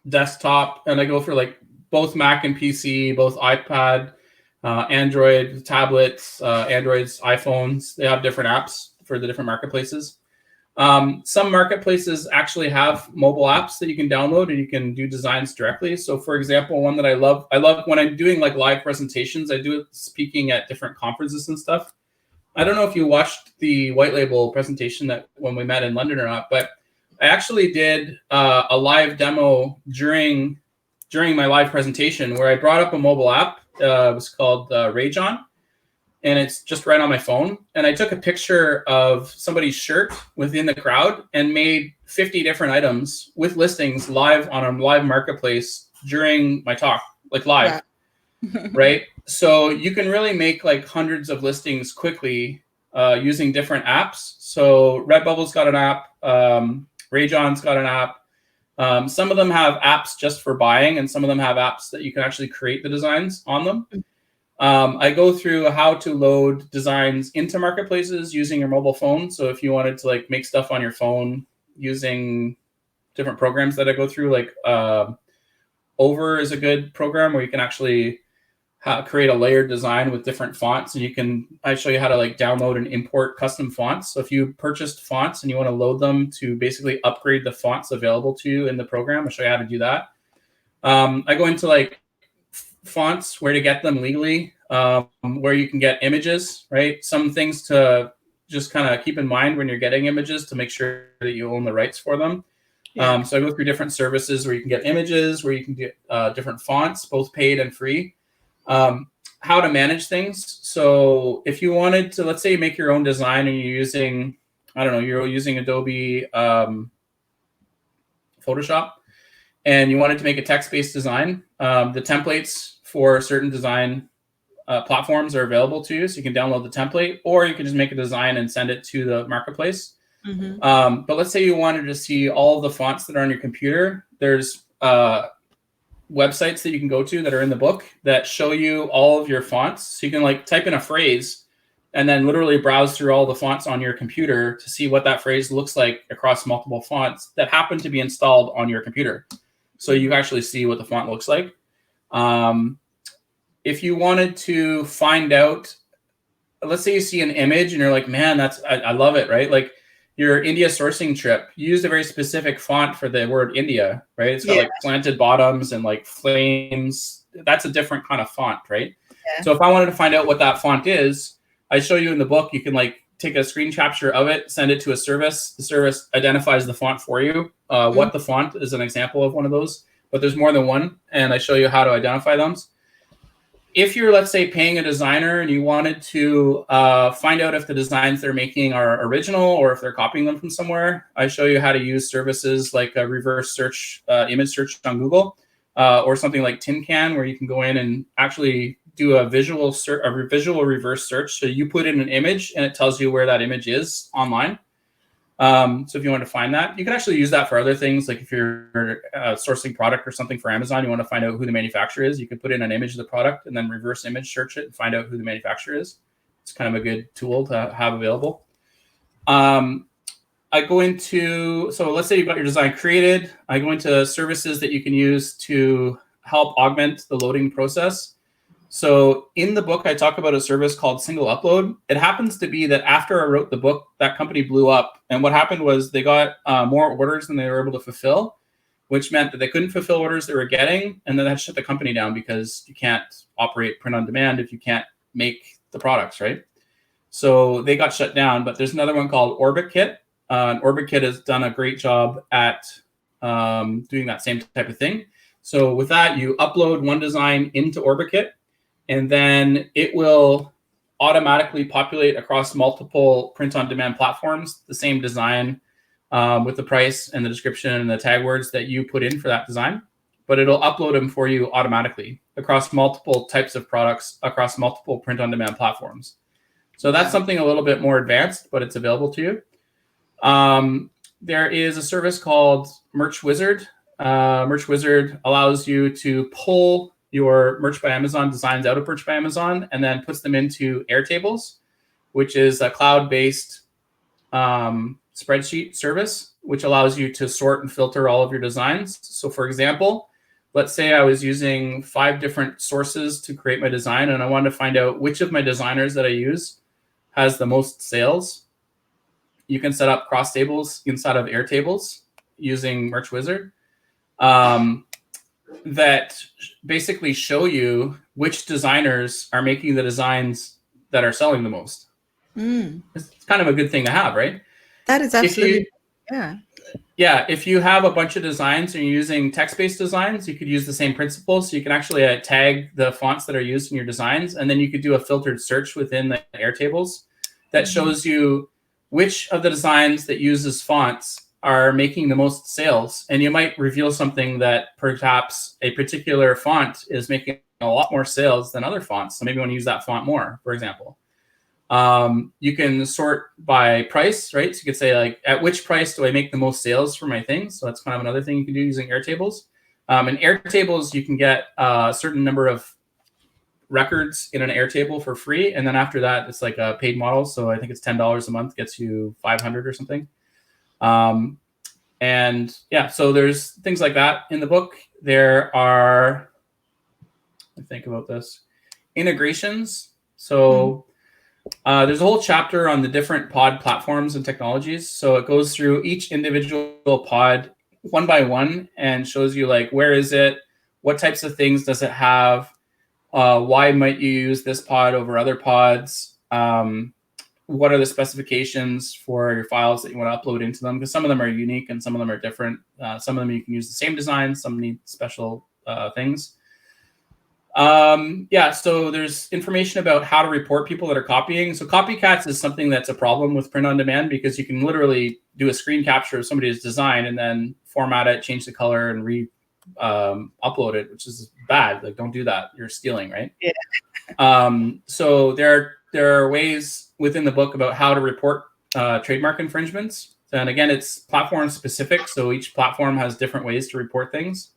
desktop, and I go for like both Mac and PC, both iPad, Android tablets, Androids, iPhones. They have different apps for the different marketplaces. Some marketplaces actually have mobile apps that you can download and you can do designs directly. So for example, one that I love when I'm doing like live presentations, I do it speaking at different conferences and stuff. I don't know if you watched the white label presentation that when we met in London or not, but I actually did a live demo during my live presentation where I brought up a mobile app. It was called Rajon. And it's just right on my phone. And I took a picture of somebody's shirt within the crowd and made 50 different items with listings live on a live marketplace during my talk, like live, right? So you can really make like hundreds of listings quickly using different apps. So Redbubble's got an app, Rajon's got an app. Some of them have apps just for buying, and some of them have apps that you can actually create the designs on them. I go through how to load designs into marketplaces using your mobile phone. So if you wanted to like make stuff on your phone using different programs that I go through, like Over is a good program where you can actually create a layered design with different fonts, and I show you how to like download and import custom fonts. So if you purchased fonts and you want to load them to basically upgrade the fonts available to you in the program, I'll show you how to do that. I go into like fonts, where to get them legally, where you can get images, right? Some things to just kind of keep in mind when you're getting images to make sure that you own the rights for them. Yeah. So I go through different services where you can get images, where you can get different fonts, both paid and free. How to manage things. So if you wanted to, let's say you make your own design and you're using, you're using Adobe Photoshop, and you wanted to make a text-based design, the templates for certain design platforms are available to you. So you can download the template, or you can just make a design and send it to the marketplace. Mm-hmm. But let's say you wanted to see all of the fonts that are on your computer. There's websites that you can go to that are in the book that show you all of your fonts. So you can like type in a phrase and then literally browse through all the fonts on your computer to see what that phrase looks like across multiple fonts that happen to be installed on your computer. So you actually see what the font looks like. If you wanted to find out, let's say you see an image and you're like, man, I love it, right? Like your India sourcing trip, you used a very specific font for the word India, right? It's got like planted bottoms and like flames. That's a different kind of font, right? Yeah. So if I wanted to find out what that font is, I show you in the book. You can like take a screen capture of it, send it to a service. The service identifies the font for you. What the font is an example of one of those, but there's more than one, and I show you how to identify them. If you're, let's say, paying a designer and you wanted to find out if the designs they're making are original or if they're copying them from somewhere, I show you how to use services like a reverse search, image search on Google, or something like Tin Can, where you can go in and actually do a visual reverse search. So you put in an image and it tells you where that image is online. So if you want to find that, you can actually use that for other things. Like if you're sourcing product or something for Amazon, you want to find out who the manufacturer is. You could put in an image of the product and then reverse image search it and find out who the manufacturer is. It's kind of a good tool to have available. I go into, so let's say you've got your design created. I go into services that you can use to help augment the loading process. So in the book, I talk about a service called Single Upload. It happens to be that after I wrote the book, that company blew up. And what happened was they got more orders than they were able to fulfill, which meant that they couldn't fulfill orders they were getting. And then that shut the company down because you can't operate print on demand if you can't make the products, right? So they got shut down. But there's another one called OrbitKit. And OrbitKit has done a great job at doing that same type of thing. So with that, you upload one design into OrbitKit, and then it will automatically populate across multiple print-on-demand platforms, the same design with the price and the description and the tag words that you put in for that design. But it'll upload them for you automatically across multiple types of products, across multiple print-on-demand platforms. So that's something a little bit more advanced, but it's available to you. There is a service called Merch Wizard. Merch Wizard allows you to pull your Merch by Amazon designs out of Merch by Amazon and then puts them into Airtables, which is a cloud-based spreadsheet service, which allows you to sort and filter all of your designs. So for example, let's say I was using 5 different sources to create my design, and I wanted to find out which of my designers that I use has the most sales. You can set up cross tables inside of Airtables using Merch Wizard. That basically show you which designers are making the designs that are selling the most. It's kind of a good thing to have, right? That is absolutely, yeah. If you have a bunch of designs and you're using text-based designs, you could use the same principles. So you can actually tag the fonts that are used in your designs, and then you could do a filtered search within the Airtables that shows you which of the designs that uses fonts are making the most sales. And you might reveal something that perhaps a particular font is making a lot more sales than other fonts. So maybe you want to use that font more, for example. You can sort by price, right? So you could say like, at which price do I make the most sales for my things? So that's kind of another thing you can do using Airtables. In Airtables, you can get a certain number of records in an Airtable for free. And then after that, it's like a paid model. So I think it's $10 a month, gets you 500 or something. And yeah, so there's things like that in the book. There are, I think about this, integrations. So there's a whole chapter on the different pod platforms and technologies. So it goes through each individual pod one by one and shows you like, where is it? What types of things does it have? Why might you use this pod over other pods? What are the specifications for your files that you want to upload into them? Because some of them are unique and some of them are different. Some of them you can use the same design. Some need special things. Yeah, so there's information about how to report people that are copying. So copycats is something that's a problem with print on demand because you can literally do a screen capture of somebody's design and then format it, change the color, and upload it, which is bad. Like, don't do that. You're stealing, right? Yeah. So there are ways within the book about how to report trademark infringements. And again, it's platform specific. So each platform has different ways to report things.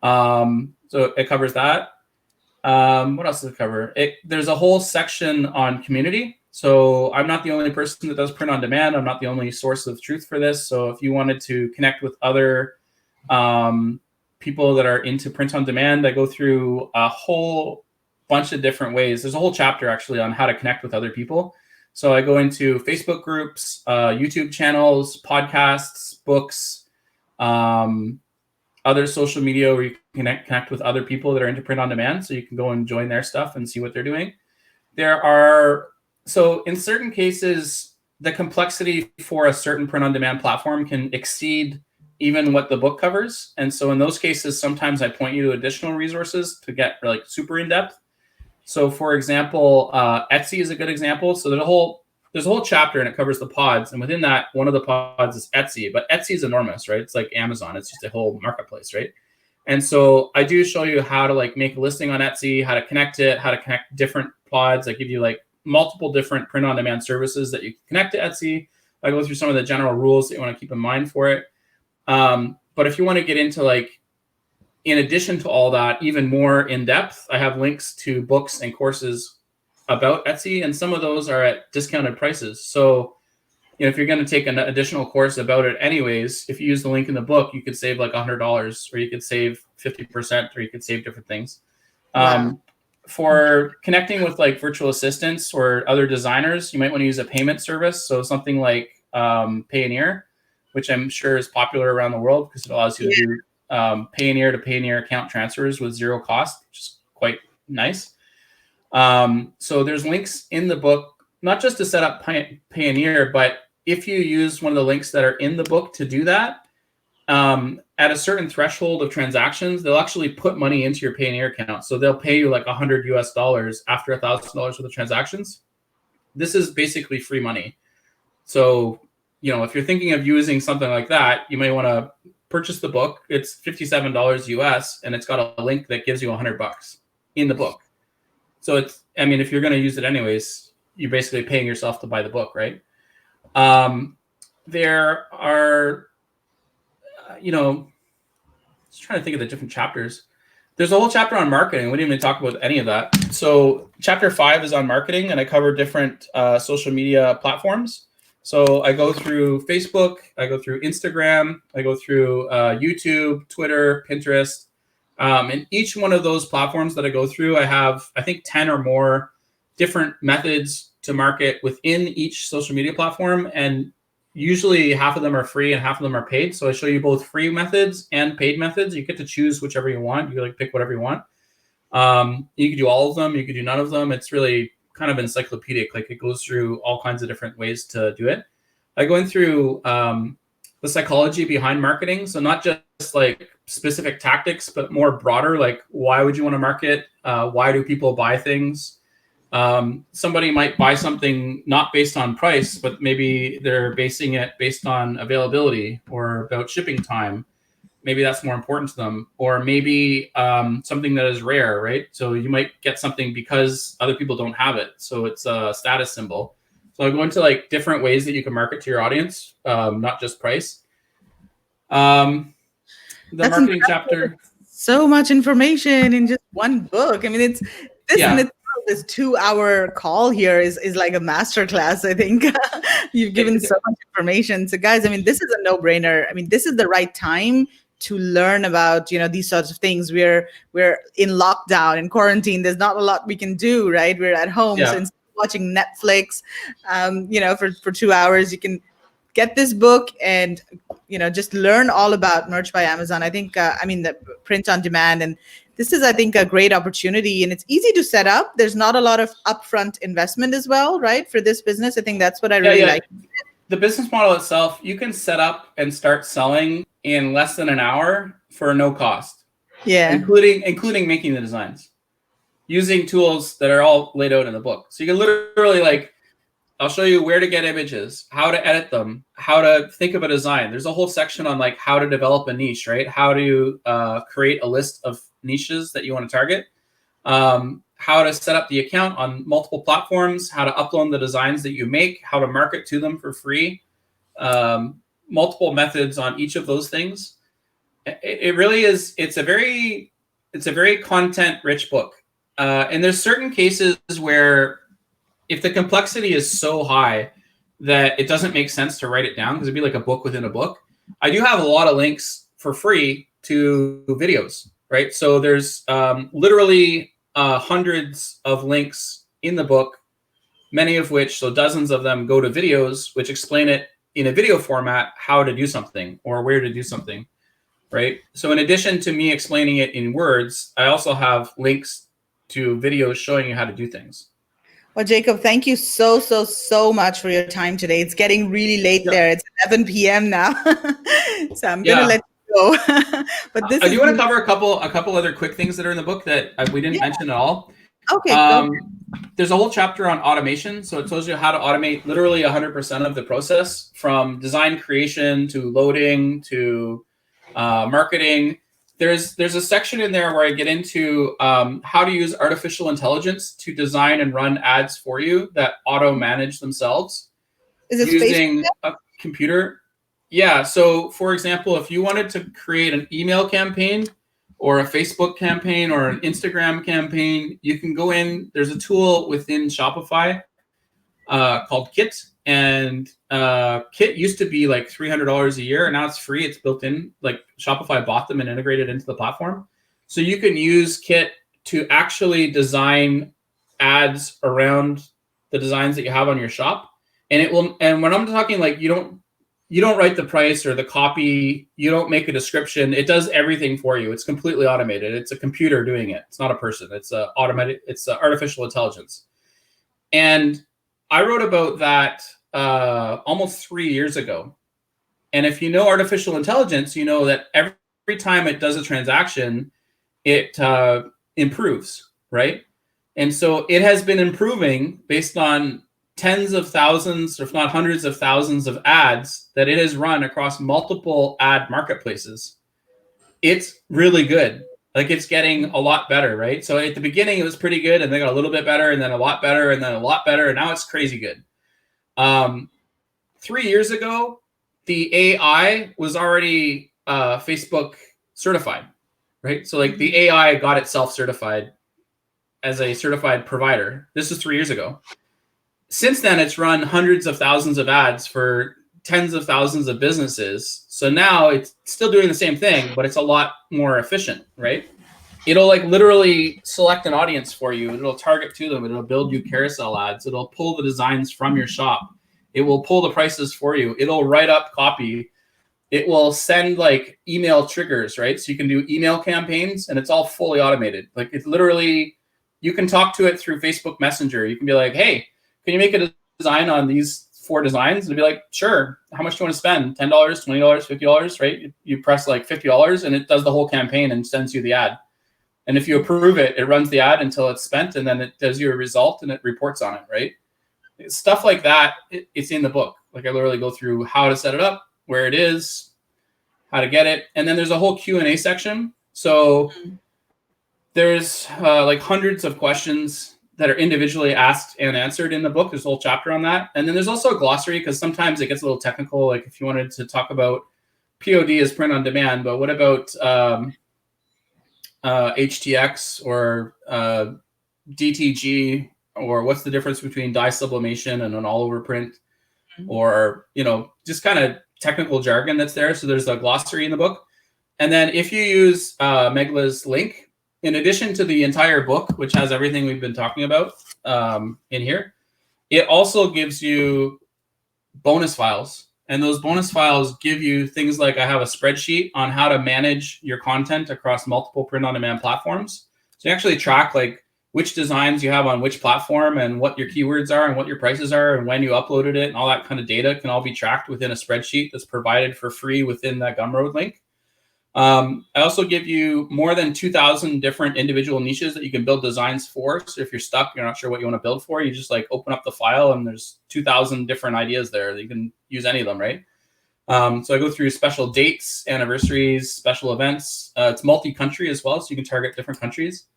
So it covers that. What else does it cover? There's a whole section on community. So I'm not the only person that does print on demand. I'm not the only source of truth for this. So if you wanted to connect with other people that are into print on demand, I go through a whole bunch of different ways. There's a whole chapter actually on how to connect with other people. So I go into Facebook groups, YouTube channels, podcasts, books, other social media where you can connect with other people that are into print on demand. So you can go and join their stuff and see what they're doing. So in certain cases, the complexity for a certain print on demand platform can exceed even what the book covers. And so in those cases, sometimes I point you to additional resources to get like super in depth. So for example, Etsy is a good example. So there's a whole chapter and it covers the pods. And within that, one of the pods is Etsy, but Etsy is enormous, right? It's like Amazon. It's just a whole marketplace, right? And so I do show you how to like make a listing on Etsy, how to connect it, how to connect different pods. I give you like multiple different print on demand services that you can connect to Etsy. I go through some of the general rules that you want to keep in mind for it. But if you want to get into like, in addition to all that, even more in depth, I have links to books and courses about Etsy, and some of those are at discounted prices. So, if you're going to take an additional course about it anyways, if you use the link in the book, you could save like $100, or you could save 50%, or you could save different things. Wow. For connecting with like virtual assistants or other designers, you might want to use a payment service. So something like Payoneer, which I'm sure is popular around the world because it allows you to do Payoneer to Payoneer account transfers with zero cost, which is quite nice. So there's links in the book, not just to set up Payoneer, but if you use one of the links that are in the book to do that, at a certain threshold of transactions, they'll actually put money into your Payoneer account. So they'll pay you like $100 US after $1,000 worth of transactions. This is basically free money. So, if you're thinking of using something like that, you may want to purchase the book. It's $57 US, and it's got a link that gives you $100 in the book. So if you're going to use it anyways, you're basically paying yourself to buy the book, right? There are, just trying to think of the different chapters. There's a whole chapter on marketing. We didn't even talk about any of that. So chapter 5 is on marketing, and I cover different social media platforms. So I go through Facebook, I go through Instagram, I go through YouTube, Twitter, Pinterest. And each one of those platforms that I go through, I have, I think, 10 or more different methods to market within each social media platform. And usually half of them are free and half of them are paid. So I show you both free methods and paid methods. You get to choose whichever you want. You pick whatever you want. You can do all of them. You can do none of them. It's really kind of encyclopedic. Like it goes through all kinds of different ways to do it. I go in through the psychology behind marketing. So not just like specific tactics, but more broader, like why would you want to market? Why do people buy things? Somebody might buy something not based on price, but maybe they're basing it based on availability or about shipping time. Maybe that's more important to them. Or maybe something that is rare, right? So you might get something because other people don't have it. So it's a status symbol. So I go into like different ways that you can market to your audience, not just price. The That's marketing incredible. chapter. So much information in just one book. I mean, it's this Yeah. and it's this 2-hour call here is like a masterclass. I think you've given so much information. So guys, I mean, this is a no-brainer. I mean, this is the right time to learn about, these sorts of things. We're in lockdown, in quarantine. There's not a lot we can do, right? We're at home. Yeah. So instead of watching Netflix, for 2 hours, you can get this book and just learn all about Merch by Amazon. I think the print on demand, and this is, I think, a great opportunity, and it's easy to set up. There's not a lot of upfront investment as well, right, for this business. I think that's what I really like. The business model itself, you can set up and start selling in less than an hour for no cost. Yeah, including making the designs, using tools that are all laid out in the book. So you can literally I'll show you where to get images, how to edit them, how to think of a design. There's a whole section on how to develop a niche, right? How to create a list of niches that you want to target, how to set up the account on multiple platforms, how to upload the designs that you make, how to market to them for free, multiple methods on each of those things. It really is. It's a very content-rich book, and there's certain cases where if the complexity is so high that it doesn't make sense to write it down because it'd be like a book within a book, I do have a lot of links for free to videos, right? So there's literally hundreds of links in the book, many of which, so dozens of them, go to videos which explain it in a video format, how to do something or where to do something, right? So in addition to me explaining it in words, I also have links to videos showing you how to do things. Well, Jacob, thank you so much for your time today. It's getting really late there. It's 11 p.m. now. So I'm going to let you go. But this I is do want to cover a couple other quick things that are in the book that we didn't mention at all. Okay, go. There's a whole chapter on automation. So it tells you how to automate literally 100% of the process, from design creation to loading to marketing. There's a section in there where I get into how to use artificial intelligence to design and run ads for you that auto manage themselves using a computer. Yeah. So for example, if you wanted to create an email campaign or a Facebook campaign or an Instagram campaign, you can go in. There's a tool within Shopify called Kit. And Kit used to be like $300 a year, and now it's free. It's built in. Like Shopify bought them and integrated into the platform. So you can use Kit to actually design ads around the designs that you have on your shop. And it will. And when I'm talking, like, you don't write the price or the copy. You don't make a description. It does everything for you. It's completely automated. It's a computer doing it. It's not a person. It's a automated. It's a artificial intelligence. And I wrote about that almost 3 years ago. And if you know artificial intelligence, you know that every time it does a transaction, it improves, right? And so it has been improving based on tens of thousands, if not hundreds of thousands of ads that it has run across multiple ad marketplaces. It's really good. Like, it's getting a lot better, right? So at the beginning, it was pretty good, and they got a little bit better, and then a lot better, and then a lot better, and now it's crazy good. 3 years ago, the AI was already Facebook certified, right? So like the AI got itself certified as a certified provider. This is 3 years ago. Since then, it's run hundreds of thousands of ads for tens of thousands of businesses. So now it's still doing the same thing, but it's a lot more efficient, right? It'll like literally select an audience for you. It'll target to them. It'll build you carousel ads. It'll pull the designs from your shop. It will pull the prices for you. It'll write up copy. It will send like email triggers, right? So you can do email campaigns, and it's all fully automated. Like, it's literally, you can talk to it through Facebook Messenger. You can be like, hey, can you make a design on these 4 designs? And it'll be like, sure. How much do you want to spend? $10, $20, $50, right? You press like $50 and it does the whole campaign and sends you the ad. And if you approve it, it runs the ad until it's spent, and then it does you a result and it reports on it, right? Stuff like that, it's in the book. Like, I literally go through how to set it up, where it is, how to get it. And then there's a whole Q&A section. So there's like hundreds of questions that are individually asked and answered in the book. There's a whole chapter on that. And then there's also a glossary, because sometimes it gets a little technical. Like, if you wanted to talk about POD as print on demand, but what about HTX or DTG, or what's the difference between dye sublimation and an all over print, or, just kind of technical jargon that's there. So there's a glossary in the book. And then if you use Megla's link, in addition to the entire book, which has everything we've been talking about in here, it also gives you bonus files. And those bonus files give you things like, I have a spreadsheet on how to manage your content across multiple print-on-demand platforms. So you actually track like which designs you have on which platform, and what your keywords are, and what your prices are, and when you uploaded it, and all that kind of data can all be tracked within a spreadsheet that's provided for free within that Gumroad link. I also give you more than 2,000 different individual niches that you can build designs for. So if you're stuck, you're not sure what you want to build for, you just like open up the file, and there's 2,000 different ideas there that you can use any of them, right? So I go through special dates, anniversaries, special events. It's multi-country as well, so you can target different countries.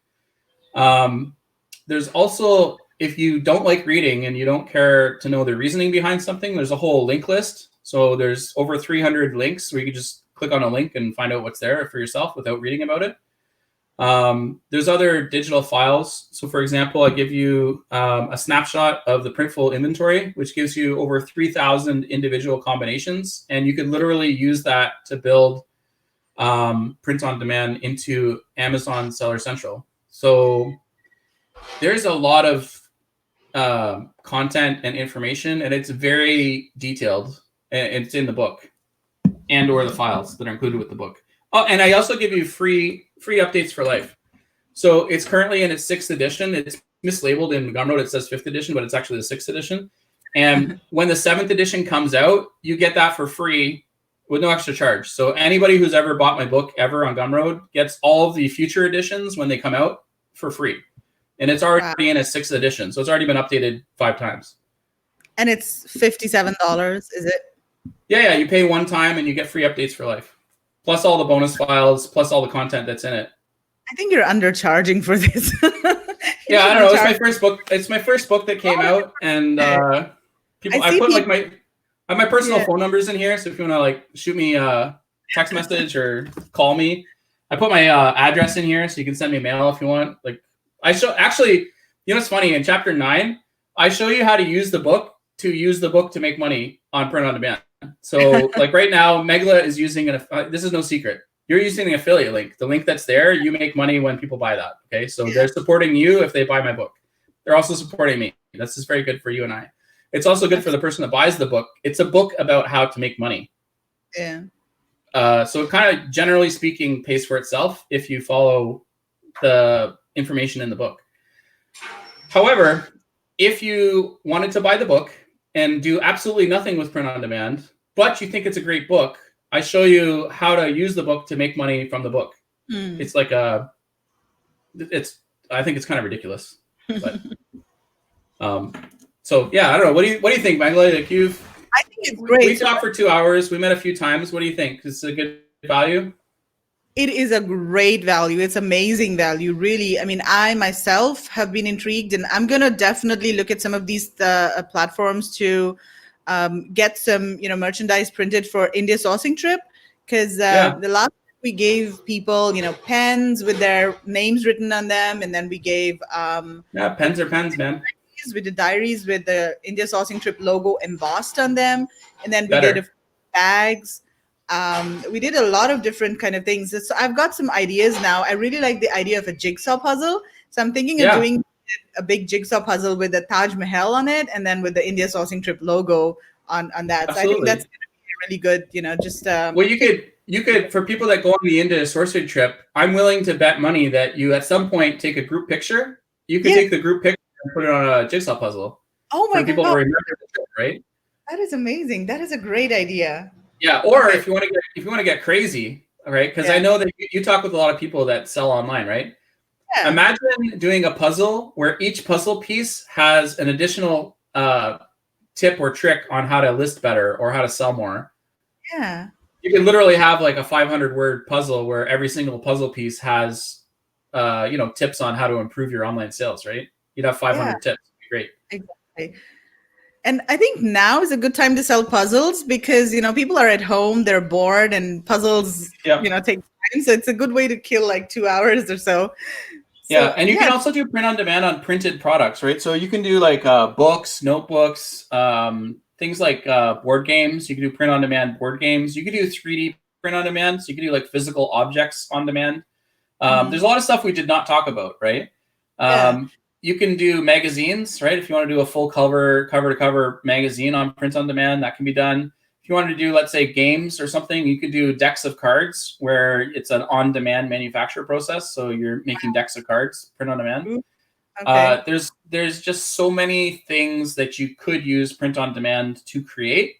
There's also, if you don't like reading and you don't care to know the reasoning behind something, there's a whole link list. So there's over 300 links where you can just click on a link and find out what's there for yourself without reading about it. There's other digital files. So for example, I give you a snapshot of the Printful inventory, which gives you over 3,000 individual combinations. And you could literally use that to build print on demand into Amazon Seller Central. So there's a lot of content and information, and it's very detailed. And it's in the book, and or the files that are included with the book. Oh, and I also give you free updates for life. So it's currently in its 6th edition. It's mislabeled in Gumroad. It says 5th edition, but it's actually the 6th edition. And when the 7th edition comes out, you get that for free with no extra charge. So anybody who's ever bought my book ever on Gumroad gets all of the future editions when they come out for free. And it's already in its 6th edition. So it's already been updated 5 times. And it's $57, is it? Yeah. You pay one time and you get free updates for life. Plus all the bonus files, plus all the content that's in it. I think you're undercharging for this. Yeah, I don't know. It's my first book. It's my first book that came out, and people. I put like I have my personal phone numbers in here, so if you want to like shoot me a text message or call me, I put my address in here, so you can send me mail if you want. Like I show actually, you know, it's funny in chapter 9, I show you how to use the book to make money on print on demand. So like right now, Megla is using this is no secret. You're using the affiliate link. The link that's there, you make money when people buy that. Okay, so they're supporting you if they buy my book. They're also supporting me. This is very good for you and I. It's also good for the person that buys the book. It's a book about how to make money. Yeah. So it kind of, generally speaking, pays for itself if you follow the information in the book. However, if you wanted to buy the book and do absolutely nothing with print on demand, but you think it's a great book, I show you how to use the book to make money from the book. It's like I think it's kind of ridiculous. But, so yeah, I don't know. What do you think, Magla? Like I think it's great. We talked for 2 hours. We met a few times. What do you think? Is it a good value? It is a great value. It's amazing value, really. I mean, I myself have been intrigued, and I'm gonna definitely look at some of these platforms to get some, merchandise printed for India sourcing trip, because the last we gave people, pens with their names written on them, and then we gave pens are pens, man. We did diaries with the India sourcing trip logo embossed on them, and then we did bags. We did a lot of different kind of things. So I've got some ideas now. I really like the idea of a jigsaw puzzle. So I'm thinking of doing a big jigsaw puzzle with the Taj Mahal on it, and then with the India sourcing trip logo on that. Absolutely. So I think that's going to be really good, just well, you could for people that go on the India sourcing trip, I'm willing to bet money that you at some point take a group picture. You could take the group picture and put it on a jigsaw puzzle. Oh my God. People to remember the trip, right? That is amazing. That is a great idea. Yeah, or if you want to get crazy, right? Because I know that you talk with a lot of people that sell online, right? Yeah. Imagine doing a puzzle where each puzzle piece has an additional tip or trick on how to list better or how to sell more. Yeah. You can literally have like a 500-word puzzle where every single puzzle piece has, tips on how to improve your online sales, right? You'd have 500 tips. It'd be great. Exactly. And I think now is a good time to sell puzzles because, people are at home, they're bored, and puzzles, take time. So it's a good way to kill like 2 hours or so. And you can also do print on demand on printed products, right? So you can do like books, notebooks, things like board games. You can do print on demand board games. You can do 3D print on demand. So you can do like physical objects on demand. There's a lot of stuff we did not talk about, right? You can do magazines, right? If you want to do a full cover to cover magazine on print on demand, that can be done. If you want to do, let's say, games or something, you could do decks of cards where it's an on-demand manufacture process. So you're making decks of cards, print on demand. Okay. There's just so many things that you could use print on demand to create.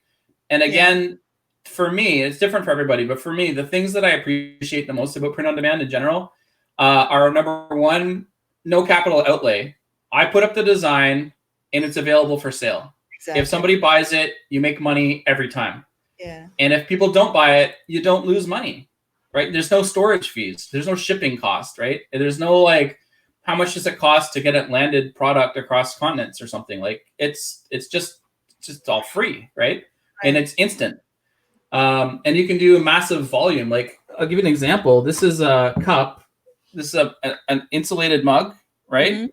And again, for me, it's different for everybody, but for me, the things that I appreciate the most about print on demand in general are, number one, no capital outlay. I put up the design and it's available for sale. Exactly. If somebody buys it, you make money every time. Yeah. And if people don't buy it, you don't lose money, right? There's no storage fees. There's no shipping cost, right? There's no like, how much does it cost to get a landed product across continents or something? Like it's just all free, right? And it's instant. And you can do a massive volume. Like I'll give you an example. This is a cup. This is an insulated mug, right? Mm-hmm.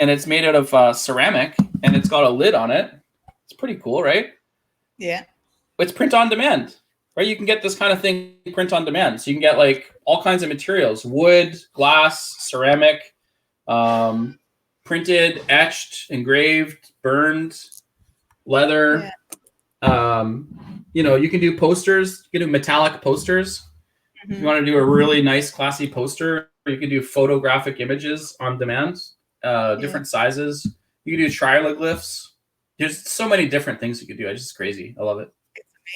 And it's made out of ceramic, and it's got a lid on it. It's pretty cool, right? Yeah. It's print on demand, right? You can get this kind of thing print on demand. So you can get like all kinds of materials: wood, glass, ceramic, printed, etched, engraved, burned, leather. Yeah. You can do posters. You can do metallic posters. If you want to do a really nice, classy poster, you can do photographic images on demand, different sizes. You can do triglyphs. There's so many different things you could do. It's just crazy. I love it.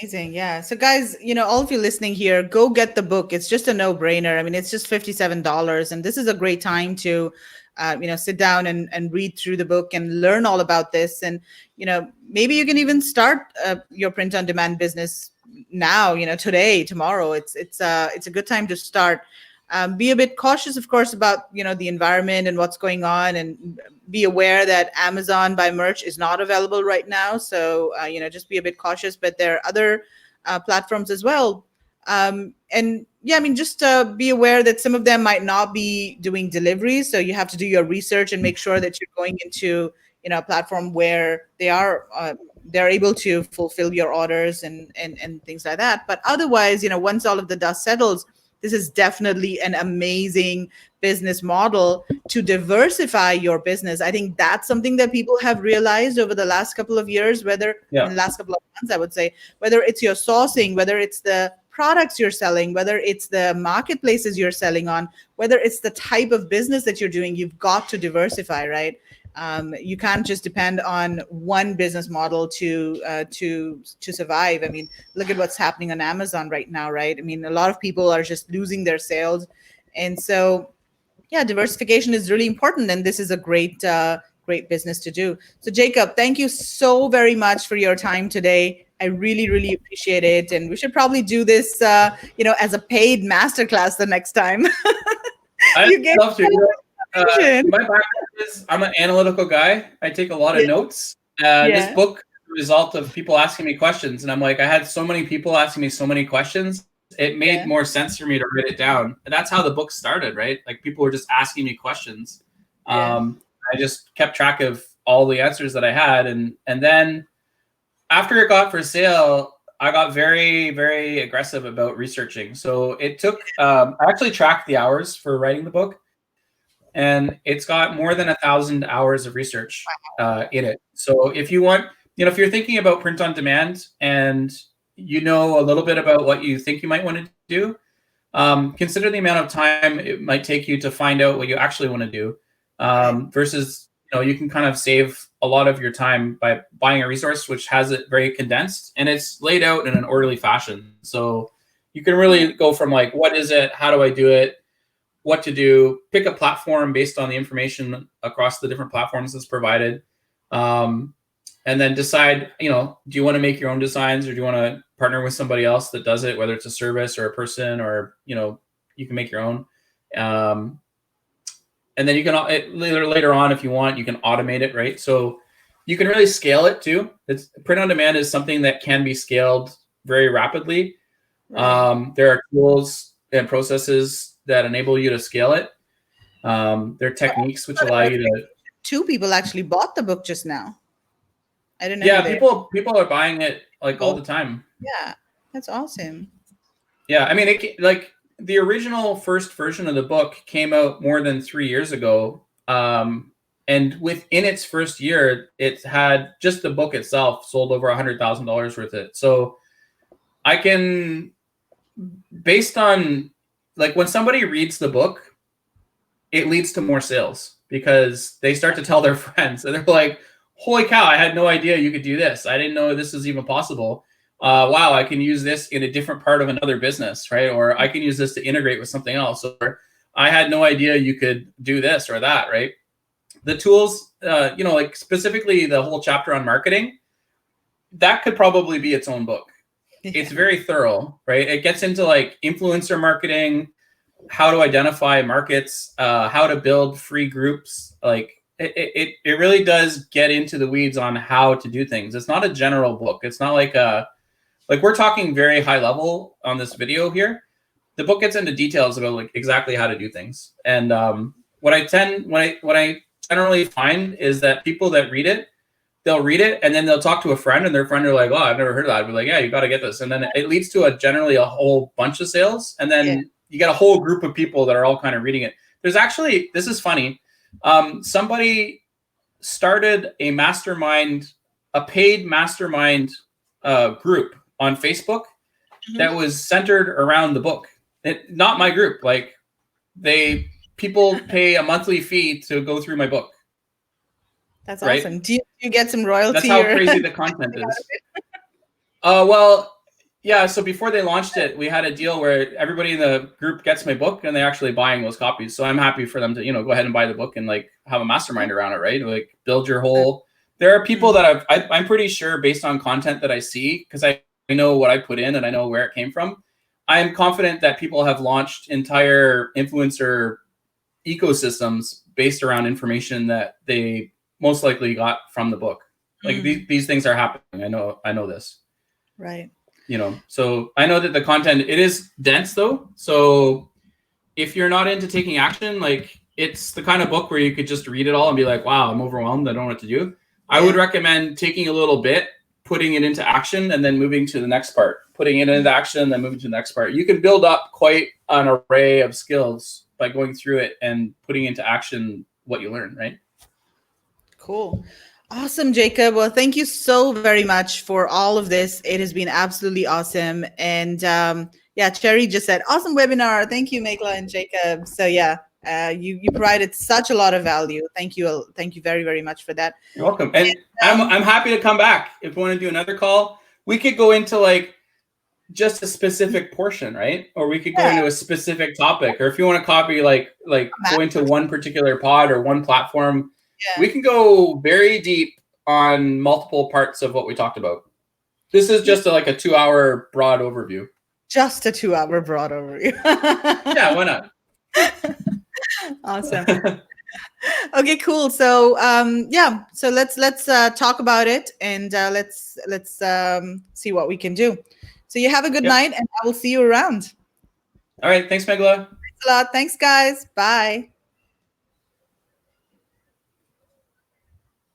Amazing. Yeah. So guys, all of you listening here, go get the book. It's just a no-brainer. I mean, it's just $57. And this is a great time to, sit down and read through the book and learn all about this. And, maybe you can even start your print on demand business now, today, tomorrow. It's a good time to start. Be a bit cautious, of course, about, the environment and what's going on, and be aware that Amazon by Merch is not available right now. So, just be a bit cautious, but there are other platforms as well. And yeah, I mean, just be aware that some of them might not be doing deliveries. So you have to do your research and make sure that you're going into, a platform where they're able to fulfill your orders and things like that. But otherwise, once all of the dust settles, this is definitely an amazing business model to diversify your business. I think that's something that people have realized over the last couple of years, whether in the last couple of months, I would say, whether it's your sourcing, whether it's the products you're selling, whether it's the marketplaces you're selling on, whether it's the type of business that you're doing, you've got to diversify, right? You can't just depend on one business model to survive. I mean, look at what's happening on Amazon right now, right? I mean, a lot of people are just losing their sales, and so yeah, diversification is really important, and this is a great business to do. So, Jacob, thank you so very much for your time today. I really, really appreciate it, and we should probably do this, as a paid masterclass the next time. I'd love to. My background is I'm an analytical guy. I take a lot of notes. This book is a result of people asking me questions. And I'm like, I had so many people asking me so many questions. It made more sense for me to write it down. And that's how the book started, right? Like people were just asking me questions. I just kept track of all the answers that I had. And then after it got for sale, I got very, very aggressive about researching. So it took, I actually tracked the hours for writing the book. And it's got more than 1,000 hours of research in it. So if you want, if you're thinking about print on demand and you know a little bit about what you think you might want to do, consider the amount of time it might take you to find out what you actually want to do, versus, you can kind of save a lot of your time by buying a resource which has it very condensed and it's laid out in an orderly fashion. So you can really go from like, what is it? How do I do it? What to do, pick a platform based on the information across the different platforms that's provided. And then decide, do you want to make your own designs or do you want to partner with somebody else that does it, whether it's a service or a person, or, you can make your own. And then you can later on, if you want, you can automate it, right? So you can really scale it too. Print on demand is something that can be scaled very rapidly. Right. There are tools and processes that enable you to scale it. There are techniques which allow you to. 2 people actually bought the book just now. I didn't know. Yeah, people are buying it like all the time. Yeah, that's awesome. Yeah, I mean, like the original first version of the book came out more than 3 years ago, and within its first year, it had just the book itself sold over $100,000 worth of it. So I can, based on, like, when somebody reads the book, it leads to more sales because they start to tell their friends and they're like, holy cow, I had no idea you could do this. I didn't know this was even possible. Wow, I can use this in a different part of another business, right? Or I can use this to integrate with something else. Or I had no idea you could do this or that, right? The tools, like specifically the whole chapter on marketing, that could probably be its own book. It's very thorough, right? It gets into like influencer marketing, how to identify markets, how to build free groups. Like it really does get into the weeds on how to do things. It's not a general book. It's not like we're talking very high level on this video here. The book gets into details about like exactly how to do things. And what I generally find is that people that read it, they'll read it and then they'll talk to a friend and their friend are like, oh, I've never heard of that. I'd be like, yeah, you got to get this. And then it leads to generally a whole bunch of sales. And then you get a whole group of people that are all kind of reading it. There's actually, this is funny. Somebody started a paid mastermind group on Facebook that was centered around the book. Not my group. Like people pay a monthly fee to go through my book. That's right? awesome. Do you get some royalty? That's how crazy the content is. Well, yeah. So before they launched it, we had a deal where everybody in the group gets my book, and they're actually buying those copies. So I'm happy for them to, go ahead and buy the book and like have a mastermind around it, right? Like build your whole. There are people that I'm pretty sure based on content that I see, because I know what I put in and I know where it came from. I am confident that people have launched entire influencer ecosystems based around information that they most likely got from the book. Like these things are happening. I know this. Right. So I know that the content, it is dense though. So if you're not into taking action, like it's the kind of book where you could just read it all and be like, wow, I'm overwhelmed. I don't know what to do. I would recommend taking a little bit, putting it into action, and then moving to the next part, putting it into action, and then moving to the next part. You can build up quite an array of skills by going through it and putting into action what you learn, right? Cool. Awesome, Jacob. Well, thank you so very much for all of this. It has been absolutely awesome. And Cherry just said, awesome webinar. Thank you, Megla and Jacob. So you provided such a lot of value. Thank you. Thank you very, very much for that. You're welcome. And I'm happy to come back. If you want to do another call, we could go into like just a specific portion, right? Or we could go into a specific topic. Or if you want to copy like go into one particular pod or one platform, we can go very deep on multiple parts of what we talked about. This is just like a 2-hour broad overview. Just a 2-hour broad overview. Yeah, why not? Awesome. Okay, cool. So so let's talk about it, and let's see what we can do. So you have a good night, and I will see you around. All right. Thanks, Megla. Thanks a lot. Thanks, guys. Bye.